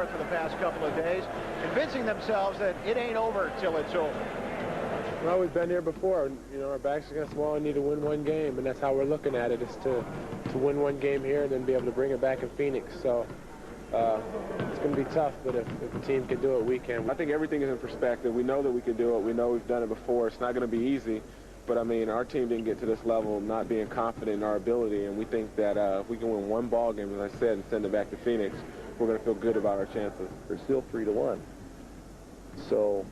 forth for the past couple of days, convincing themselves that it ain't over till it's over. Well, we've been here before. You know, our backs against the wall and need to win one game, and that's how we're looking at it, is to win one game here and then be able to bring it back in Phoenix. So it's going to be tough, but if the team can do it, we can. I think everything is in perspective. We know that we can do it. We know we've done it before. It's not going to be easy, but, I mean, our team didn't get to this level not being confident in our ability, and we think that if we can win one ball game, as I said, and send it back to Phoenix, we're going to feel good about our chances. We're still 3-1. So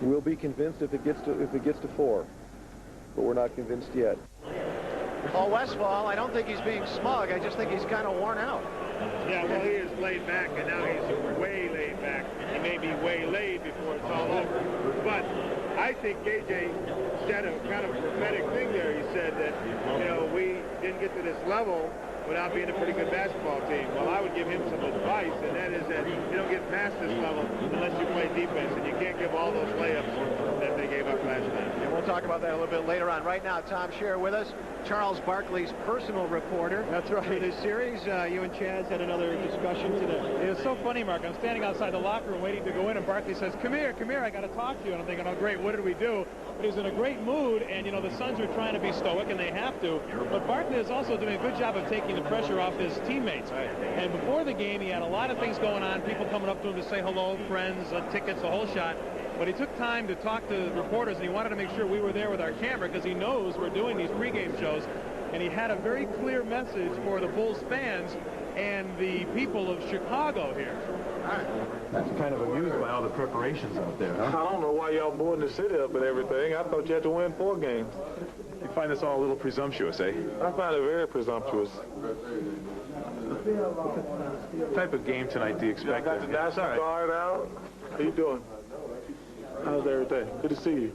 we'll be convinced if it gets to 4, but we're not convinced yet. Paul Westphal, I don't think he's being smug. I just think he's kind of worn out. Yeah, well, he is laid back, and now he's way laid back. He may be way laid before it's all over. But I think KJ said a kind of prophetic thing there. He said that, you know, we didn't get to this level without being a pretty good basketball team. Well, I would give him some advice, and that is that you don't get past this level unless you play defense, and you can't give all those layups that they gave up last night. And we'll talk about that a little bit later on. Right now, Tom Scherer with us, Charles Barkley's personal reporter. That's right. For this series, you and Chaz had another discussion today. It was so funny, Mark. I'm standing outside the locker room waiting to go in, and Barkley says, come here, I got to talk to you. And I'm thinking, oh, great, what did we do? But he was in a great mood, and, you know, the Suns are trying to be stoic, and they have to. But Barkley is also doing a good job of taking the pressure off his teammates. And before the game, he had a lot of things going on, people coming up to him to say hello, friends, tickets, the whole shot. But he took time to talk to the reporters, and he wanted to make sure we were there with our camera because he knows we're doing these pregame shows. And he had a very clear message for the Bulls fans and the people of Chicago here. That's kind of amused by all the preparations out there, huh? I don't know why y'all boarding the city up and everything. I thought you had to win 4 games. You find this all a little presumptuous, eh? I find it very presumptuous. What type of game tonight do you expect? Got the National Guard out. How you doing? How's everything? Good to see you.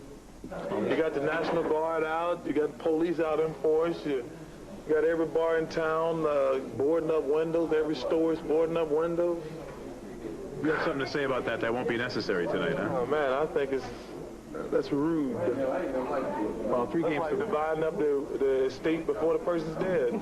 You got the National Guard out. You got police out in force. You got every bar in town boarding up windows. Every store is boarding up windows. You have something to say about that? That won't be necessary tonight, huh? Oh, man, I think that's rude. Well, 3 games like dividing up the estate before the person's dead.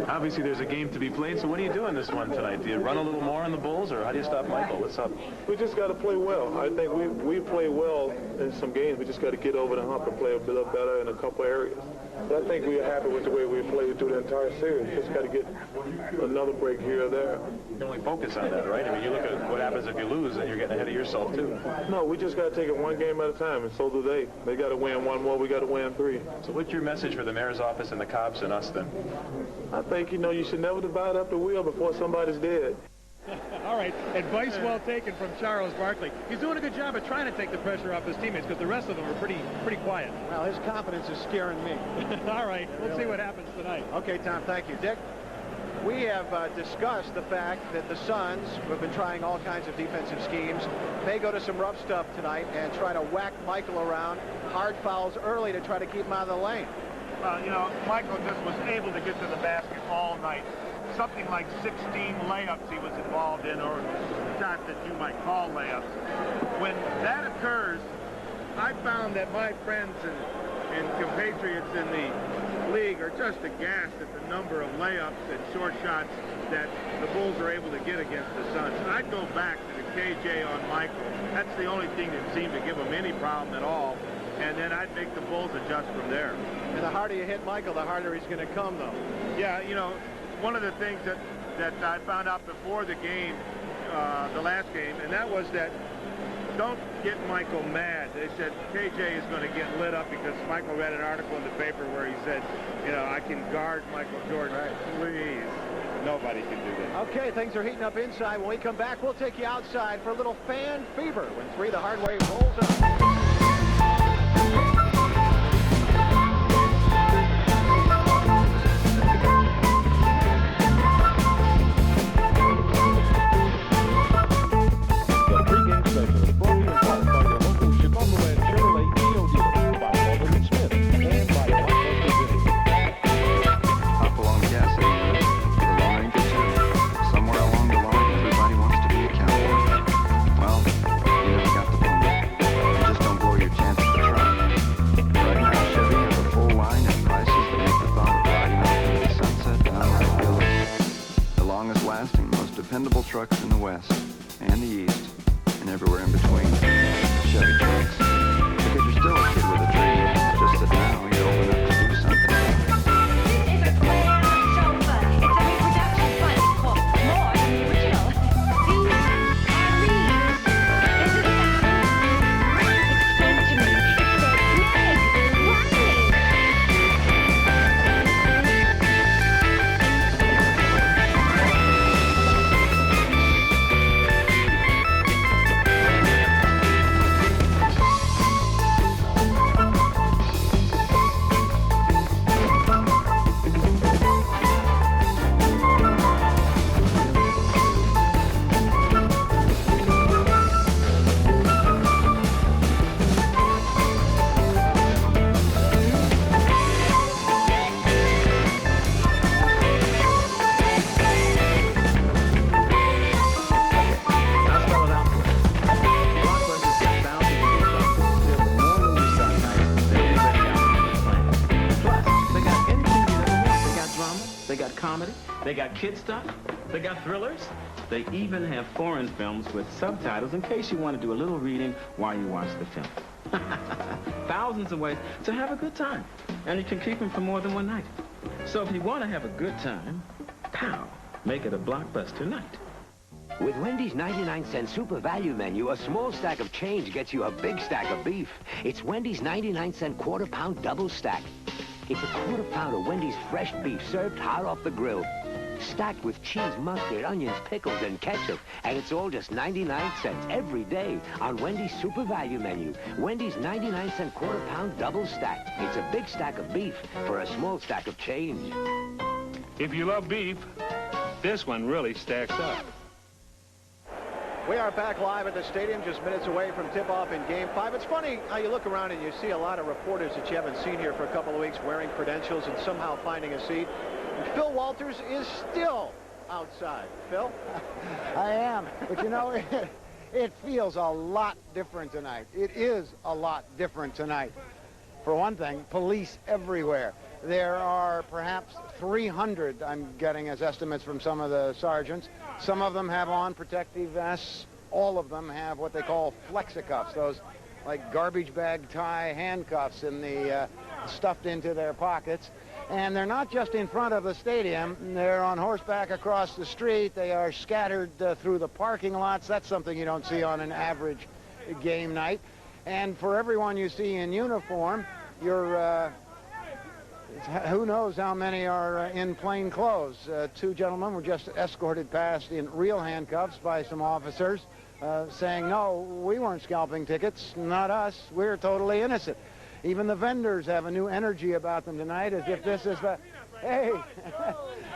Obviously, there's a game to be played, so what are you doing this one tonight? Do you run a little more on the Bulls, or how do you stop Michael? What's up? We just got to play well. I think we play well in some games. We just got to get over the hump and play a bit better in a couple areas. But I think we're happy with the way we played through the entire series. Just got to get another break here or there. You only focus on that, right? I mean, you look at what happens if you lose, and you're getting ahead of yourself, too. No, we just got to take it one game at a time, and so do they. They got to win 1 more. We got to win 3. So what's your message for the mayor's office and the cops and us, then? I think, you know, you should never divide up the wheel before somebody's dead. All right, advice well taken from Charles Barkley. He's doing a good job of trying to take the pressure off his teammates because the rest of them are pretty quiet. Well, his confidence is scaring me. All right, we'll see what happens tonight. Okay, Tom, thank you. Dick, we have discussed the fact that the Suns, who have been trying all kinds of defensive schemes, may go to some rough stuff tonight and try to whack Michael around, hard fouls early to try to keep him out of the lane. You know, Michael just was able to get to the basket all night. Something like 16 layups he was involved in, or shots that you might call layups. When that occurs, I found that my friends and compatriots in the league are just aghast at the number of layups and short shots that the Bulls are able to get against the Suns. I'd go back to the KJ on Michael. That's the only thing that seemed to give him any problem at all. And then I'd make the Bulls adjust from there. And the harder you hit Michael, the harder he's going to come, though. Yeah, you know, one of the things that I found out before the game, the last game, and that was that don't get Michael mad. They said KJ is going to get lit up because Michael read an article in the paper where he said, you know, I can guard Michael Jordan. Right. Please. Nobody can do that. Okay, things are heating up inside. When we come back, we'll take you outside for a little fan fever when 3 the Hard Way rolls up. Well, you never got the point. You just don't blow your chances to try. lasting, most dependable trucks in the West and the East and everywhere in between. Chevy trucks. Because you're still a kid with a dream. It's just that now you're old enough to do something about it. This is a grand sofa. It's a reproduction, but it costs more than the original. These are leaves. This is explain to me. It says Meg Riley. They got kid stuff, they got thrillers, they even have foreign films with subtitles in case you want to do a little reading while you watch the film. Thousands of ways to have a good time, and you can keep them for more than one night. So if you want to have a good time, pow, make it a blockbuster night. With Wendy's 99-cent super value menu, a small stack of change gets you a big stack of beef. It's Wendy's 99-cent quarter-pound double stack. It's a quarter-pound of Wendy's fresh beef served hot off the grill, stacked with cheese, mustard, onions, pickles, and ketchup. And it's all just 99 cents every day on Wendy's super value menu. Wendy's 99-cent quarter-pound double stack. It's a big stack of beef for a small stack of change. If you love beef, this one really stacks up. We are back live at the stadium, just minutes away from tip-off in Game 5. It's funny how you look around and you see a lot of reporters that you haven't seen here for a couple of weeks wearing credentials and somehow finding a seat. And Phil Walters is still outside. Phil? I am. But, you know, it feels a lot different tonight. It is a lot different tonight. For one thing, police everywhere. There are perhaps 300, I'm getting as estimates from some of the sergeants. Some of them have on protective vests. All of them have what they call flexicuffs, those like garbage bag tie handcuffs in the stuffed into their pockets. And they're not just in front of the stadium. They're on horseback across the street. They are scattered through the parking lots. That's something you don't see on an average game night. And for everyone you see in uniform, you're... who knows how many are in plain clothes. Two gentlemen were just escorted past in real handcuffs by some officers saying, no, we weren't scalping tickets, not us, we're totally innocent. Even the vendors have a new energy about them tonight, as if this is the, hey,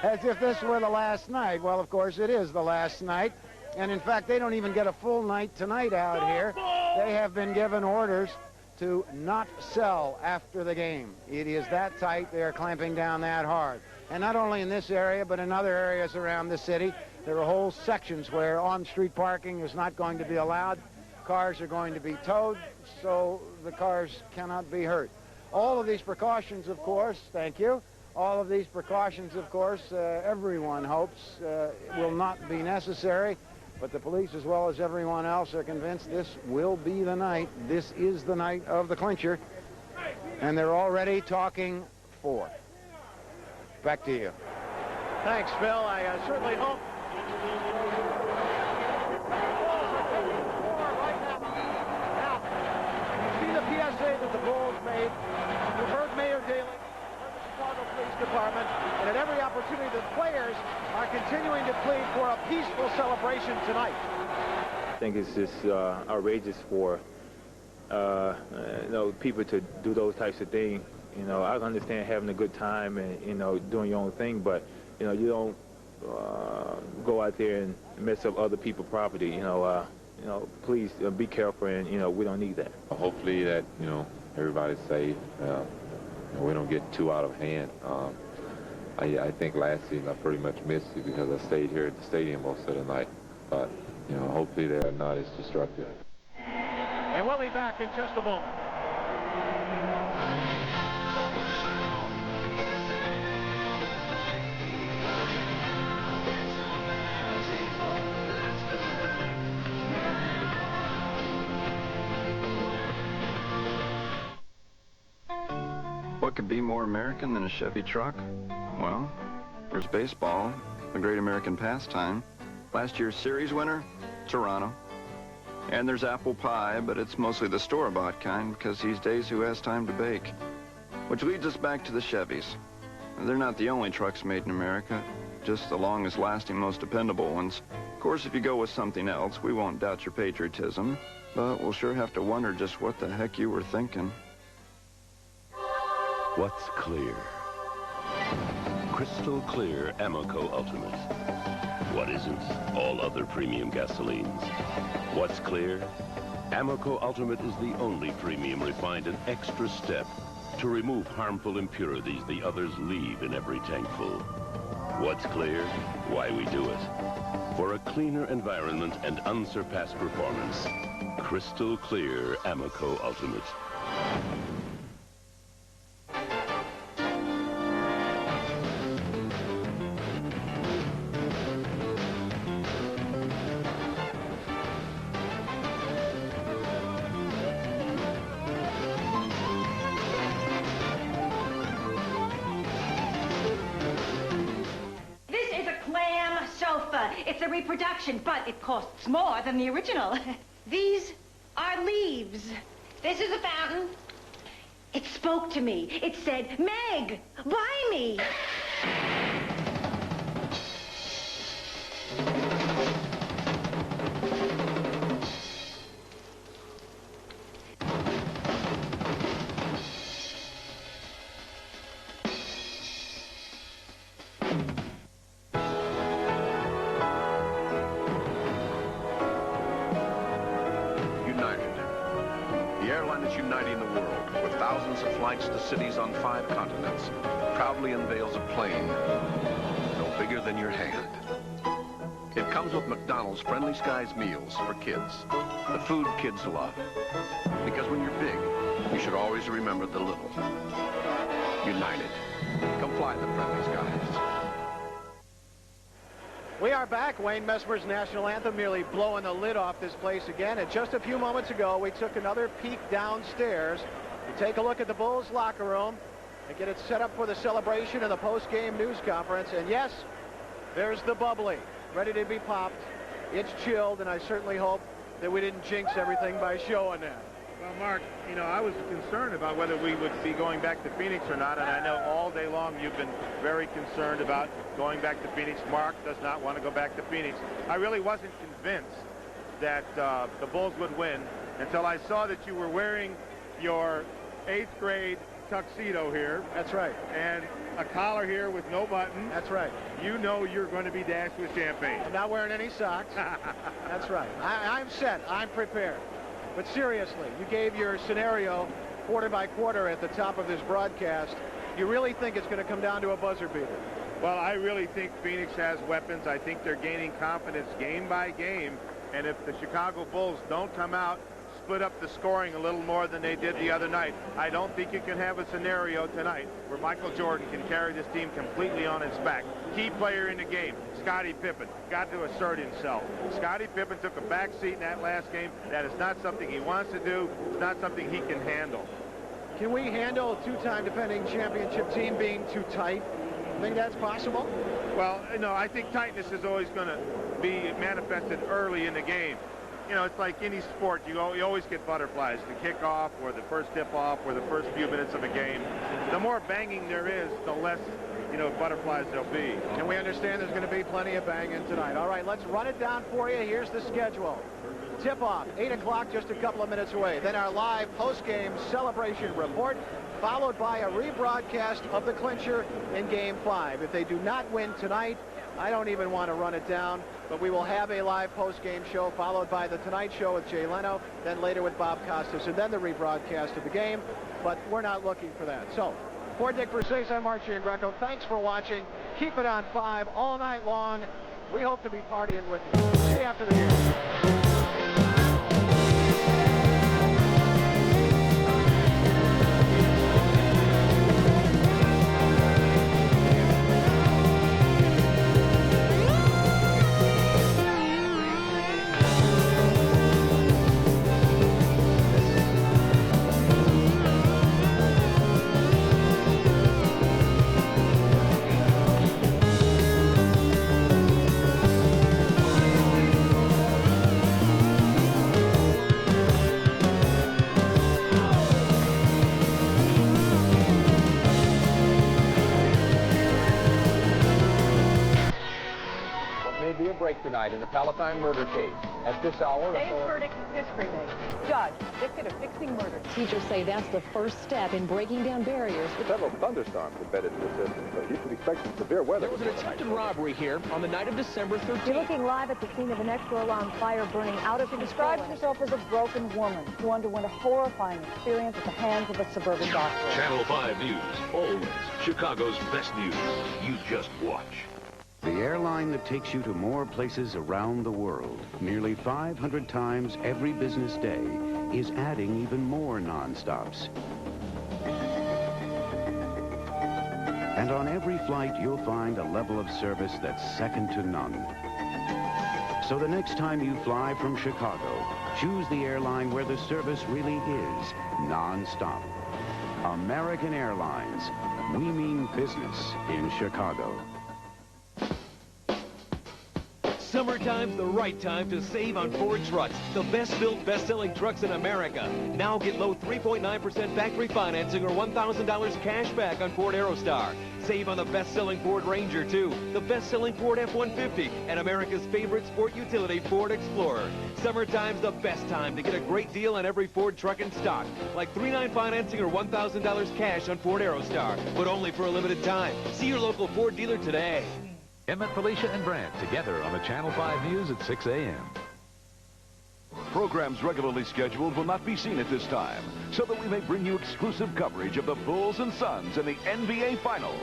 as if this were the last night. Well, of course, it is the last night. And in fact, they don't even get a full night tonight out here. They have been given orders to not sell after the game. It is that tight. They are clamping down that hard. And not only in this area, but in other areas around the city, there are whole sections where on-street parking is not going to be allowed. Cars are going to be towed, so the cars cannot be hurt. All of these precautions, of course, thank you, all of these precautions, of course, everyone hopes will not be necessary. But the police, as well as everyone else, are convinced this will be the night. This is the night of the clincher. And they're already talking for. Back to you. Thanks, Phil. I certainly hope. Now, you see the PSA that the Bulls made. You heard Mayor Daley. Chicago Police Department, and at every opportunity the players are continuing to plead for a peaceful celebration tonight. I think it's just outrageous for people to do those types of things. You know, I understand having a good time and, you know, doing your own thing, but, you know, you don't go out there and mess up other people's property. You know, please be careful, and, you know, we don't need that. Hopefully that, you know, everybody's safe. We don't get too out of hand. I think last season I pretty much missed it because I stayed here at the stadium most of the night. But, you know, hopefully they're not as destructive. And we'll be back in just a moment. what could be more American than a Chevy truck? Well, there's baseball, the great American pastime. Last year's series winner, Toronto. And there's apple pie, but it's mostly the store-bought kind because these days who has time to bake? Which leads us back to the Chevys. They're not the only trucks made in America, just the longest-lasting, most dependable ones. Of course, if you go with something else, we won't doubt your patriotism, but we'll sure have to wonder just what the heck you were thinking. What's clear? Crystal clear Amoco Ultimate. What isn't? All other premium gasolines. What's clear? Amoco Ultimate is the only premium refined an extra step to remove harmful impurities the others leave in every tankful. What's clear? Why we do it. For a cleaner environment and unsurpassed performance. Crystal clear Amoco Ultimate. It's a reproduction, but it costs more than the original. These are leaves. This is a fountain. It spoke to me. It said, Meg, buy me. To cities on 5 continents, proudly unveils a plane no bigger than your hand. It comes with McDonald's Friendly Skies meals for kids, the food kids love. Because when you're big, you should always remember the little. United. Come fly the Friendly Skies. We are back. Wayne Messmer's national anthem merely blowing the lid off this place again. And just a few moments ago, we took another peek downstairs to take a look at the Bulls locker room and get it set up for the celebration and the post-game news conference. And yes, there's the bubbly, ready to be popped. It's chilled, and I certainly hope that we didn't jinx everything by showing that. Well, Mark, you know, I was concerned about whether we would be going back to Phoenix or not, and I know all day long you've been very concerned about going back to Phoenix. Mark does not want to go back to Phoenix. I really wasn't convinced that the Bulls would win until I saw that you were wearing your 8th grade tuxedo here. That's right. And a collar here with no button. That's right. You know you're going to be dashed with champagne. I'm not wearing any socks. That's right. I'm set. I'm prepared. But seriously, you gave your scenario quarter by quarter at the top of this broadcast. You really think it's going to come down to a buzzer beater? Well, I really think Phoenix has weapons. I think they're gaining confidence game by game. And if the Chicago Bulls don't come out, split up the scoring a little more than they did the other night, I don't think you can have a scenario tonight where Michael Jordan can carry this team completely on his back. Key player in the game, Scottie Pippen, got to assert himself. Scottie Pippen took a back seat in that last game. That is not something he wants to do. It's not something he can handle. Can we handle a 2-time defending championship team being too tight? Think that's possible? Well, no, I think tightness is always going to be manifested early in the game. You know, it's like any sport. You always get butterflies, the kickoff or the first tip-off or the first few minutes of a game. The more banging there is, the less, you know, butterflies there'll be. And we understand there's going to be plenty of banging tonight. All right, let's run it down for you. Here's the schedule. Tip-off, 8 o'clock, just a couple of minutes away. Then our live post-game celebration report, followed by a rebroadcast of the clincher in Game 5. If they do not win tonight, I don't even want to run it down, but we will have a live post-game show followed by the Tonight Show with Jay Leno, then later with Bob Costas, and then the rebroadcast of the game, but we're not looking for that. So, for Dick Versace, I'm Archie and Greco. Thanks for watching. Keep it on 5 all night long. We hope to be partying with you. See you after the game. be a break tonight in the Palatine murder case. At this hour... Today's verdict is history made. Judge convicted of fixing murder. Teachers say that's the first step in breaking down barriers. Several thunderstorms embedded in the system, so you should expect some severe weather. There was an attempted robbery here on the night of December 13th. You're looking live at the scene of an extra alarm fire burning out of control. She describes herself as a broken woman who underwent a horrifying experience at the hands of a suburban doctor. Channel 5 News, always Chicago's best news. You just watch. The airline that takes you to more places around the world, nearly 500 times every business day, is adding even more non-stops. And on every flight, you'll find a level of service that's second to none. So the next time you fly from Chicago, choose the airline where the service really is non-stop. American Airlines. We mean business in Chicago. Summertime's the right time to save on Ford trucks, the best-built, best-selling trucks in America. Now get low 3.9% factory financing or $1,000 cash back on Ford Aerostar. Save on the best-selling Ford Ranger, too, the best-selling Ford F-150, and America's favorite sport utility, Ford Explorer. Summertime's the best time to get a great deal on every Ford truck in stock, like 3.9 financing or $1,000 cash on Ford Aerostar, but only for a limited time. See your local Ford dealer today. Emmett, Felicia, and Brant together on the Channel 5 News at 6 a.m. Programs regularly scheduled will not be seen at this time, so that we may bring you exclusive coverage of the Bulls and Suns in the NBA Finals.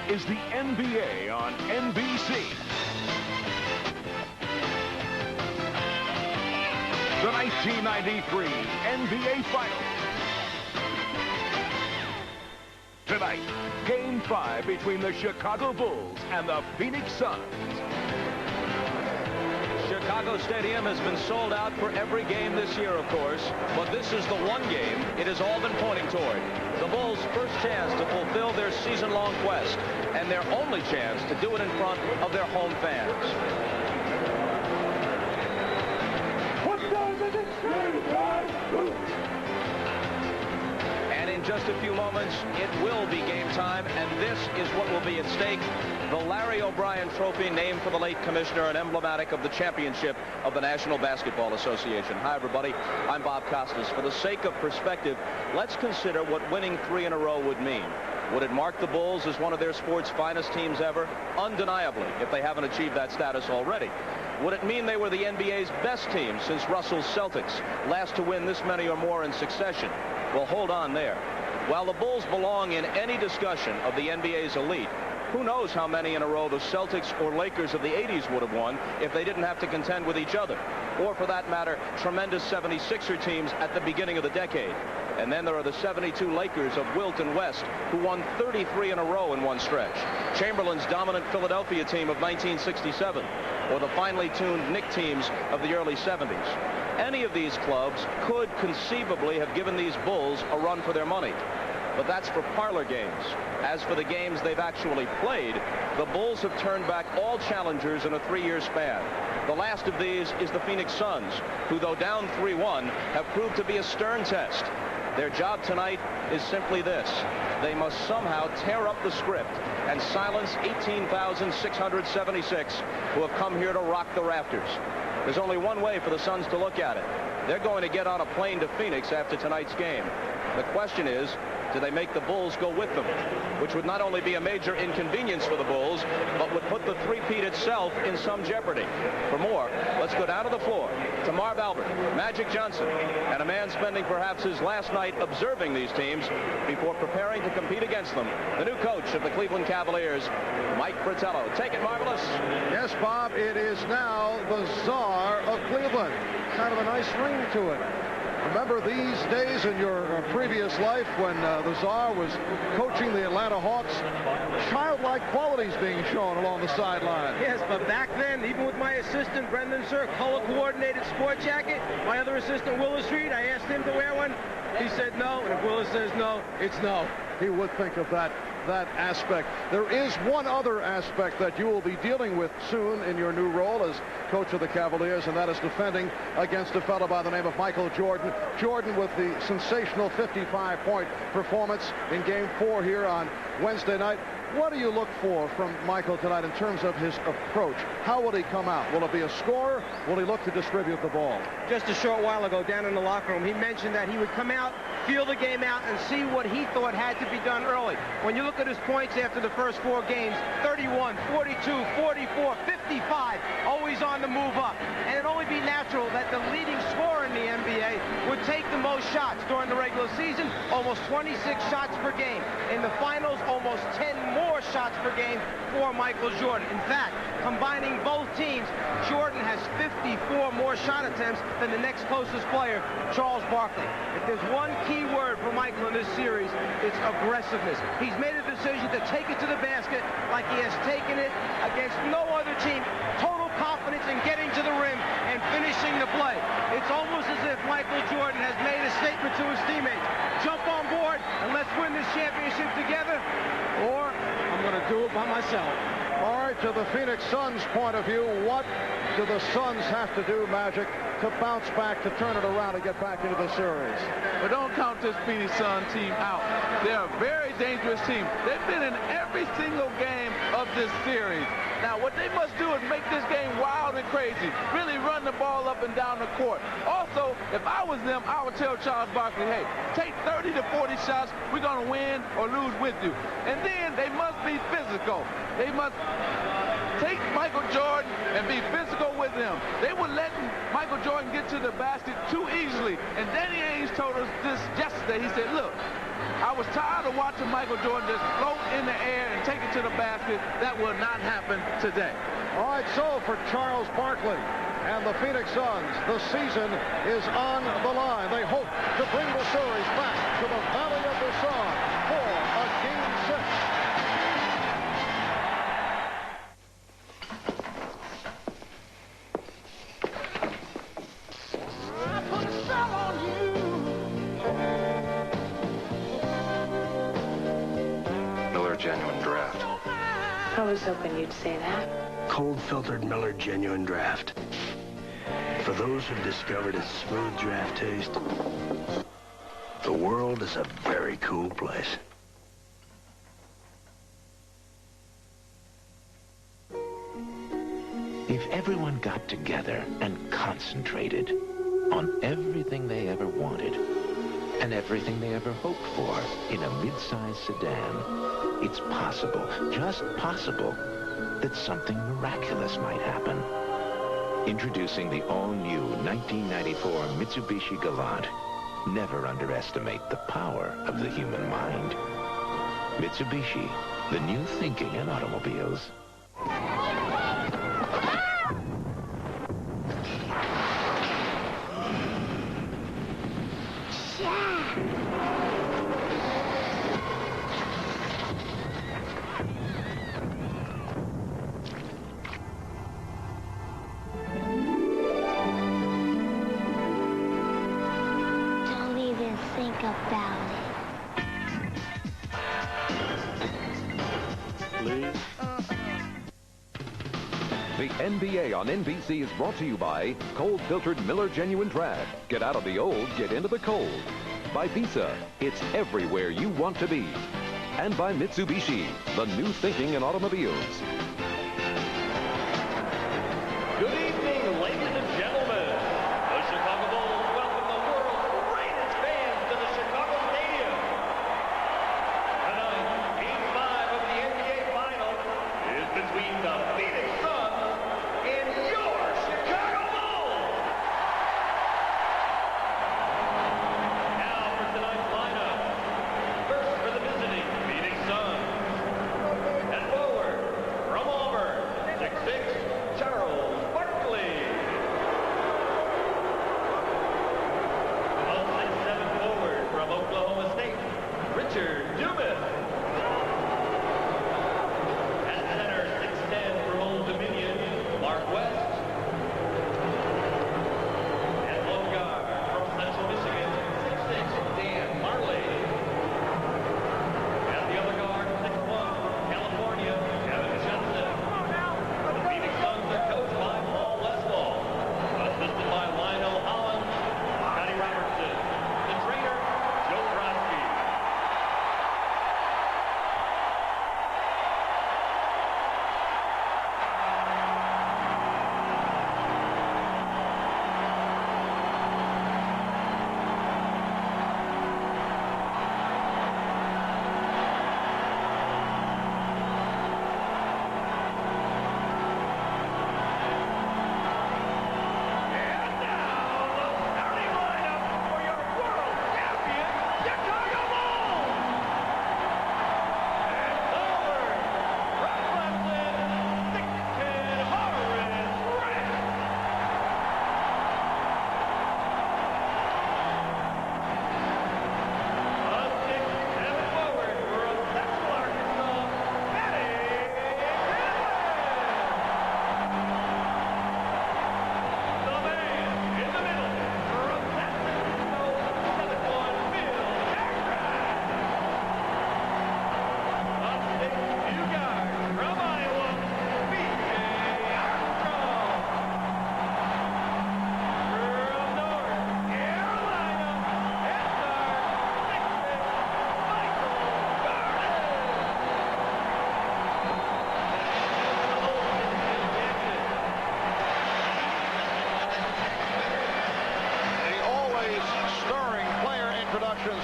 Is the NBA on NBC. The 1993 NBA Finals. Tonight, Game 5 between the Chicago Bulls and the Phoenix Suns. Chicago Stadium has been sold out for every game this year, of course, but this is the one game it has all been pointing toward. The Bulls' first chance to fulfill their season-long quest, and their only chance to do it in front of their home fans. And in just a few moments, it will be game time, and this is what will be at stake. The Larry O'Brien Trophy, named for the late commissioner and emblematic of the championship of the National Basketball Association. Hi, everybody. I'm Bob Costas. For the sake of perspective, let's consider what winning 3 in a row would mean. Would it mark the Bulls as one of their sport's finest teams ever? Undeniably, if they haven't achieved that status already. Would it mean they were the NBA's best team since Russell's Celtics, last to win this many or more in succession? Well, hold on there. While the Bulls belong in any discussion of the NBA's elite, who knows how many in a row the Celtics or Lakers of the 80s would have won if they didn't have to contend with each other. Or, for that matter, tremendous 76er teams at the beginning of the decade. And then there are the 72 Lakers of Wilt and West, who won 33 in a row in one stretch. Chamberlain's dominant Philadelphia team of 1967. Or the finely tuned Knick teams of the early 70s. Any of these clubs could conceivably have given these Bulls a run for their money. But that's for parlor games. As for the games they've actually played, the Bulls have turned back all challengers in a 3-year span. The last of these is the Phoenix Suns, who, though down 3-1, have proved to be a stern test. Their job tonight is simply this. They must somehow tear up the script and silence 18,676 who have come here to rock the rafters. There's only one way for the Suns to look at it. They're going to get on a plane to Phoenix after tonight's game. The question is, do they make the Bulls go with them? Which would not only be a major inconvenience for the Bulls, but would put the three-peat itself in some jeopardy. For more, let's go down to the floor to Marv Albert, Magic Johnson, and a man spending perhaps his last night observing these teams before preparing to compete against them, the new coach of the Cleveland Cavaliers, Mike Fratello. Take it, Marvelous. Yes, Bob, it is now the Czar of Cleveland. Kind of a nice ring to it. Remember these days in your previous life when the Czar was coaching the Atlanta Hawks? Childlike qualities being shown along the sideline. Yes, but back then, even with my assistant, Brendan Sir, color-coordinated sport jacket, my other assistant, Willis Reed, I asked him to wear one. He said no, and if Willis says no, it's no. He would think of that aspect. There is one other aspect that you will be dealing with soon in your new role as coach of the Cavaliers, and that is defending against a fellow by the name of Michael Jordan. Jordan with the sensational 55-point performance in Game 4 here on Wednesday night. What do you look for from Michael tonight in terms of his approach? How will he come out? Will it be a scorer? Will he look to distribute the ball? Just a short while ago down in the locker room, he mentioned that he would come out, feel the game out, and see what he thought had to be done early. When you look at his points after the first 4 games, 31, 42, 44, 55, always on the move up. And it'd only be natural that the leading scorer in the NBA would take the most shots during the regular season, almost 26 shots per game. In the finals, almost 10 more shots per game for Michael Jordan. In fact, combining both teams, Jordan has 54 more shot attempts than the next closest player, Charles Barkley. If there's one key word for Michael in this series, it's aggressiveness. He's made a decision to take it to the basket like he has taken it against no other team. Total confidence in getting to the rim and finishing the play. It's almost as if Michael Jordan has made a statement to his teammates. Jump on board and let's win this championship together, or I'm going to do it by myself. All right, to the Phoenix Suns' point of view, what do the Suns have to do, Magic, to bounce back, to turn it around and get back into the series? But don't count this Phoenix Sun team out. They're a very dangerous team. They've been in every single game of this series. Now, what they must do is make this game wild and crazy, really run the ball up and down the court. Also, if I was them, I would tell Charles Barkley, hey, take 30 to 40 shots. We're going to win or lose with you. And then they must be physical. They must take Michael Jordan and be physical with him. They were letting Michael Jordan get to the basket too easily. And Danny Ainge told us this yesterday. He said, look, I was tired of watching Michael Jordan just float in the air and take it to the basket. That will not happen today. All right, so for Charles Barkley and the Phoenix Suns, the season is on the line. They hope to bring the series back to the Valley of the Sun for a Game 6. Genuine draft. I was hoping you'd say that. Cold-filtered Miller Genuine Draft. For those who've discovered its smooth draft taste, the world is a very cool place. If everyone got together and concentrated on everything they ever wanted, and everything they ever hoped for in a mid-size sedan. It's possible, just possible, that something miraculous might happen. Introducing the all-new 1994 Mitsubishi Galant. Never underestimate the power of the human mind. Mitsubishi, the new thinking in automobiles. The NBA on NBC is brought to you by cold-filtered Miller Genuine Draft. Get out of the old, get into the cold. By Visa, it's everywhere you want to be. And by Mitsubishi, the new thinking in automobiles. Good evening, ladies and gentlemen. The Chicago Bulls welcome the world's greatest fans to the Chicago Stadium. Tonight, Game 5 of the NBA Finals is between the Phoenix Suns and your Chicago Bulls. Now for tonight's lineup. First for the visiting Phoenix Suns. At forward, from Auburn, 6'6", Charles Barkley. A 6'7" forward from Oklahoma State, Richard Dumas. At center, 6'10" from Old Dominion, Mark West. At left guard from Central Michigan, 6'6", Dan Marley. At the other guard, 6'1", from California, Kevin Johnson. The Phoenix Suns are coached by Paul Leswell, assisted by Lionel Holland, Scottie Robertson, the trainer, Joe Brodsky.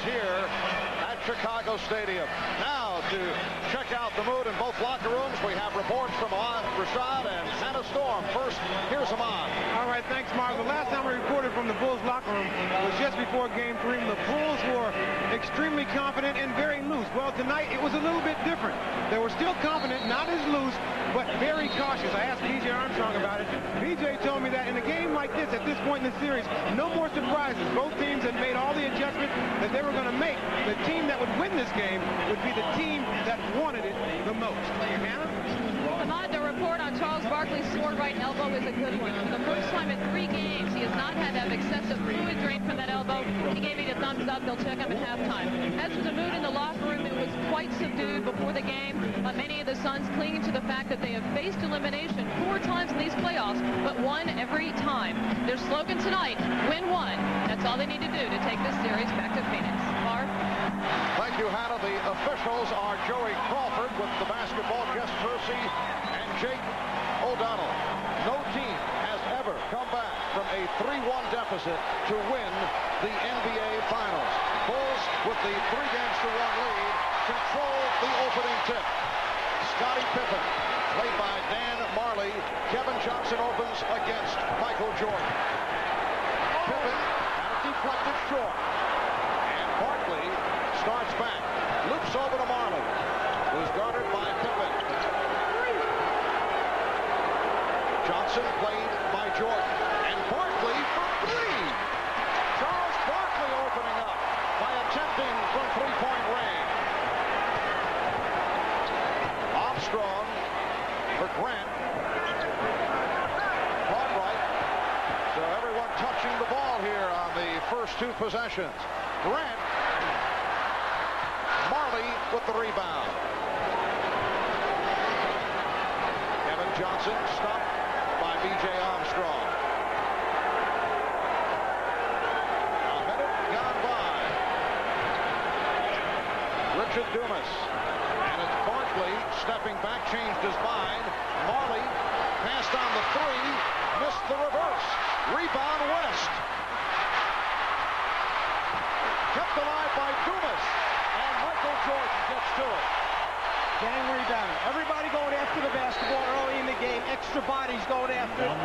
Here at Chicago Stadium. Now to check out the mood in both locker rooms, we have reports from Rashad and Hannah Storm. First, here's Ahmad. All right, thanks, Mark. The last time we reported from the Bulls locker room was just before Game 3. The Bulls were extremely confident and very loose. Well, tonight it was a little bit different. They were still confident, not as loose, but very cautious. I asked BJ Armstrong about it. BJ told me that in a game like this, at this point in the series, no more surprises. Both teams had made all the adjustments that they were going to make. The team that would win this game would be the team that wanted it the most. Hannah? Ahmad, the report on Charles Barkley's sore right elbow is a good one. For the first time in 3 games, he has not had to have excessive fluid drain from that elbow. He gave me the thumbs up. They'll check him at halftime. As for the mood in the locker room, it was quite subdued before the game. Many of the Suns clinging to the fact that they have faced elimination 4 times in these playoffs, but won every time. Their slogan tonight, win one. That's all they need to do to take this series back to Phoenix. Mark? Thank you, Hannah. The officials are Joey Crawford with the basketball, Jess Percy, and Jake O'Donnell. No team has ever come back from a 3-1 deficit to win the NBA Finals. Bulls, with the 3-1 lead, control the opening tip. Scottie Pippen, played by Dan Marley. Kevin Johnson opens against Michael Jordan. Pippen had a deflected short. And Barkley starts back. Loops over to Marley, who's guarded by Pippen. Johnson played by Jordan. And Barkley for three. Charles Barkley opening up by attempting from three-point range. Armstrong for Grant. Caught right. So everyone touching the ball here on the first two possessions. Grant. Marley with the rebound. Kevin Johnson stopped by B.J. Armstrong. A minute gone by. Richard Dumas. And it's Barkley stepping back, changed his mind. Marley passed on the three, missed the reverse. Rebound West. Kept alive by Dumas. And Michael Jordan gets to it. Gang rebound. Everybody going after the basketball early in the game. Extra bodies going after it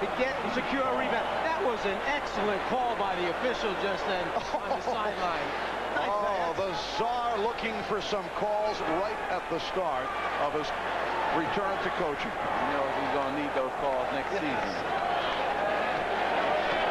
to get and secure a rebound. That was an excellent call by the official just then on the sideline. Oh, the Czar looking for some calls right at the start of his return to coaching. You know, he's going to need those calls next season.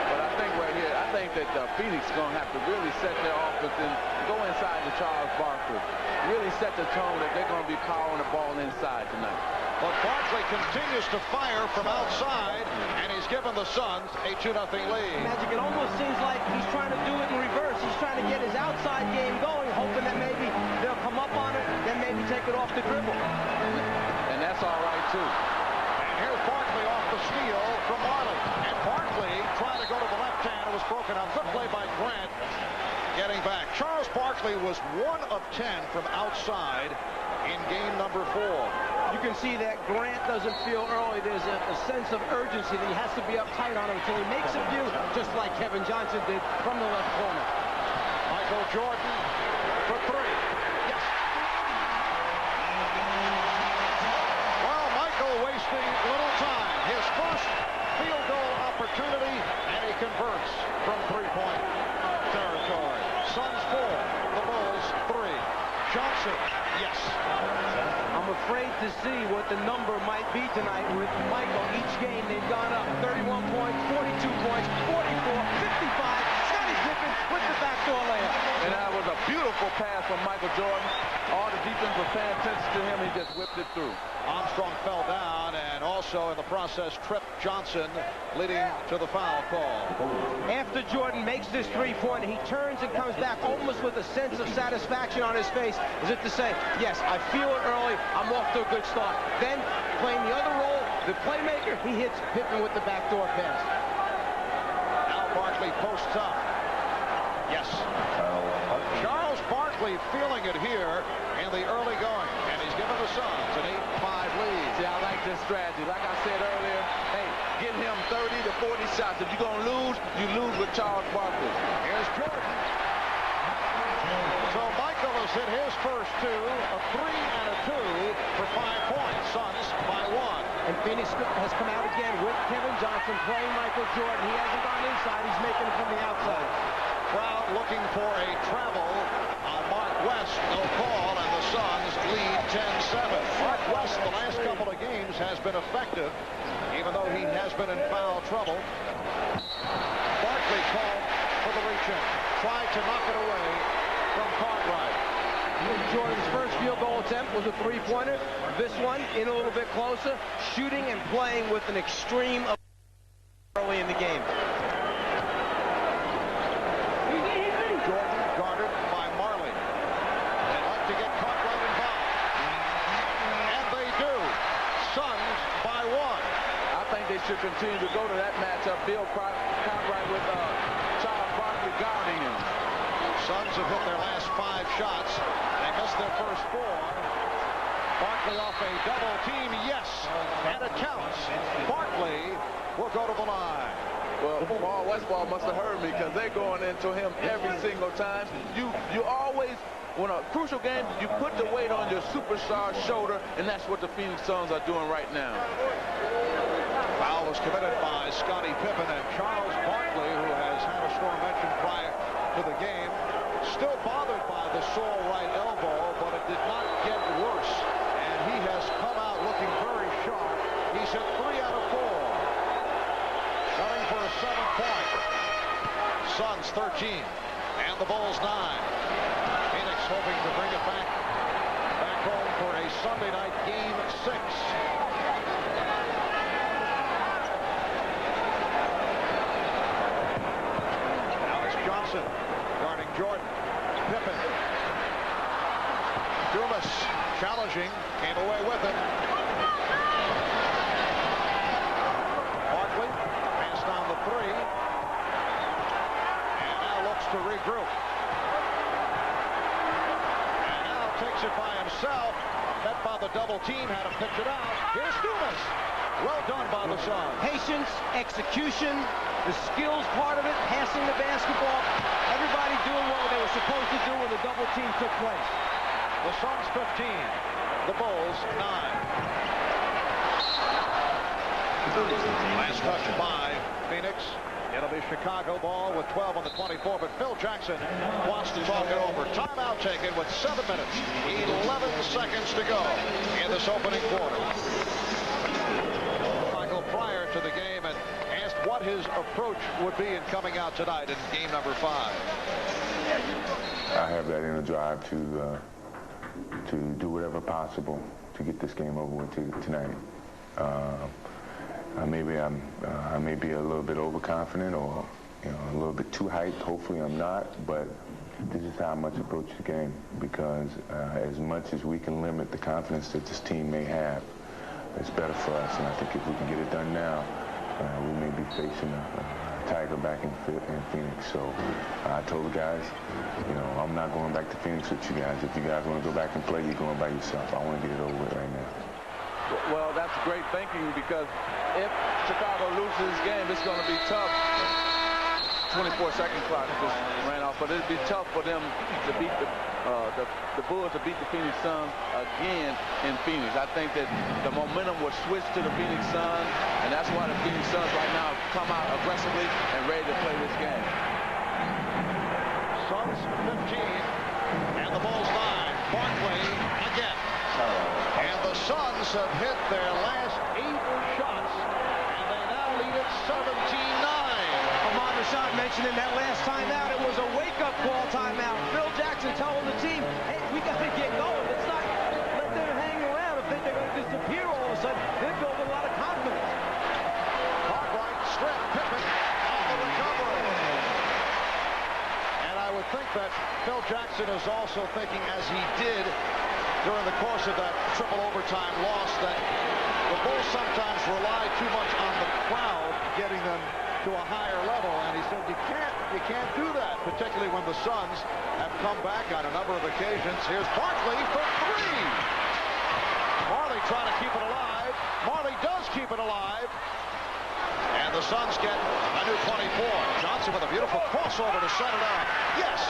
But I think right here, I think that Phoenix is going to have to really set their offense and go inside to Charles Barkley. Really set the tone that they're going to be powering the ball inside tonight. But Barkley continues to fire from outside, and he's given the Suns a 2-0 lead. Magic, it almost seems like he's trying to do it in reverse. He's trying to get his outside game going, hoping that maybe they'll come up on it, then maybe take it off the dribble. And that's all right, too. And here's Barkley off the steal from Marley. And Barkley trying to go to the left hand. It was broken up. Good play by Grant. Getting back. Charles Barkley was 1 of 10 from outside in game number 4. You can see that Grant doesn't feel early. There's a sense of urgency that he has to be uptight on him until he makes a few, just like Kevin Johnson did from the left corner. Michael Jordan for three. Yes. Well, Michael wasting little time. His first field goal opportunity, and he converts from three-point territory. Suns 4, the Bulls 3. Johnson, yes. I'm afraid to see what the number might be tonight with Michael. Each game they've gone up 31 points, 42 points, 44, 55. Scottie Pippen with the backdoor layup. And that was a beautiful pass from Michael Jordan. All the defense was paying attention to him. He just whipped it through. Armstrong fell down and also in the process tripped Johnson, leading to the foul call. After Jordan makes this three-pointer, he turns and comes back almost with a sense of satisfaction on his face, as if to say, yes, I feel it early, I'm off to a good start. Then, playing the other role, the playmaker, he hits Pippen with the backdoor pass. Now Barkley posts up. Yes. Charles Barkley feeling it here in the early going, and he's given the Suns an 8-5 lead. See, I like this strategy. Like I said earlier, hey, get him 30 to 40 shots. If you're going to lose, you lose with Charles Barkley. Here's Jordan. So Michael has hit his first two, a 3 and a 2 for 5 points. Suns by 1. And Phoenix has come out again with Kevin Johnson playing Michael Jordan. He hasn't gone inside. He's making it from the outside. Crowd looking for a travel on Mark West. No call, and the Suns lead 10-7. Mark West, the last couple of games, has been effective, even though he has been in foul trouble. Barkley called for the reach-in. Tried to knock it away from Cartwright. Jordan's first field goal attempt was a three-pointer. This one, in a little bit closer, shooting and playing with an extreme of early in the game. Jordan guarded by Marley. They like to get Cartwright involved. And they do. Suns by 1. I think they should continue to go to that matchup. Bill Cartwright with Charles Barkley guarding him. Suns have hit their last 5 shots. They missed their first 4. Barkley off a double team, yes, and it counts. Barkley will go to the line. Well, Paul Westball must have heard me because they're going into him every single time. You always, when a crucial game, you put the weight on your superstar's shoulder, and that's what the Phoenix Suns are doing right now. Foul was committed by Scottie Pippen, and Charles Barkley, who has had a score mentioned prior to the game, still bothered by the sore right elbow, but it did not get worse, and he has come out looking very sharp. He's hit 3 out of 4. Gunning for a 7-point. Suns 13, and the Bulls 9. Phoenix hoping to bring it back home for a Sunday night game 6. Guarding Jordan. Pippen. Dumas challenging, came away with it. Barkley passed down the 3. And now looks to regroup. And now takes it by himself. Met by the double team, had him pitch it out. Here's Dumas. Well done by the Suns. Patience, execution, the skills part of it, passing the basketball. Everybody doing what they were supposed to do when the double team took place. The Suns 15, the Bulls 9. Last touch by Phoenix. It'll be Chicago ball with 12 on the 24, but Phil Jackson wants to talk it over. Timeout taken with 7 minutes, 11 seconds to go in this opening quarter. Michael, prior to the game, and asked what his approach would be in coming out tonight in game number 5. I have that inner drive to do whatever possible to get this game over with tonight. I may be a little bit overconfident, or a little bit too hyped. Hopefully I'm not, but this is how I much approach the game, because as much as we can limit the confidence that this team may have, it's better for us. And I think if we can get it done now, we may be facing a Tiger back in Phoenix. So I told the guys, I'm not going back to Phoenix with you guys. If you guys want to go back and play, you're going by yourself. I want to get it over with right now. Well, that's great thinking, because if Chicago loses this game, it's going to be tough. 24-second clock just ran off, but it'd be tough for them to beat the Bulls to beat the Phoenix Suns again in Phoenix. I think that the momentum will switch to the Phoenix Suns, and that's why the Phoenix Suns right now come out aggressively and ready to play this game. Suns 15 and the Bulls 9. Barkley again. And the Suns have hit their last 8 shots, and they now lead it 17-9. Ahmad Rashad mentioned in that last timeout, it was a wake-up call timeout. Phil Jackson telling the team, hey, we got to get going. Let's not let them hang around and think they're going to disappear all of a sudden. They're building a lot of confidence. Cartwright, strip, Pippen on the recovery. And I would think that Phil Jackson is also thinking, as he did during the course of that triple overtime loss, that the Bulls sometimes rely too much on the crowd getting them to a higher level, and he said you can't do that, particularly when the Suns have come back on a number of occasions. Here's Barkley for 3. Marley trying to keep it alive. Marley does keep it alive. And the Suns get a new 24. Johnson with a beautiful crossover to set it up. Yes.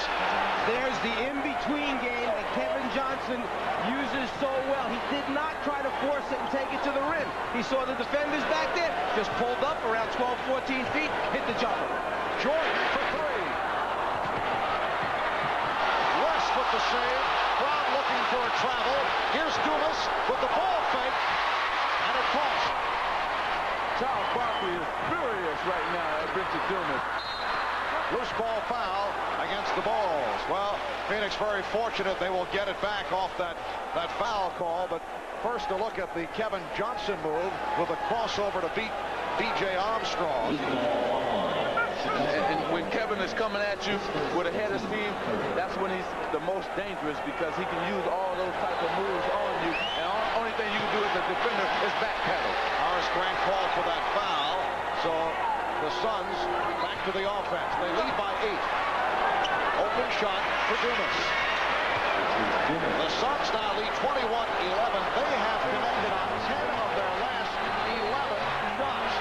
There's the in-between game that Kevin Johnson uses so well. He did not try to force it and take it to the rim. He saw the defenders back there, just pulled up around 12, 14 feet, hit the jumper. Jordan for 3. West with the save. Brown looking for a travel. Here's Dumas with the ball fake, and it costs. Charles Barkley is furious right now at Richard Dumas. Loose ball foul against the Bulls. Well, Phoenix very fortunate they will get it back off that foul call. But first a look at the Kevin Johnson move with a crossover to beat B.J. Armstrong. And when Kevin is coming at you with a head of steam, that's when he's the most dangerous, because he can use all those type of moves on you. And the only thing you can do as a defender is backpedal. Horace Grant called for that foul. So the Suns back to the offense. They lead by 8. Open shot for Dumas. The Suns now lead 21-11. They have connected on 10 of their last 11 shots.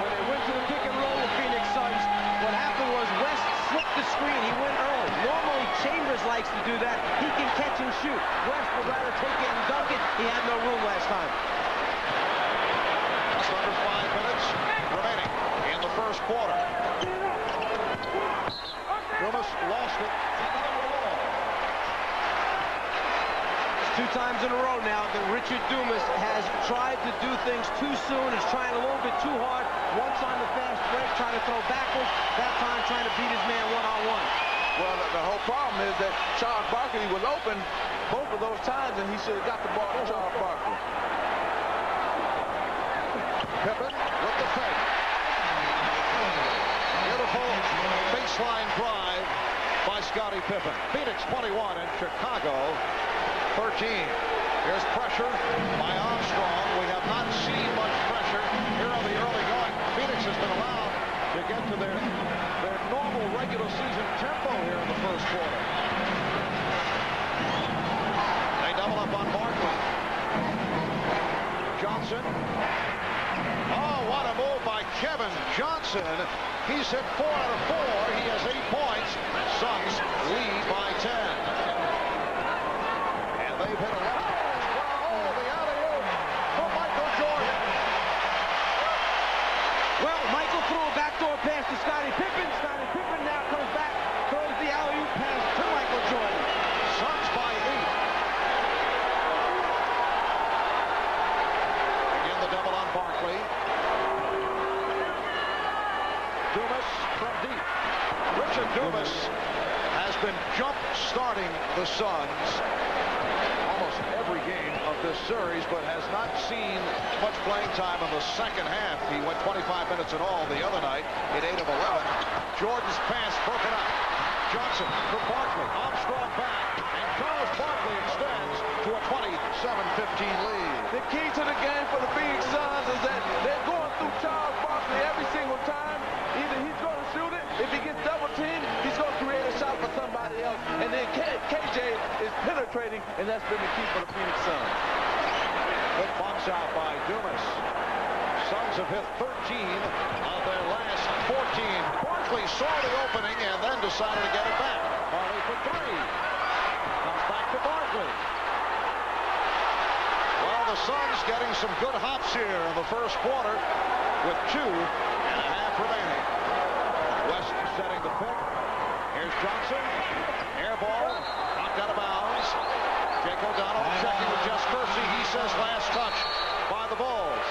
When they went to the pick and roll with Phoenix, 2 times in a row now that Richard Dumas has tried to do things too soon. He's trying a little bit too hard. Once on the fast break, trying to throw backwards. That time trying to beat his man one-on-one. Well, the whole problem is that Charles Barkley was open both of those times, and he should have got the ball to Charles Barkley. Pippen with the fake. Beautiful baseline drive by Scottie Pippen. Phoenix 21 and Chicago 13. Here's pressure by Armstrong. We have not seen much pressure here on the early going. Phoenix has been allowed to get to their normal regular season tempo here in the first quarter. They double up on Barkley. Johnson. Oh, what a move by Kevin Johnson. He's hit 4 out of 4. He has 8 points. Suns lead by 10. And they've hit 11. Oh, the alley-oop from Michael Jordan. Well, Michael threw a backdoor pass to Scottie Pippen. Scottie Pippen now comes back, throws the alley-oop pass to Michael Jordan. Suns by 8. Again, the double on Barkley. Dumas from deep. Richard Dumas has been jump-starting the Suns almost every game of this series, but has not seen much playing time in the second half. He went 25 minutes in all the other night in 8 of 11. Jordan's pass broken up. Johnson for Barkley. Armstrong back, and Charles Barkley extends to a 27-15 lead. The key to the game for the Phoenix Suns is that they're going through Charles Barkley every single time. Either he's going to shoot it, if he gets double teamed, he's going to create a shot for somebody else. And then KJ is penetrating, and that's been the key for the Phoenix Suns. Good box out by Dumas. Suns have hit 13 of their last 14. Barkley saw the opening and then decided to get it back. Barkley for 3. Comes back to Barkley. Well, the Suns getting some good hops here in the first quarter with 2.5 remaining. West setting the pick. Here's Johnson. Air ball. Knocked out of bounds. Jake O'Donnell checking with Jess Kersey. He says last touch by the Bulls.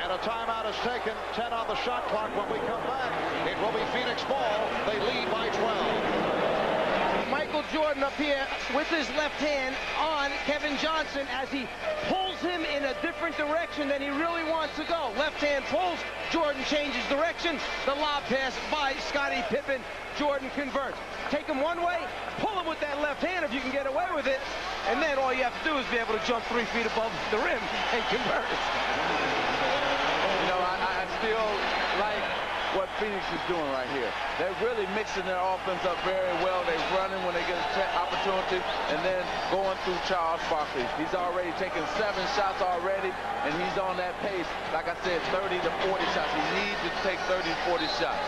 And a timeout is taken. 10 on the shot clock. When we come back, it will be Phoenix ball. They lead by 12. Michael Jordan up here with his left hand on Kevin Johnson as he pulls him in a different direction than he really wants to go. Left hand pulls, Jordan changes direction. The lob pass by Scottie Pippen. Jordan converts. Take him one way, pull him with that left hand if you can get away with it, and then all you have to do is be able to jump 3 feet above the rim and convert. You know, I still like what Phoenix is doing right here. They're really mixing their offense up very well. They're running when they get an opportunity, and then going through Charles Barkley. He's already taken 7 shots already, and he's on that pace. Like I said, 30 to 40 shots. He needs to take 30 to 40 shots.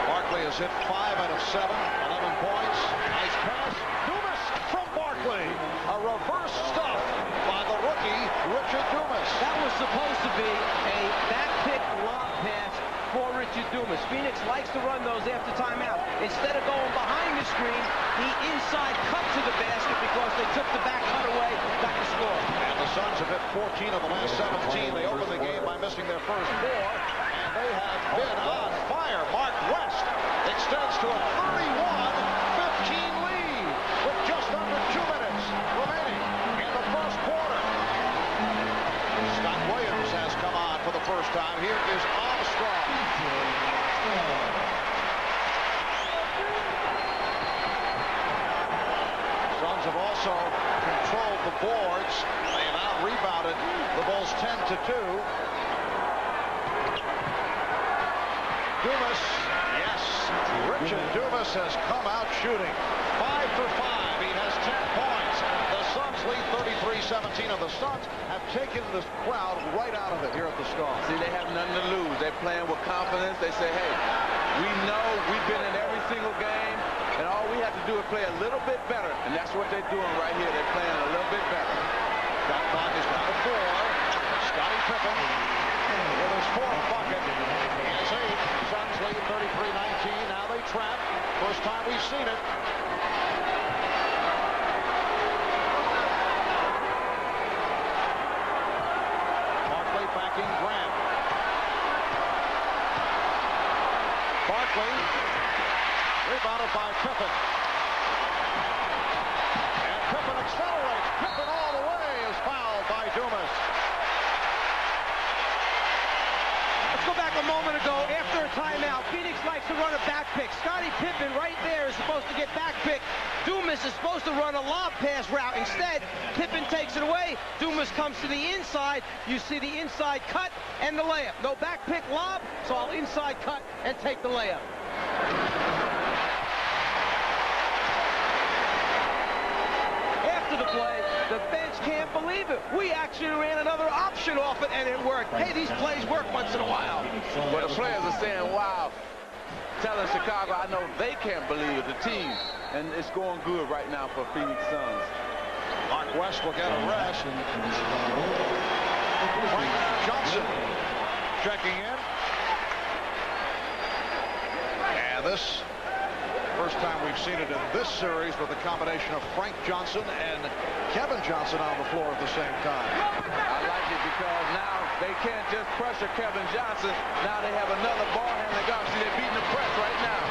Barkley has hit 5 out of 7, 11 points. Nice pass. Dumas from Barkley. A reverse stuff by the rookie, Richard Dumas. That was supposed to be a back-pick lob pass for Richard Dumas. Phoenix likes to run those after timeout. Instead of going behind the screen, he inside cut to the basket because they took the back cutaway, got the score. And the Suns have hit 14 of the last 17. They opened the game by missing their first 4, and they have been on fire. Mark West extends to a 31-15 lead with just under 2 minutes remaining in the first quarter. Scott Williams has come on for the first time. Here is Armstrong. Suns have also controlled the boards. They have out-rebounded the Bulls 10-2. Dumas, yes, Richard Dumas has come out shooting. 5 for 5. He has 10 points. The Suns lead 33-17, and the Suns have taken the crowd right out of it here at the Star. See, they have nothing to lose. They're playing with confidence. They say, hey, we know we've been in every single game, and all we have to do is play a little bit better. And that's what they're doing right here. They're playing a little bit better. Shot clock is down to 4. Scottie Pippen with his 4th bucket. He has 8. Suns lead 33-19. Now they trap. First time we've seen it. a moment ago, after a timeout, Phoenix likes to run a back pick. Scottie Pippen right there is supposed to get back pick. Dumas is supposed to run a lob pass route. Instead, Pippen takes it away. Dumas comes to the inside. You see the inside cut and the layup. No back pick lob, so I'll inside cut and take the layup. After the play, the bench can't believe it. We actually ran another option off it, and it worked. Hey, these plays work once in a while. But the players are saying, wow, telling Chicago, I know they can't believe it, the team. And it's going good right now for Phoenix Suns. Mark West will get a rest. Frank Johnson checking in. And this first time we've seen it in this series with a combination of Frank Johnson and Kevin Johnson on the floor at the same time. I like it because now they can't just pressure Kevin Johnson. Now they have another ball handler. See, they're beating the press right now.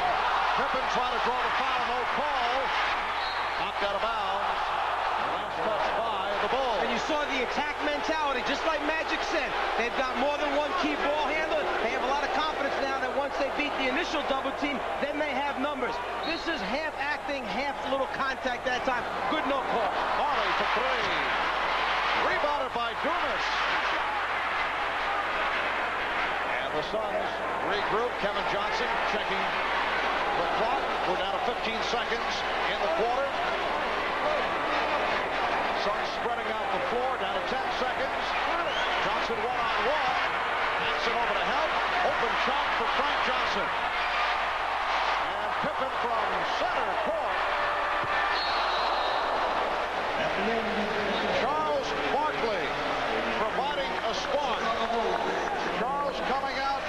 Pippen trying to draw the foul, no call. Knocked out of bounds. Last touch by the Bulls. And you saw the attack mentality, just like Magic said. They've got more than one key ball handler. They have a lot of confidence now that once they beat the initial double team, then they have numbers. This is half acting, half a little contact that time. Good no call. Marley for three. Rebounded by Dumas. And the Suns regroup. Kevin Johnson checking the clock. We're down to 15 seconds in the quarter. Suns spreading out the floor, down to 10 seconds. Johnson one-on-one. Paxson over to help. Open shot for Frank Johnson. And Pippen from center court. Charles Barkley providing a spark. Charles coming out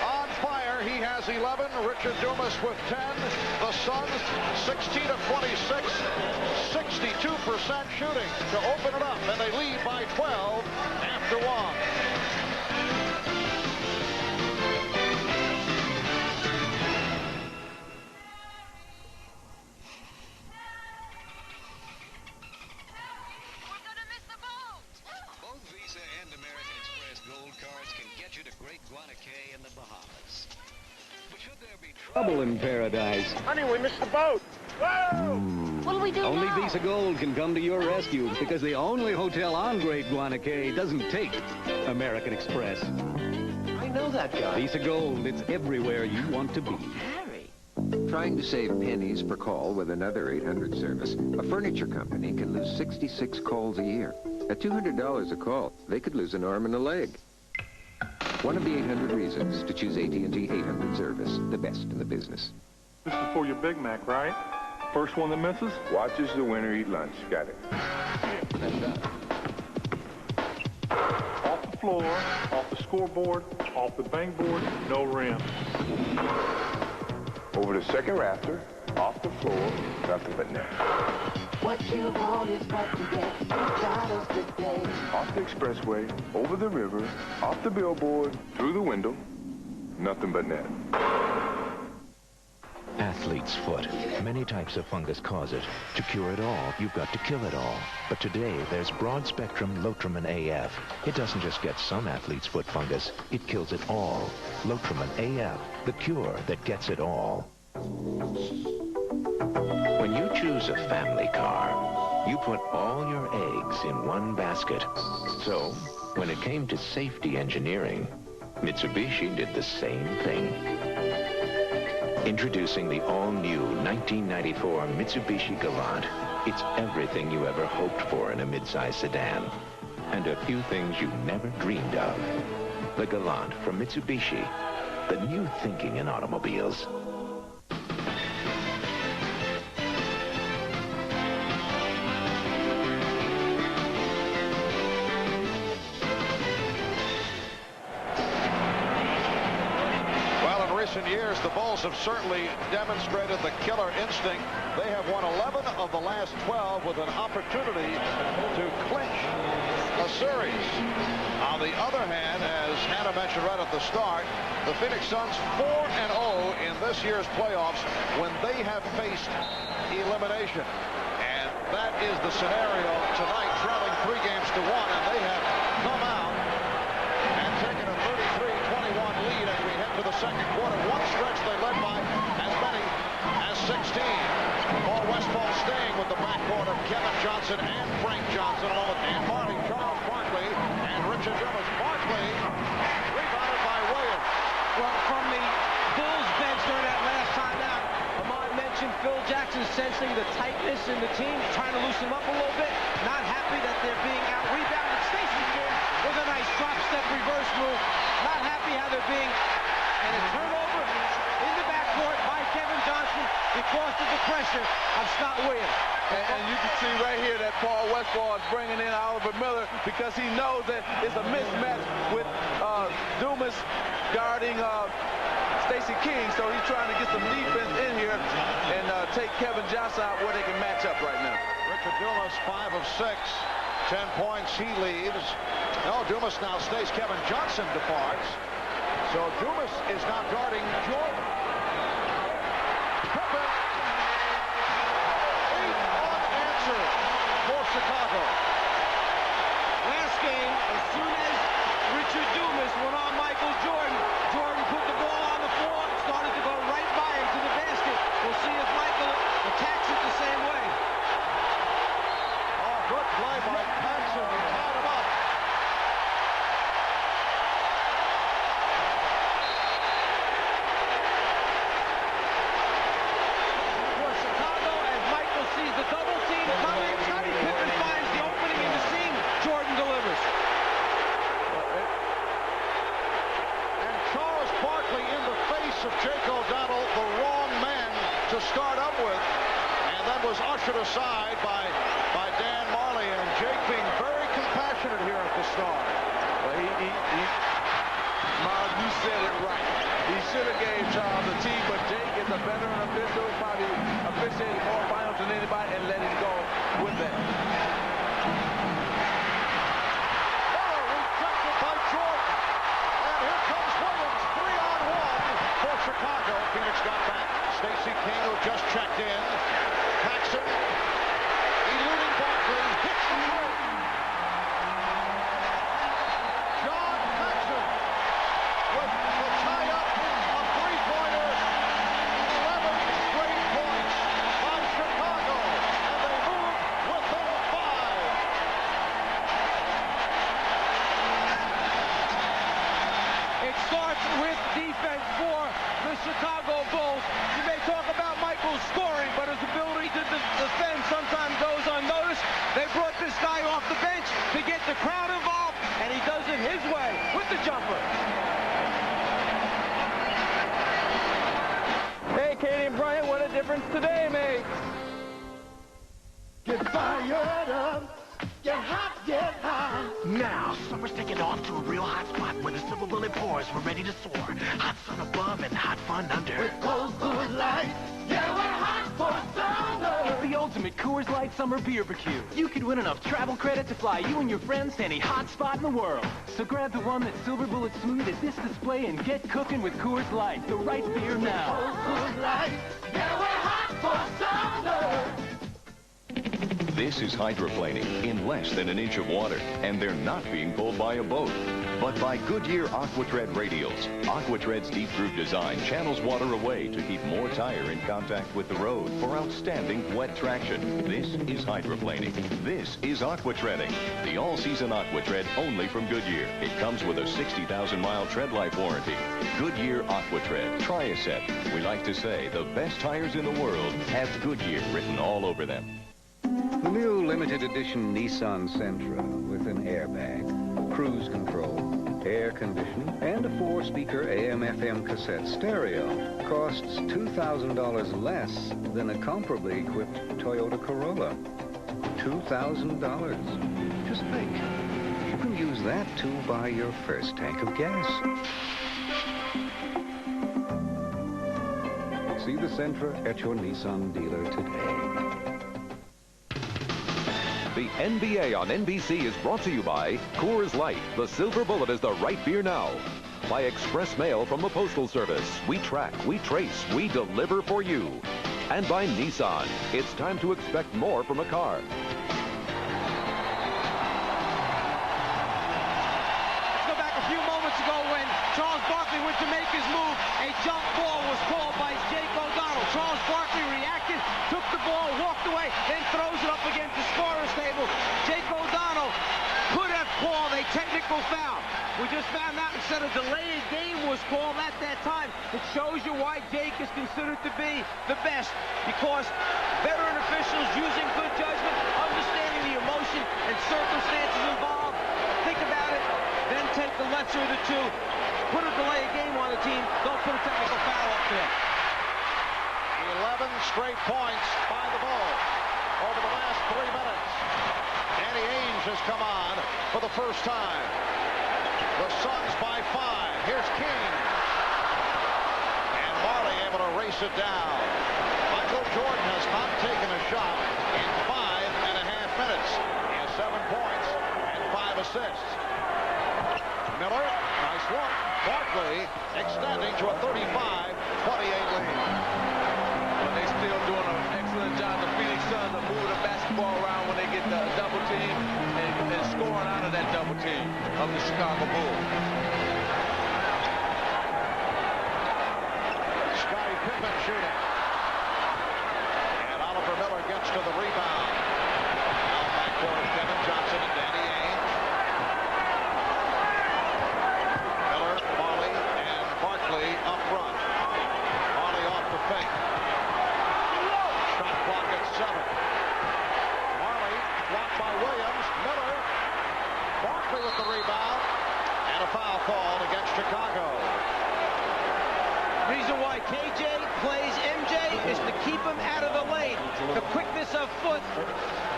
on fire. He has 11. Richard Dumas with 10. The Suns 16 of 26. 62% shooting to open it up. And they lead by 12 after one. Trouble in paradise. Honey, we missed the boat. What'll we do Only now? Visa Gold can come to your rescue because the only hotel on Great Guana Cay doesn't take American Express. I know that guy. Visa Gold, it's everywhere you want to be. Harry. Trying to save pennies per call with another 800 service, a furniture company can lose 66 calls a year. At $200 a call, they could lose an arm and a leg. One of the 800 reasons to choose AT&T 800 service, the best in the business. This is for your Big Mac, right? First one that misses? Watches the winner eat lunch. Got it. Off the floor, off the scoreboard, off the bankboard, no rim. Over the second rafter, off the floor, nothing but net. What you want is what you get. McDonald's today. Off the expressway, over the river, off the billboard, through the window, nothing but net. Athlete's foot. Many types of fungus cause it. To cure it all, you've got to kill it all. But today, there's broad-spectrum Lotrimin AF. It doesn't just get some athlete's foot fungus, it kills it all. Lotrimin AF, the cure that gets it all. When you choose a family car, you put all your eggs in one basket. So, when it came to safety engineering, Mitsubishi did the same thing. Introducing the all-new 1994 Mitsubishi Galant. It's everything you ever hoped for in a midsize sedan. And a few things you never dreamed of. The Galant from Mitsubishi. The new thinking in automobiles. In years, the Bulls have certainly demonstrated the killer instinct. They have won 11 of the last 12 with an opportunity to clinch a series. On the other hand, as Hannah mentioned right at the start, the Phoenix Suns 4-0 in this year's playoffs when they have faced elimination. And that is the scenario tonight, trailing 3-1, and they have come out and taken a 33-21 lead to Dumas. Barkley, rebounded by Williams. Well, from the Bulls bench during that last timeout, Ahmad mentioned Phil Jackson sensing the tightness in the team, trying to loosen them up a little bit, not happy that they're being out-rebounded. Stacey King with a nice drop-step reverse move, not happy how they're being, and a turnover in the backcourt by Kevin Johnson because of the pressure of Scott Williams. And you can see right here that Paul Westphal is bringing in Oliver Miller because he knows that it's a mismatch with Dumas guarding Stacey King, so he's trying to get some defense in here and take Kevin Johnson out where they can match up right now. Richard Dumas, 5 of 6, 10 points, he leaves. No, Dumas now stays. Kevin Johnson departs. So Dumas is now guarding Jordan. Pippen, 8 unanswered for Chicago. Last game, as soon as Richard Dumas went on Michael Jordan, Jordan put the ball on the floor, started to go right by him to the basket. We'll see if Michael attacks it the same way. Oh, good play by Paxson to tie him up. For Chicago, as Michael sees the double team coming, Scottie Pippen finds the opening in the seam. Jordan delivers. And Charles Barkley in the face of Jake O'Donnell, the wrong man to start up with, and that was ushered aside by Dan Marley, and Jake being very compassionate here at the start. Well, Miles, you said it right. He should have gave Charles a tee, but Jake is a veteran official, probably officiated more finals than anybody, and let him go with that. Rejected by Jordan. And here comes Williams, 3-on-1 for Chicago. Phoenix got back. Stacey King, who just checked in. Paxson, eluding Barkley, hits the three. John Paxson with the tie-up, a three-pointer. 11 straight points by Chicago, and they move within 5. It starts with defense for the Chicago Bulls. You may talk about Michael's scoring, but his ability to defend sometimes goes unnoticed. They brought this guy off the bench to get the crowd involved, and he does it his way with the jumper. Hey, Katie and Brian, what a difference today makes. Get fired up. Get hot, get hot. Now, summer's taking off to a real hot spot where the silver bullet pours. We're ready to soar. Hot sun above and hot fun under. With cold, good light. Yeah, we're hot for summer. It's the ultimate Coors Light Summer Beer Barbecue. You could win enough travel credit to fly you and your friends to any hot spot in the world. So grab the one that's silver bullet smooth as this display and get cooking with Coors Light, the right beer now. Cold, good light. Yeah, we're hot for summer. This is hydroplaning in less than an inch of water, and they're not being pulled by a boat, but by Goodyear AquaTread radials. AquaTread's deep groove design channels water away to keep more tire in contact with the road for outstanding wet traction. This is hydroplaning. This is AquaTreading, the all-season AquaTread only from Goodyear. It comes with a 60,000-mile tread life warranty. Goodyear AquaTread. Try a set. We like to say the best tires in the world have Goodyear written all over them. The new limited edition Nissan Sentra with an airbag, cruise control, air conditioning, and a 4-speaker AM/FM cassette stereo costs $2,000 less than a comparably equipped Toyota Corolla. $2,000. Just think, you can use that to buy your first tank of gas. See the Sentra at your Nissan dealer today. The NBA on NBC is brought to you by Coors Light. The silver bullet is the right beer now. By express mail from the Postal Service. We track, we trace, we deliver for you. And by Nissan. It's time to expect more from a car. Let's go back a few moments ago when Charles Barkley went to make his move. A jump ball was called by Jake O'Donnell. Charles Barkley reacted, took the ball, walked away, then throws it up against the scorer's table. Jake O'Donnell could have called a technical foul. We just found out instead of delayed game was called at that time. It shows you why Jake is considered to be the best, because veteran officials using good judgment, understanding the emotion and circumstances involved, think about it, then take the lesser of the two, put a delayed game on the team, don't put a technical foul up there. 11 straight points by the Bulls over the last 3 minutes. Danny Ainge has come on for the first time. The Suns by 5. Here's King. And Marley able to race it down. Michael Jordan has not taken a shot in 5.5 minutes. He has 7 points and 5 assists. Miller, nice look. Barkley extending to a 35-28 lead. But they still doing an excellent job. The Phoenix Suns are moving the basketball around when they get the double team and scoring out of that double team of the Chicago Bulls. Scottie Pippen shooting. And Oliver Miller gets to the rebound. Now backcourt of Kevin Johnson and Danny Ainge. Miller, Marley, and Barkley up front. Marley off the fake. Shot clock at 7. Marley blocked by Williams. Miller. Barkley with the rebound. And a foul called against Chicago. Reason why KJ plays MJ is to keep him out of the lane. The quickness of foot,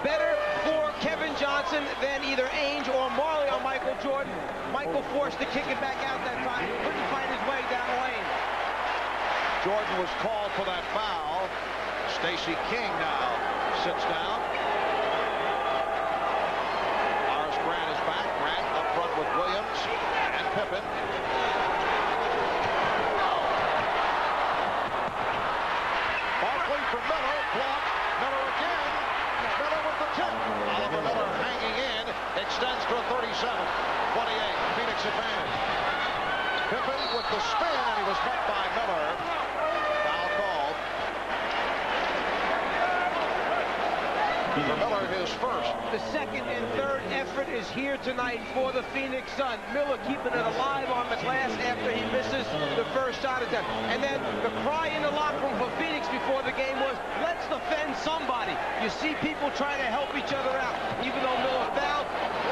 better for Kevin Johnson than either Ainge or Marley or Michael Jordan. Michael forced to kick it back out that time. Couldn't find his way down the lane. Jordan was called for that foul. Stacey King now sits down. Horace Grant is back. Grant up front with Williams and Pippen. Barkley for Miller. Block. Miller again. Miller with the tip. Oliver Miller hanging in. Extends to a 37-28. Phoenix advantage. Pippen with the spin, and he was met by Miller. Foul called. For Miller, his first. The second and third effort is here tonight for the Phoenix Suns. Miller keeping it alive on the glass after he misses the first shot attempt. And then the cry in the locker room for Phoenix before the game was, let's defend somebody. You see people trying to help each other out. Even though Miller fouled,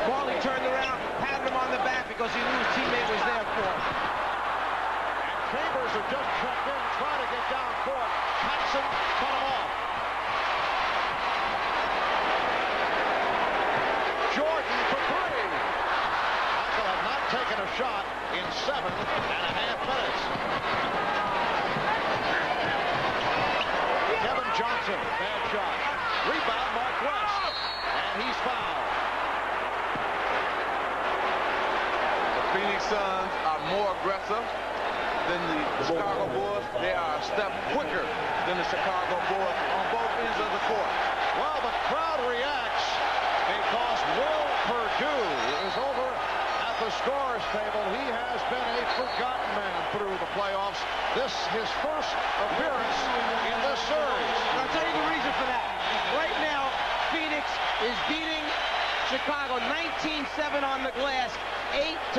Marley turned around, patted him on the back because he knew his teammate was there for him. And Chambers had just checked in, trying to get down court. Paxson cut him off. Jordan for 3. Michael had not taken a shot in 7.5 minutes. Kevin Johnson, bad shot. Rebound, Mark West. And he's fouled. The Phoenix Suns are more aggressive than the Chicago Bulls. They are a step quicker than the Chicago Bulls on both ends of the court. Well, the crowd reacts because Will Perdue is over at the scorer's table. He has been a forgotten man through the playoffs. This his first appearance in this series. I'll tell you the reason for that. Right now, Phoenix is beating Chicago 19-7 on the glass,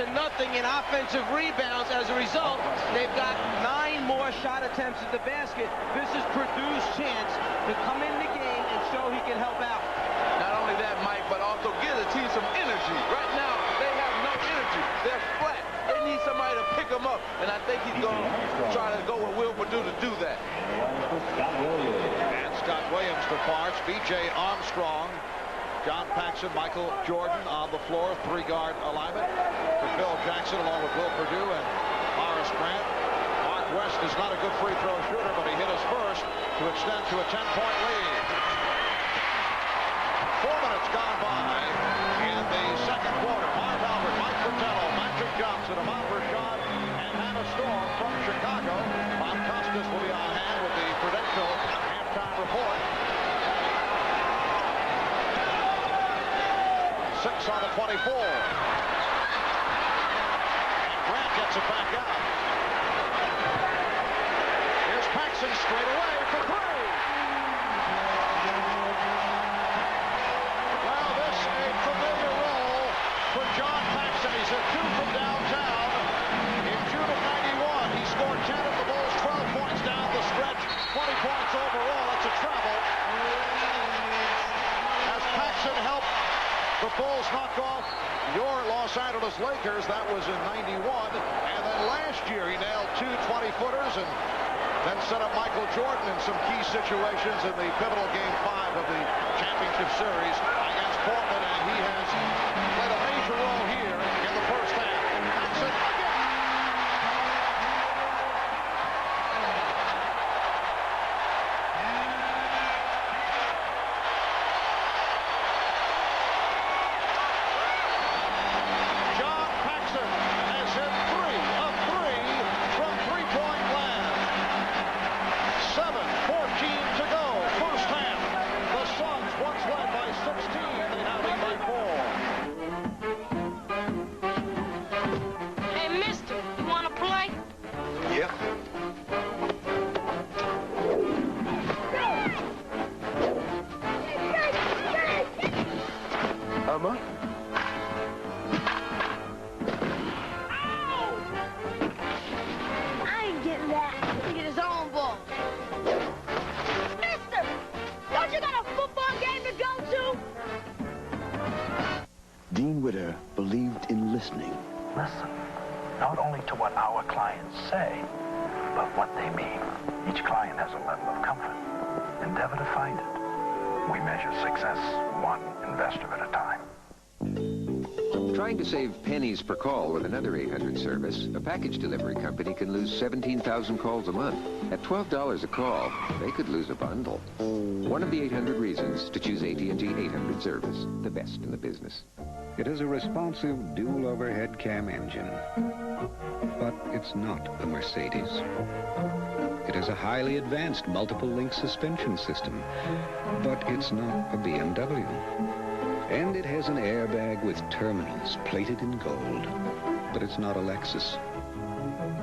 8-0 in offensive rebounds. As a result, they've got 9 more shot attempts at the basket. This is Perdue's chance to come in the game and show he can help out. Not only that, Mike, but also give the team some energy. Right now, they have no energy. They're flat. They need somebody to pick them up, and I think he's going to try to go with Will Perdue to do that. And Scott Williams departs. B.J. Armstrong, John Paxson, Michael Jordan on the floor. 3-guard alignment for Phil Jackson along with Will Perdue and Horace Grant. Mark West is not a good free throw shooter, but he hit his first to extend to a 10-point lead. 4 minutes gone by in the second quarter. Mark Albert, Mike Fratello, Magic Johnson, Ahmad Rashad, and Hannah Storm from Chicago. Bob Costas will be on hand with the Prudential halftime report. 6 on the 24. And Grant gets it back out. Here's Paxson straight away for 3. Well, this is a familiar role for John Lakers. That was in '91. And then last year, he nailed 2 20-footers and then set up Michael Jordan in some key situations in the pivotal Game 5 of the championship series against Portland. And he has played a major role here in the first half. Paxson again. Listen, not only to what our clients say, but what they mean. Each client has a level of comfort. Endeavor to find it. We measure success one investor at a time. Trying to save pennies per call with another 800 service, a package delivery company can lose 17,000 calls a month. At $12 a call, they could lose a bundle. One of the 800 reasons to choose AT&T 800 service, the best in the business. It is a responsive dual overhead cam engine, but it's not a Mercedes. It is a highly advanced multiple link suspension system, but it's not a BMW. And it has an airbag with terminals plated in gold, but it's not a Lexus.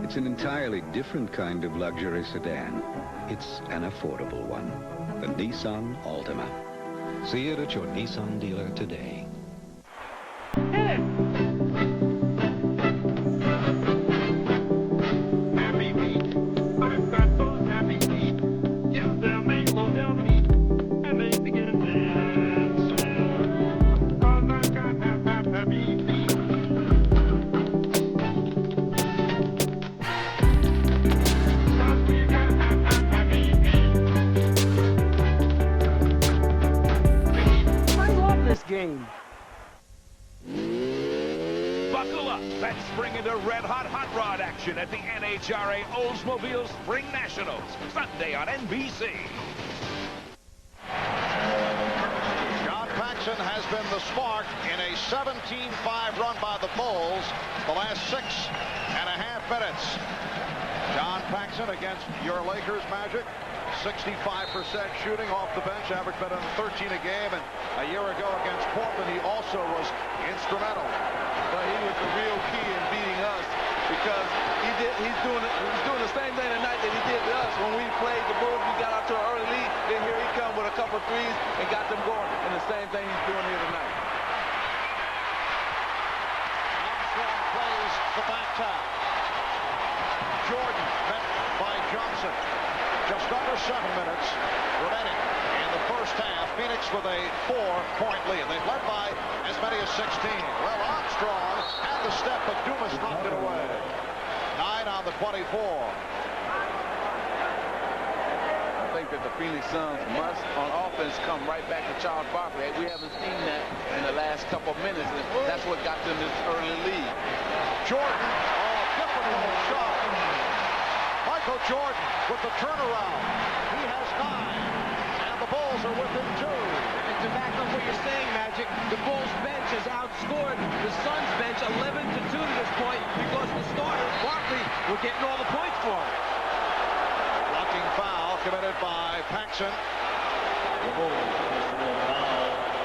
It's an entirely different kind of luxury sedan. It's an affordable one, the Nissan Altima. See it at your Nissan dealer today. At the NHRA Oldsmobile Spring Nationals, Sunday on NBC. John Paxson has been the spark in a 17-5 run by the Bulls the last 6.5 minutes. John Paxson against your Lakers, Magic. 65% shooting off the bench, average better than 13 a game, and a year ago against Portland, he also was instrumental. But he was the real key in beating us because he's doing the same thing tonight that he did to us. When we played the Bulls, we got out to an early lead, then here he come with a couple threes and got them going, and the same thing he's doing here tonight. Armstrong plays the back top. Jordan met by Johnson. Just under 7 minutes remaining in the first half. Phoenix with a 4-point lead. They've led by as many as 16. Well, Armstrong had the step, but Dumas knocked it away. 9 on the 24. I think that the Phoenix Suns must, on offense, come right back to Charles Barkley. We haven't seen that in the last couple of minutes, and that's what got them this early lead. Jordan, different little shot. Michael Jordan with the turnaround. He has 9, and the Bulls are within 2. And to back up what you're saying, Magic, the Bulls bench has outscored the Suns bench 11-2 to this point because the starters, Barkley, were getting all the points for him. Blocking foul committed by Paxson.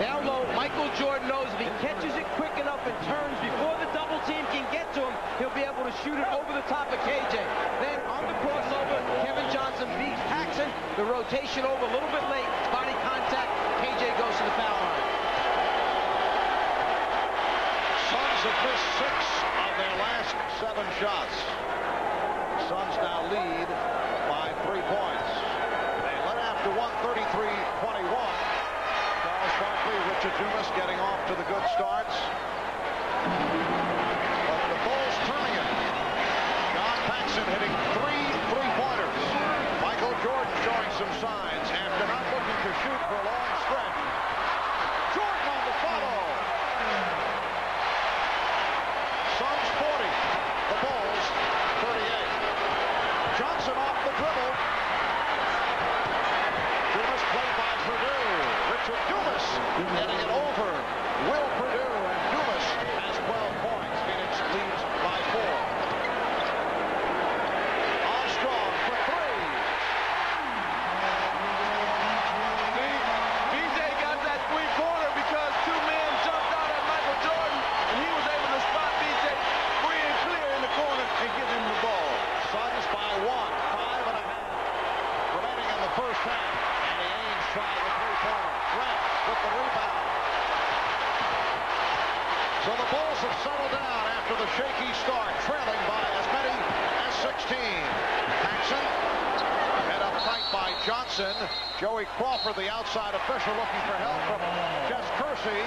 Down low, Michael Jordan knows if he catches it quick enough and turns before the double team can get to him, he'll be able to shoot it over the top of KJ. Then on the crossover, Kevin Johnson beats Paxson. The rotation over a little bit late. Body contact. KJ goes to the foul line. Suns have missed 6 of their last 7 shots. Suns now lead by 3 points. They led after 133-21. Charles Barkley, Richard Dumas getting off to the good starts. But start, trailing by as many as 16. Paxson, and a fight by Johnson. Joey Crawford, the outside official, looking for help from Jess Kersey.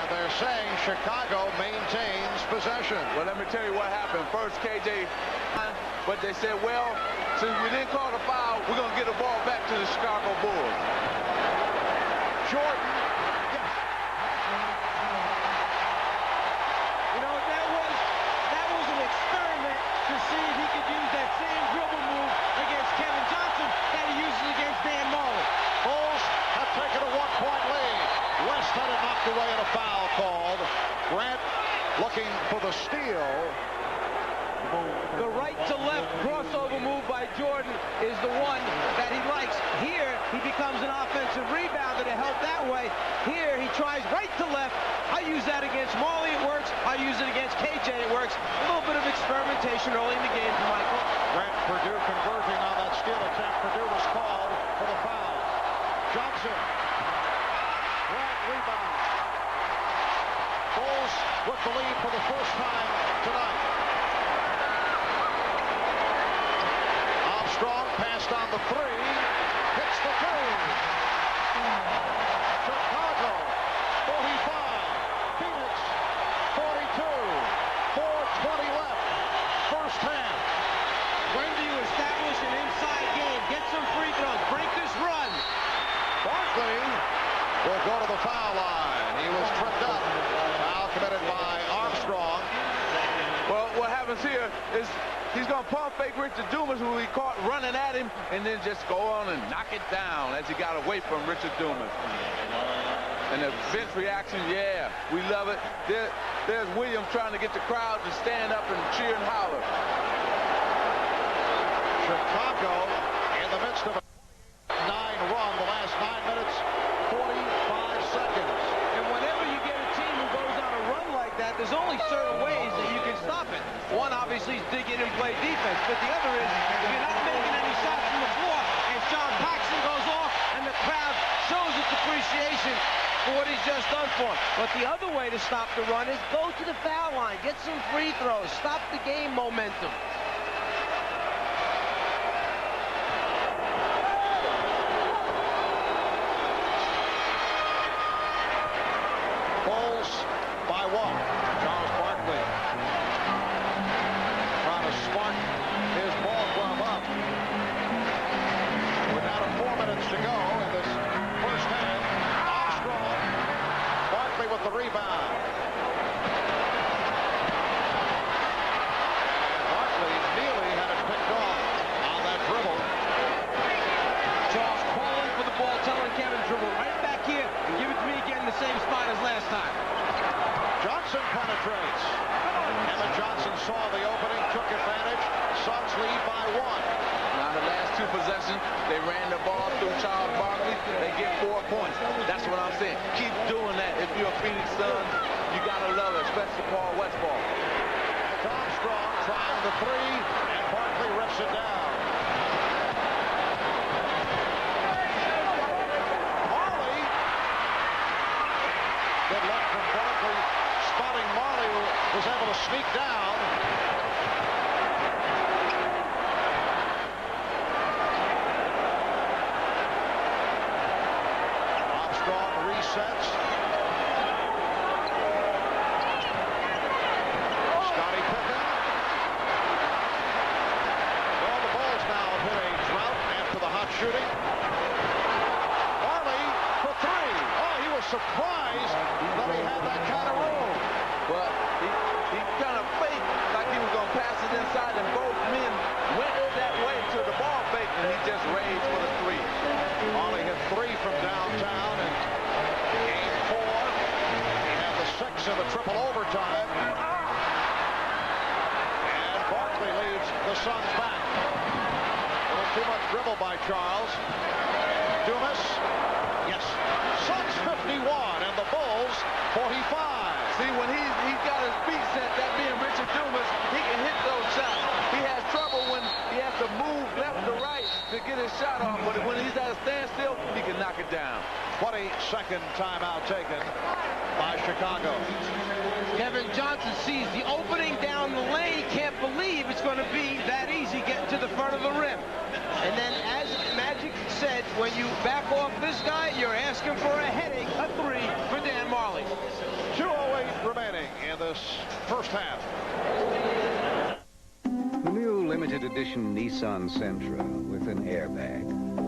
And they're saying Chicago maintains possession. Well, let me tell you what happened. First, KJ, but they said, well, since we didn't call the foul, we're going to get the ball back to the Chicago Bulls. Jordan. Yes. You know, that was an experiment to see if he could use that same dribble move against Kevin Johnson that he uses against Dan Marley. Bulls have taken a 1-point lead. West had it knocked away and a foul called. Grant looking for the steal. The right-to-left crossover move by Jordan is the one that he likes. Here, he becomes an offensive rebounder to help that way. Here, he tries right to left. I use that against Marley, it works. I use it against KJ, it works. A little bit of experimentation early in the game for Michael. Grant Purdue converging on that steal attempt. Purdue was called for the foul. Johnson. Grant rebound. Bulls with the lead for the first time tonight. Armstrong passed on the three. Hits the two. Chicago 45. Phoenix 42. 4:20 left. First half. When do you establish an inside game? Get some free throws. Break this run. Barkley will go to the foul line. He was tripped up. Foul committed by Armstrong. Well, what happens here is he's going to pump fake Richard Dumas, who he caught running at him, and then just go on and knock it down as he got away from Richard Dumas. And the bench reaction, yeah, we love it. There's Williams trying to get the crowd to stand up and cheer and holler. Chicago in the midst of a 9 run, the last 9 minutes, 45 seconds. And whenever you get a team who goes on a run like that, there's only certain ways that you can stop it. One, obviously, is dig in and play defense. But the other is, if you're not making any shots from the floor, and John Paxson goes off, and the crowd shows its appreciation for what he's just done for him. But the other way to stop the run is go to the foul line, get some free throws, stop the game momentum. Bulls by 1. Charles Barkley trying to spark his ball club up. We're down to 4 minutes to go in this first half. Armstrong. Barkley with the rebound. Barkley nearly had it picked off on that dribble. Charles calling for the ball, telling Kevin, dribble right back here and give it to me again in the same spot as last time. Johnson penetrates. Kevin Johnson saw the opening, took advantage. Suns lead by 1. Now the last 2 possessions, they ran the ball through Charles Barkley. They get 4 points. That's what I'm saying. Keep doing that. If you're a Phoenix Sun, you gotta love it, especially Paul Westphal. Armstrong trying the 3, and Barkley rips it down. Marley. Good luck from Barkley, spotting Marley, who was able to sneak down. Armstrong resets. Scottie Pippen. Well, the Bulls now have hit a drought after the hot shooting. Marley for 3. Oh, he was surprised that he had that kind of room. But he kind of faked like he was going to pass it inside, and both men went that way to the ball fake, and he just raised for the 3. Marley hit 3 from downtown in game 4. He had the 6 in the triple overtime. And Barkley leads the Suns back. A little too much dribble by Charles. Dumas. Yes. Suns 51 and the Bulls 45. See, when he's got his feet set, that being Richard Dumas, he can hit those shots. He has trouble when he has to move left to right to get his shot off, but when he's at a standstill, he can knock it down. 22nd timeout taken by Chicago. Kevin Johnson sees the opening down the lane. Can't believe it's going to be that easy getting to the front of the rim. And then, as Magic said, when you back off this guy, you're asking for a headache. A three for Dan Majerle. 2:08 remaining in this first half. The new limited edition Nissan Sentra with an airbag,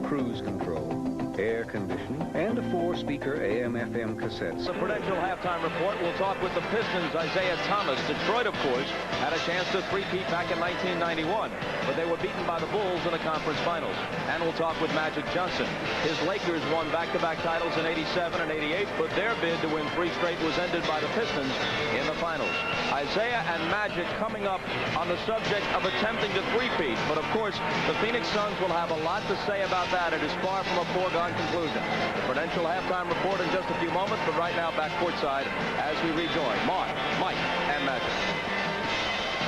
cruise control, air conditioning, and a 4-speaker AM/FM cassette. The Prudential halftime report. We'll talk with the Pistons' Isaiah Thomas. Detroit, of course, had a chance to three-peat back in 1991, but they were beaten by the Bulls in the conference finals. And we'll talk with Magic Johnson. His Lakers won back-to-back titles in '87 and '88, but their bid to win 3 straight was ended by the Pistons in the finals. Isaiah and Magic coming up on the subject of attempting to three-peat, but of course, the Phoenix Suns will have a lot to say about that. It is far from a foregone conclusion. The Prudential halftime report in just a few moments, but right now back courtside as we rejoin Mark, Mike, and Magic.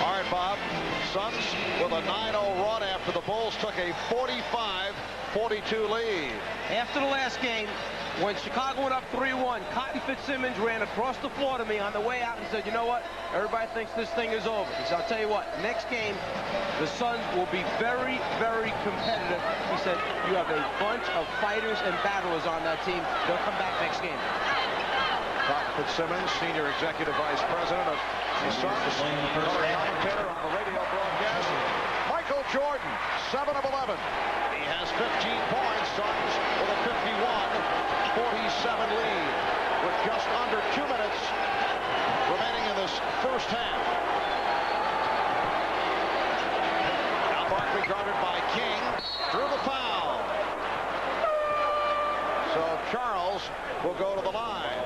All right, Bob. Suns with a 9-0 run after the Bulls took a 45-42 lead. After the last game, when Chicago went up 3-1, Cotton Fitzsimmons ran across the floor to me on the way out and said, you know what? Everybody thinks this thing is over. He said, I'll tell you what, next game, the Suns will be very, very competitive. He said, you have a bunch of fighters and battlers on that team. They'll come back next game. Cotton Fitzsimmons, Senior Executive Vice President of the Suns, color commentator on the radio broadcast. Michael Jordan, 7 of 11. He has 15 points. Suns with a 51-47 lead with just under 2 minutes remaining in this first half. Now Barkley guarded by King. Drew the foul. So Charles will go to the line.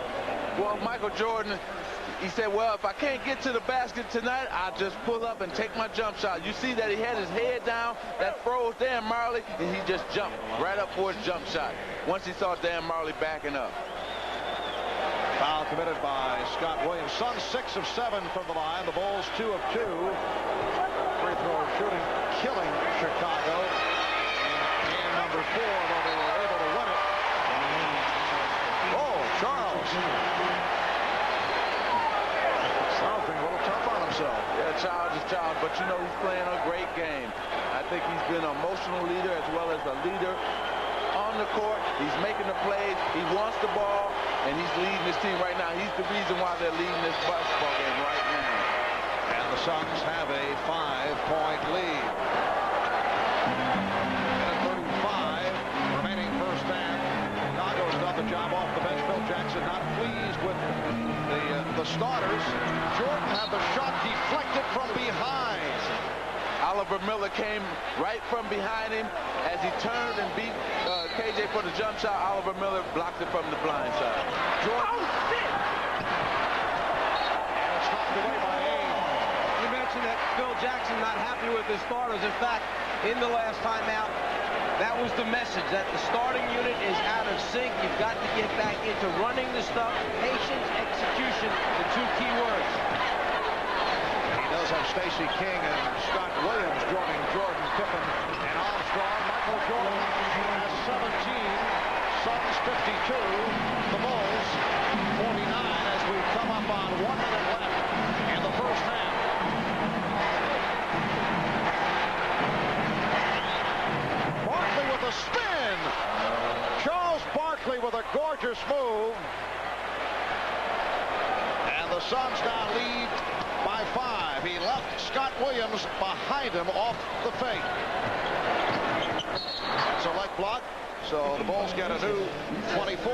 Well, Michael Jordan, he said, well, if I can't get to the basket tonight, I'll just pull up and take my jump shot. You see that he had his head down, that froze Dan Majerle, and he just jumped right up for his jump shot once he saw Dan Majerle backing up. Foul committed by Scott Williams. Suns 6 of 7 from the line. The Bulls 2 of 2. Free throw shooting, killing Chicago. In game number 4, though they were able to win it. Oh, Charles. Charles being a little tough on himself. Yeah, Charles is Charles, but you know he's playing a great game. I think he's been an emotional leader as well as a leader on the court. He's making the plays. He wants the ball, and he's leading his team right now. He's the reason why they're leading this basketball game right now. And the Suns have a 5-point lead. Minute 35 remaining first half. Chicago's done the job off the bench. Phil Jackson not pleased with the starters. Jordan had the shot deflected from behind. Oliver Miller came right from behind him as he turned and beat KJ for the jump shot. Oliver Miller blocked it from the blind side. Jordan. And it's knocked away by Abe. You mentioned that Phil Jackson not happy with his starters. In fact, in the last timeout, that was the message, that the starting unit is out of sync. You've got to get back into running the stuff. Patience, execution, the 2 key words. He does have Stacey King and Scott Williams joining Jordan, Pippen, and Armstrong. Michael Jordan has 17. Suns 52. The Bulls 49 as we come up on 1 minute left in the first half. Barkley with a spin. Charles Barkley with a gorgeous move. And the Suns now lead by 5. He left Scott Williams behind him off the fake. That's a leg block. So the Bulls get a new 24.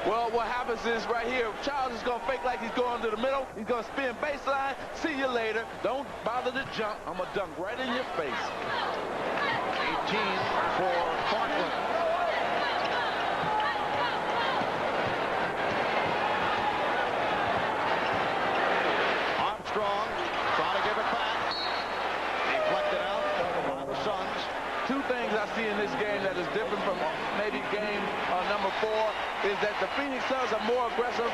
Well, what happens is right here, Charles is going to fake like he's going to the middle. He's going to spin baseline. See you later. Don't bother to jump. I'm going to dunk right in your face. 18 for Barkley. Armstrong trying to give it back. Deflected out by the Suns. 2 things I see in this game that is different from maybe game number 4 is that the Phoenix Suns are more aggressive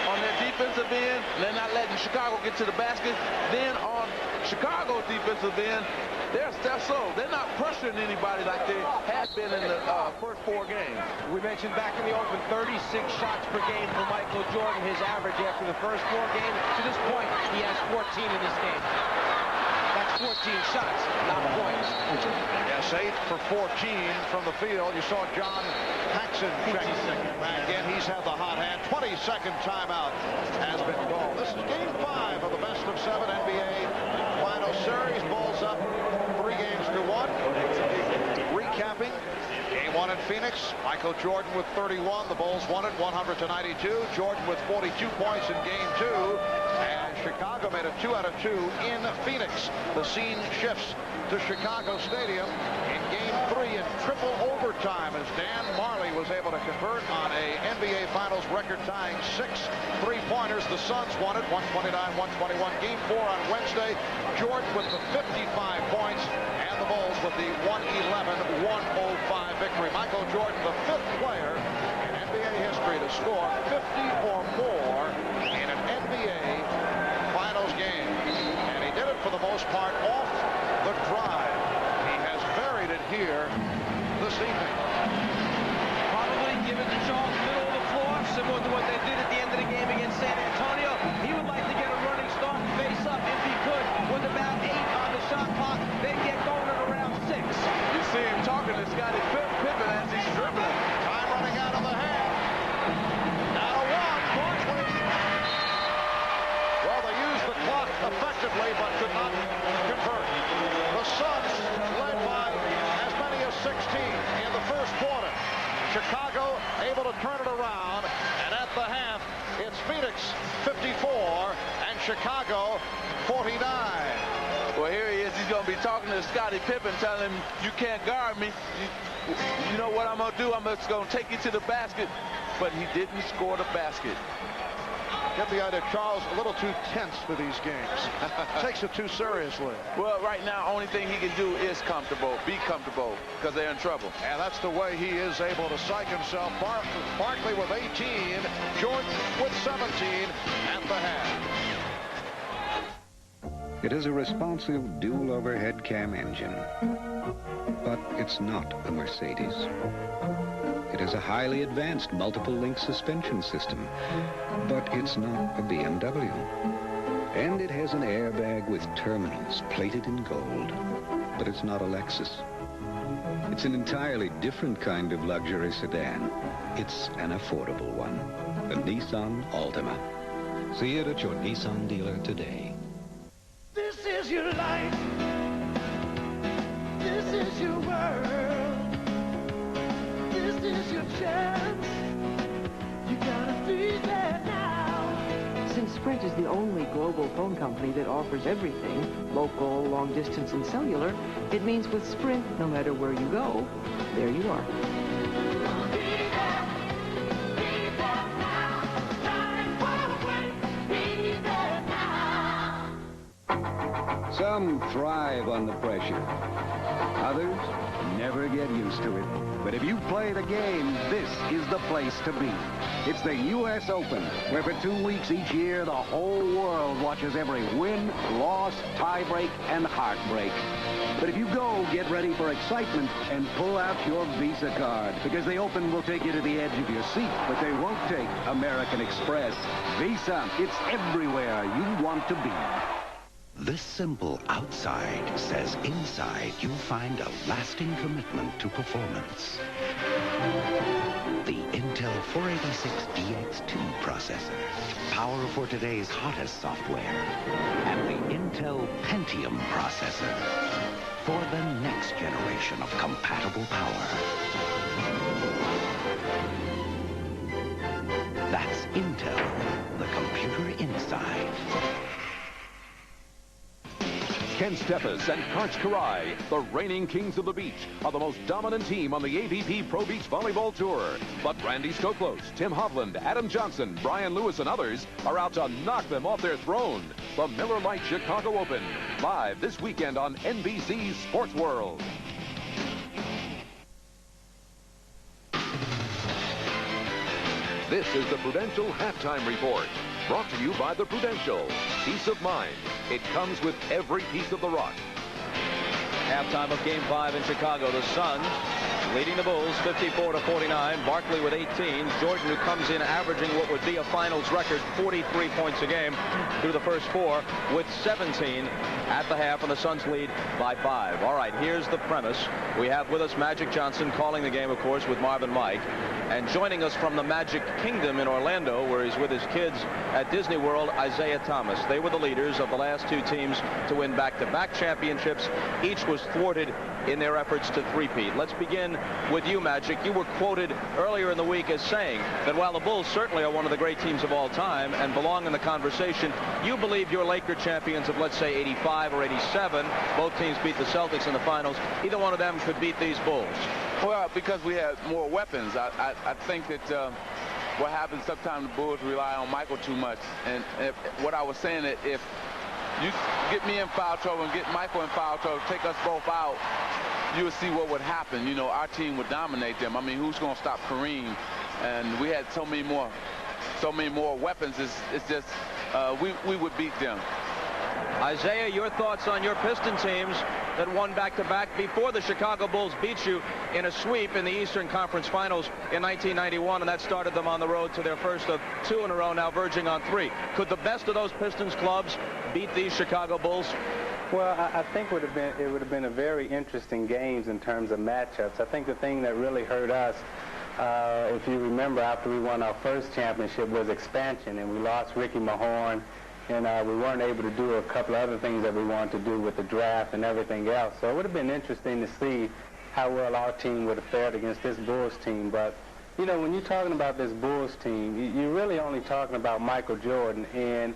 on their defensive end. They're not letting Chicago get to the basket. Then on Chicago's defensive end, they're slow. They're not pressuring anybody like they had been in the first 4 games. We mentioned back in the open, 36 shots per game for Michael Jordan, his average after the first 4 games. To this point, he has 14 in this game. That's 14 shots, not points. Yes, 8 for 14 from the field. You saw John Paxson check. Again, he's had the hot hand. 22nd timeout has been called. This is game 5 of the best of 7 NBA final series. Bulls up 3 games to 1. Recapping game 1 in Phoenix. Michael Jordan with 31. The Bulls won it 100-92. Jordan with 42 points in game 2. And Chicago made it 2 out of 2 in Phoenix. The scene shifts to Chicago Stadium in game 3 in triple overtime as Dan Marley was able to convert on a NBA Finals record-tying 6 3-pointers. The Suns won it 129-121. Game 4 on Wednesday. Jordan with the 55 points and the Bulls with the 111-105 victory. Michael Jordan, the 5th player in NBA history to score 50 or more in an NBA Finals game. And he did it for the most part off the drive. He has varied it here this evening. Probably give it to Charles middle of the floor, similar to what they did at the end of the game against San Antonio. He would like to get a running start and face up if he could with about 8 on the shot clock. Then get going at around 6. You see him talking to Scottie Pippen as he's dribbling. Time running out of the half. Now to 1. Barkley. Well, they used the clock effectively, but could not convert. The Suns led by as many as 16 in the first quarter. Chicago able to turn it around, and at the half, it's Phoenix 54 and Chicago 49. Well, here he is. He's going to be talking to Scottie Pippen, telling him, you can't guard me. You know what I'm going to do? I'm just going to take you to the basket. But he didn't score the basket. Get the idea, Charles, a little too tense for these games. Takes it too seriously. Well, right now, only thing he can do is be comfortable, because they're in trouble. And that's the way he is able to psych himself. Barkley with 18, Jordan with 17 at the half. It is a responsive dual overhead cam engine, but it's not a Mercedes. It is a highly advanced multiple link suspension system, but it's not a BMW. And it has an airbag with terminals plated in gold, but it's not a Lexus. It's an entirely different kind of luxury sedan. It's an affordable one, the Nissan Altima. See it at your Nissan dealer today. This is your life. This is your world. This is your chance. You gotta be there now. Since Sprint is the only global phone company that offers everything, local, long distance, and cellular, it means with Sprint, no matter where you go, there you are. Some thrive on the pressure. Others never get used to it. But if you play the game, this is the place to be. It's the U.S. Open, where for 2 weeks each year, the whole world watches every win, loss, tiebreak, and heartbreak. But if you go, get ready for excitement and pull out your Visa card, because the Open will take you to the edge of your seat, but they won't take American Express. Visa, it's everywhere you want to be. This simple outside says inside you'll find a lasting commitment to performance. The Intel 486DX2 processor, power for today's hottest software, and the Intel Pentium processor for the next generation of compatible power. That's Intel, the computer inside. Ken Steffes and Karch Karai, the reigning kings of the beach, are the most dominant team on the AVP Pro Beach Volleyball Tour. But Randy Stoklos, Tim Hovland, Adam Johnson, Brian Lewis, and others are out to knock them off their throne. The Miller Lite Chicago Open, live this weekend on NBC's Sports World. This is the Prudential Halftime Report, brought to you by the Prudential. Peace of mind. It comes with every piece of the rock. Halftime of Game 5 in Chicago. The Suns leading the Bulls 54-49. Barkley with 18. Jordan, who comes in averaging what would be a finals record 43 points a game through the first 4, with 17 at the half, and the Suns lead by 5. All right, here's the premise. We have with us Magic Johnson calling the game, of course, with Marvin Mike. And joining us from the Magic Kingdom in Orlando, where he's with his kids at Disney World, Isaiah Thomas. They were the leaders of the last 2 teams to win back-to-back championships. Each was thwarted in their efforts to three-peat. Let's begin with you, Magic. You were quoted earlier in the week as saying that while the Bulls certainly are one of the great teams of all time and belong in the conversation, you believe your Laker champions of, let's say, 85 or 87, both teams beat the Celtics in the finals, either one of them could beat these Bulls. Well, because we had more weapons. I think that what happens sometimes the Bulls rely on Michael too much. And what I was saying, that if you get me in foul trouble and get Michael in foul trouble, take us both out, you would see what would happen. You know, our team would dominate them. I mean, who's going to stop Kareem? And we had so many more weapons. It's just we would beat them. Isaiah, your thoughts on your Piston teams that won back-to-back before the Chicago Bulls beat you in a sweep in the Eastern Conference Finals in 1991, and that started them on the road to their first of 2 in a row, now verging on 3. Could the best of those Pistons clubs beat these Chicago Bulls? Well, I think it would have been a very interesting games in terms of matchups. I think the thing that really hurt us, if you remember, after we won our first championship, was expansion, and we lost Ricky Mahorn. And we weren't able to do a couple of other things that we wanted to do with the draft and everything else. So it would have been interesting to see how well our team would have fared against this Bulls team. But, you know, when you're talking about this Bulls team, you're really only talking about Michael Jordan. And,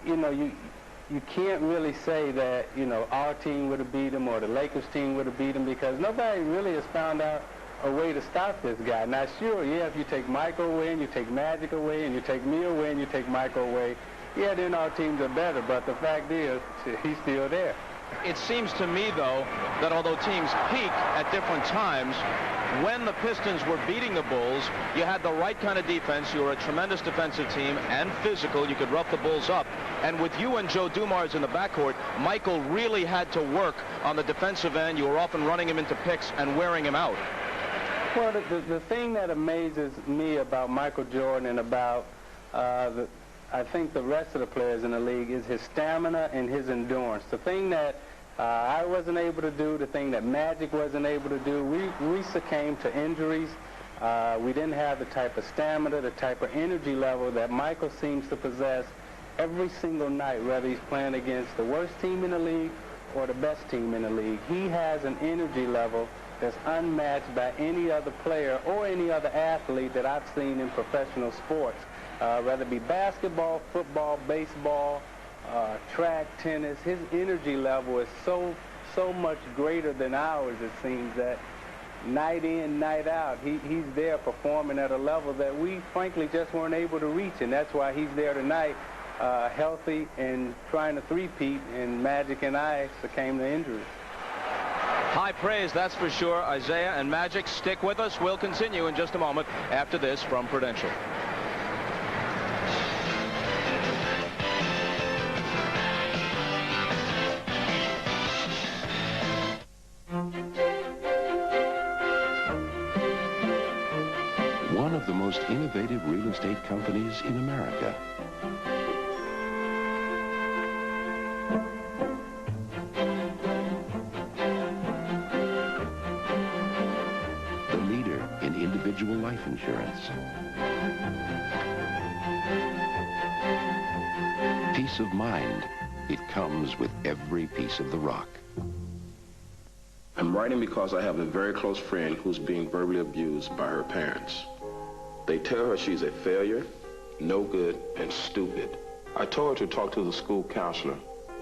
you know, you can't really say that, you know, our team would have beat him or the Lakers team would have beat him, because nobody really has found out a way to stop this guy. Now, sure, yeah, if you take Michael away and you take Magic away and you take me away and you take Michael away, yeah, then our teams are better, but the fact is, he's still there. It seems to me, though, that although teams peak at different times, when the Pistons were beating the Bulls, you had the right kind of defense. You were a tremendous defensive team and physical. You could rough the Bulls up. And with you and Joe Dumas in the backcourt, Michael really had to work on the defensive end. You were often running him into picks and wearing him out. Well, the thing that amazes me about Michael Jordan and about I think the rest of the players in the league is his stamina and his endurance. The thing that I wasn't able to do, the thing that Magic wasn't able to do, we succumbed to injuries. We didn't have the type of stamina, the type of energy level that Michael seems to possess every single night, whether he's playing against the worst team in the league or the best team in the league. He has an energy level that's unmatched by any other player or any other athlete that I've seen in professional sports. Whether it be basketball, football, baseball, track, tennis, his energy level is so much greater than ours, it seems, that night in, night out, he's there performing at a level that we frankly just weren't able to reach, and that's why he's there tonight, healthy and trying to three-peat, and Magic and I succumbed to injuries. High praise, that's for sure. Isaiah and Magic, stick with us. We'll continue in just a moment after this from Prudential. One of the most innovative real estate companies in America. The leader in individual life insurance. Peace of mind. It comes with every piece of the rock. I'm writing because I have a very close friend who's being verbally abused by her parents. They tell her she's a failure, no good, and stupid. I told her to talk to the school counselor,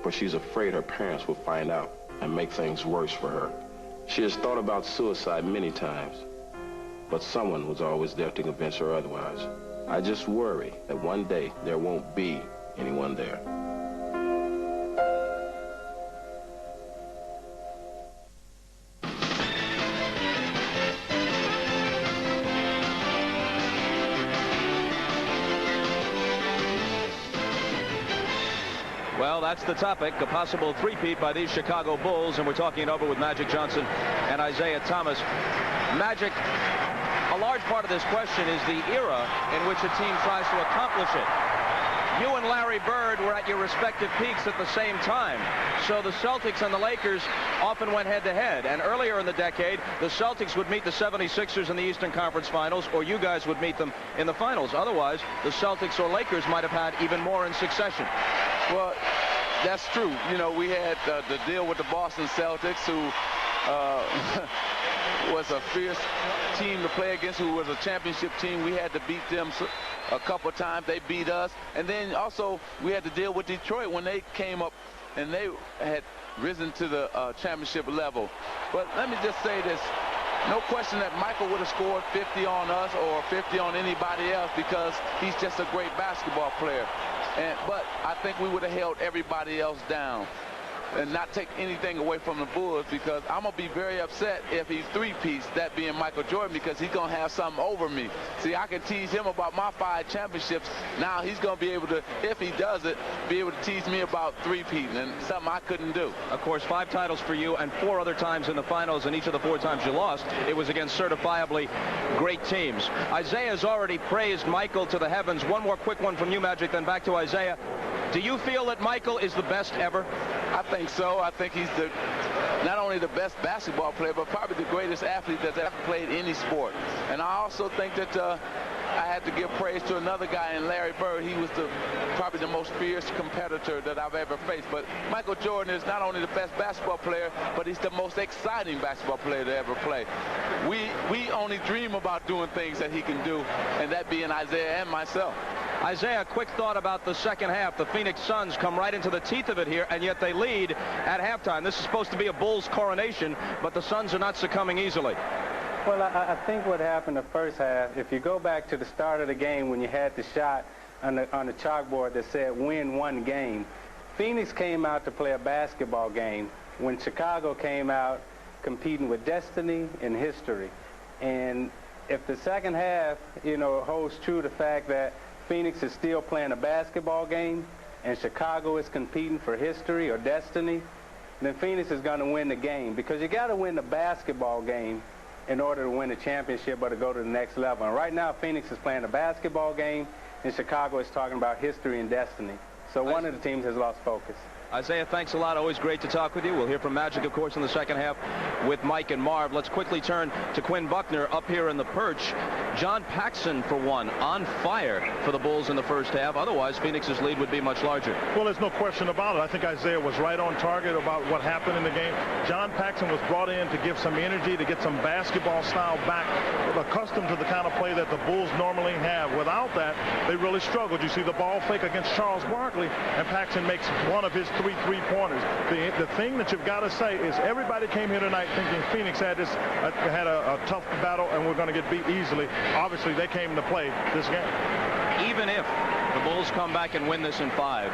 but she's afraid her parents will find out and make things worse for her. She has thought about suicide many times, but someone was always there to convince her otherwise. I just worry that one day there won't be anyone there. Well, that's the topic, a possible three-peat by these Chicago Bulls, and we're talking it over with Magic Johnson and Isaiah Thomas. Magic, a large part of this question is the era in which a team tries to accomplish it. You and Larry Bird were at your respective peaks at the same time. So the Celtics and the Lakers often went head-to-head. And earlier in the decade, the Celtics would meet the 76ers in the Eastern Conference Finals, or you guys would meet them in the finals. Otherwise, the Celtics or Lakers might have had even more in succession. Well, that's true. You know, we had the deal with the Boston Celtics, who was a fierce team to play against, who was a championship team. We had to beat them a couple times. They beat us. And then also we had to deal with Detroit when they came up and they had risen to the championship level. But let me just say this. No question that Michael would have scored 50 on us or 50 on anybody else, because he's just a great basketball player. But I think we would have held everybody else down and not take anything away from the Bulls, because I'm going to be very upset if he three-peats, that being Michael Jordan, because he's going to have something over me. See, I can tease him about my 5 championships. Now he's going to be able to, if he does it, be able to tease me about three-peating, and something I couldn't do. Of course, 5 titles for you and 4 other times in the finals, and each of the 4 times you lost, it was against certifiably great teams. Isaiah's already praised Michael to the heavens. One more quick one from you, Magic, then back to Isaiah. Do you feel that Michael is the best ever? I think so. I think he's not only the best basketball player, but probably the greatest athlete that's ever played any sport. And I also think that I had to give praise to another guy in Larry Bird. He was probably the most fierce competitor that I've ever faced. But Michael Jordan is not only the best basketball player, but he's the most exciting basketball player to ever play. We only dream about doing things that he can do, and that being Isaiah and myself. Isaiah, quick thought about the second half. The Phoenix Suns come right into the teeth of it here, and yet they lead at halftime. This is supposed to be a Bulls coronation, but the Suns are not succumbing easily. Well, I think what happened the first half, if you go back to the start of the game when you had the shot on the chalkboard that said win one game, Phoenix came out to play a basketball game when Chicago came out competing with destiny and history. And if the second half, you know, holds true to the fact that Phoenix is still playing a basketball game and Chicago is competing for history or destiny, then Phoenix is going to win the game, because you got to win the basketball game in order to win a championship or to go to the next level. And right now, Phoenix is playing a basketball game, and Chicago is talking about history and destiny. So one of the teams has lost focus. Isaiah, thanks a lot. Always great to talk with you. We'll hear from Magic, of course, in the second half with Mike and Marv. Let's quickly turn to Quinn Buckner up here in the perch. John Paxson, for one, on fire for the Bulls in the first half. Otherwise, Phoenix's lead would be much larger. Well, there's no question about it. I think Isaiah was right on target about what happened in the game. John Paxson was brought in to give some energy, to get some basketball style back, accustomed to the kind of play that the Bulls normally have. Without that, they really struggled. You see the ball fake against Charles Barkley, and Paxson makes one of his 3 three-pointers. The thing that you've got to say is everybody came here tonight thinking Phoenix had a tough battle and we're going to get beat easily. Obviously, they came to play this game. Even if the Bulls come back and win this in 5,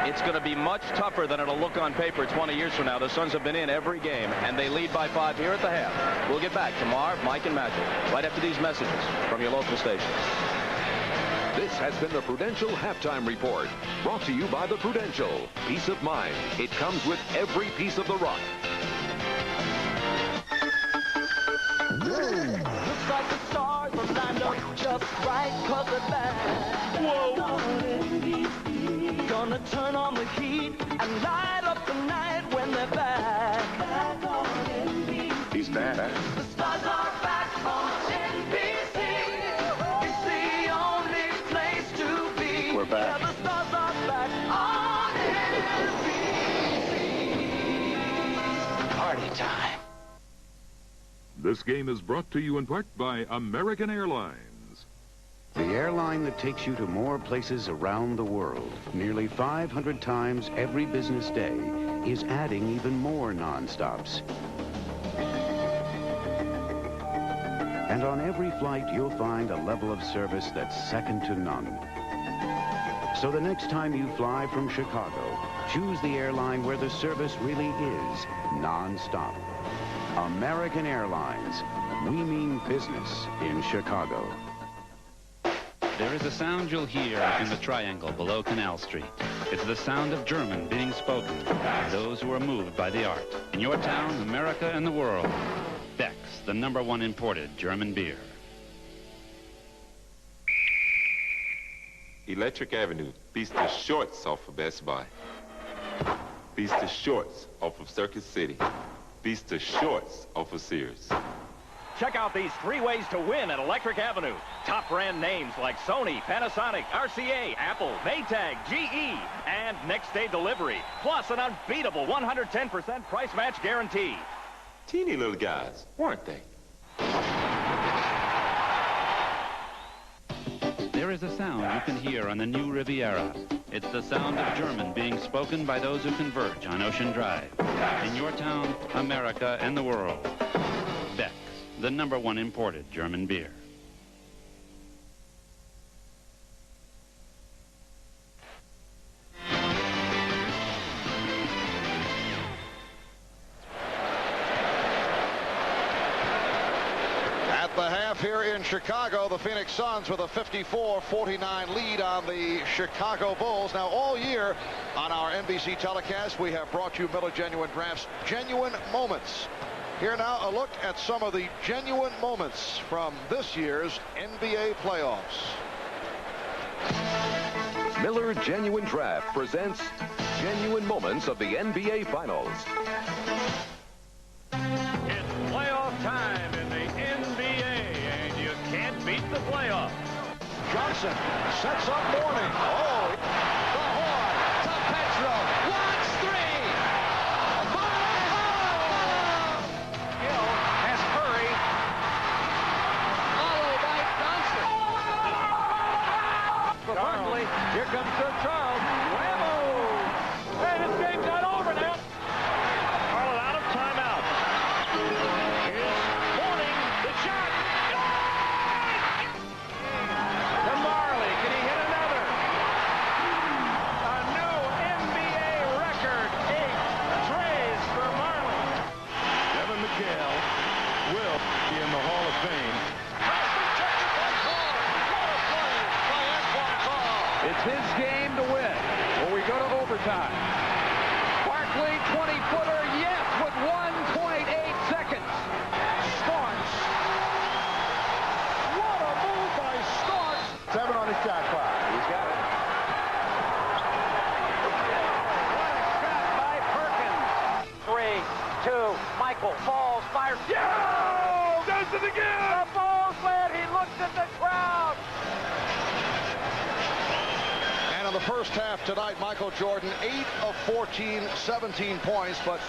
it's going to be much tougher than it'll look on paper 20 years from now. The Suns have been in every game, and they lead by 5 here at the half. We'll get back to Marv, Mike, and Magic right after these messages from your local station. This has been the Prudential Halftime Report, brought to you by the Prudential. Peace of mind. It comes with every piece of the rock. Looks like the stars are lined up just right, 'cause they're back. Whoa! Gonna turn on the heat and light up the night when they're back. He's back. The stars are back on NBC. It's the only place to be. We're back. Yeah, the stars are back on NBC. Party time. This game is brought to you in part by American Airlines. The airline that takes you to more places around the world, nearly 500 times every business day, is adding even more non-stops. And on every flight, you'll find a level of service that's second to none. So the next time you fly from Chicago, choose the airline where the service really is non-stop. American Airlines. We mean business in Chicago. There is a sound you'll hear in the triangle below Canal Street. It's the sound of German being spoken by those who are moved by the art. In your town, America, and the world, Beck's, the #1 imported German beer. Electric Avenue beats the shorts off of Best Buy. Beats the shorts off of Circuit City. Beats the shorts off of Sears. Check out these 3 ways to win at Electric Avenue. Top brand names like Sony, Panasonic, RCA, Apple, Maytag, GE, and next day delivery. Plus an unbeatable 110% price match guarantee. Teeny little guys, weren't they? There is a sound you can hear on the new Riviera. It's the sound of German being spoken by those who converge on Ocean Drive. In your town, America, and the world, Beck's, the #1 imported German beer. At the half here in Chicago, the Phoenix Suns with a 54-49 lead on the Chicago Bulls. Now, all year on our NBC telecast, we have brought you Miller Genuine Draft's Genuine Moments. Here now, a look at some of the genuine moments from this year's NBA playoffs. Miller Genuine Draft presents Genuine Moments of the NBA Finals. It's playoff time in the NBA, and you can't beat the playoffs. Johnson sets up Mourning. Oh, the horn to Petro. Wants 3. Hill has Curry. Followed by Johnson. For Barkley, here comes Sir Charles. Whammo! Hey, this game's not over now. Carl out of timeout. Here's Mourning, the shot. To Marley, can he hit another? A new NBA record, 8 trays for Marley. Devin McHale will be in the Hall of Fame. It's his game to win. When we go to overtime. Barkley, 20-footer, yes, with 1.8 seconds. Starks. What a move by Starks. 7 on the shot clock. He's got it. Shot by Perkins. 3, 2, Michael falls, fires. Yo! Does it again! The Bulls led. He looks at the crowd. And in the first half tonight, Michael Jordan, 8 of 14, 17 points, but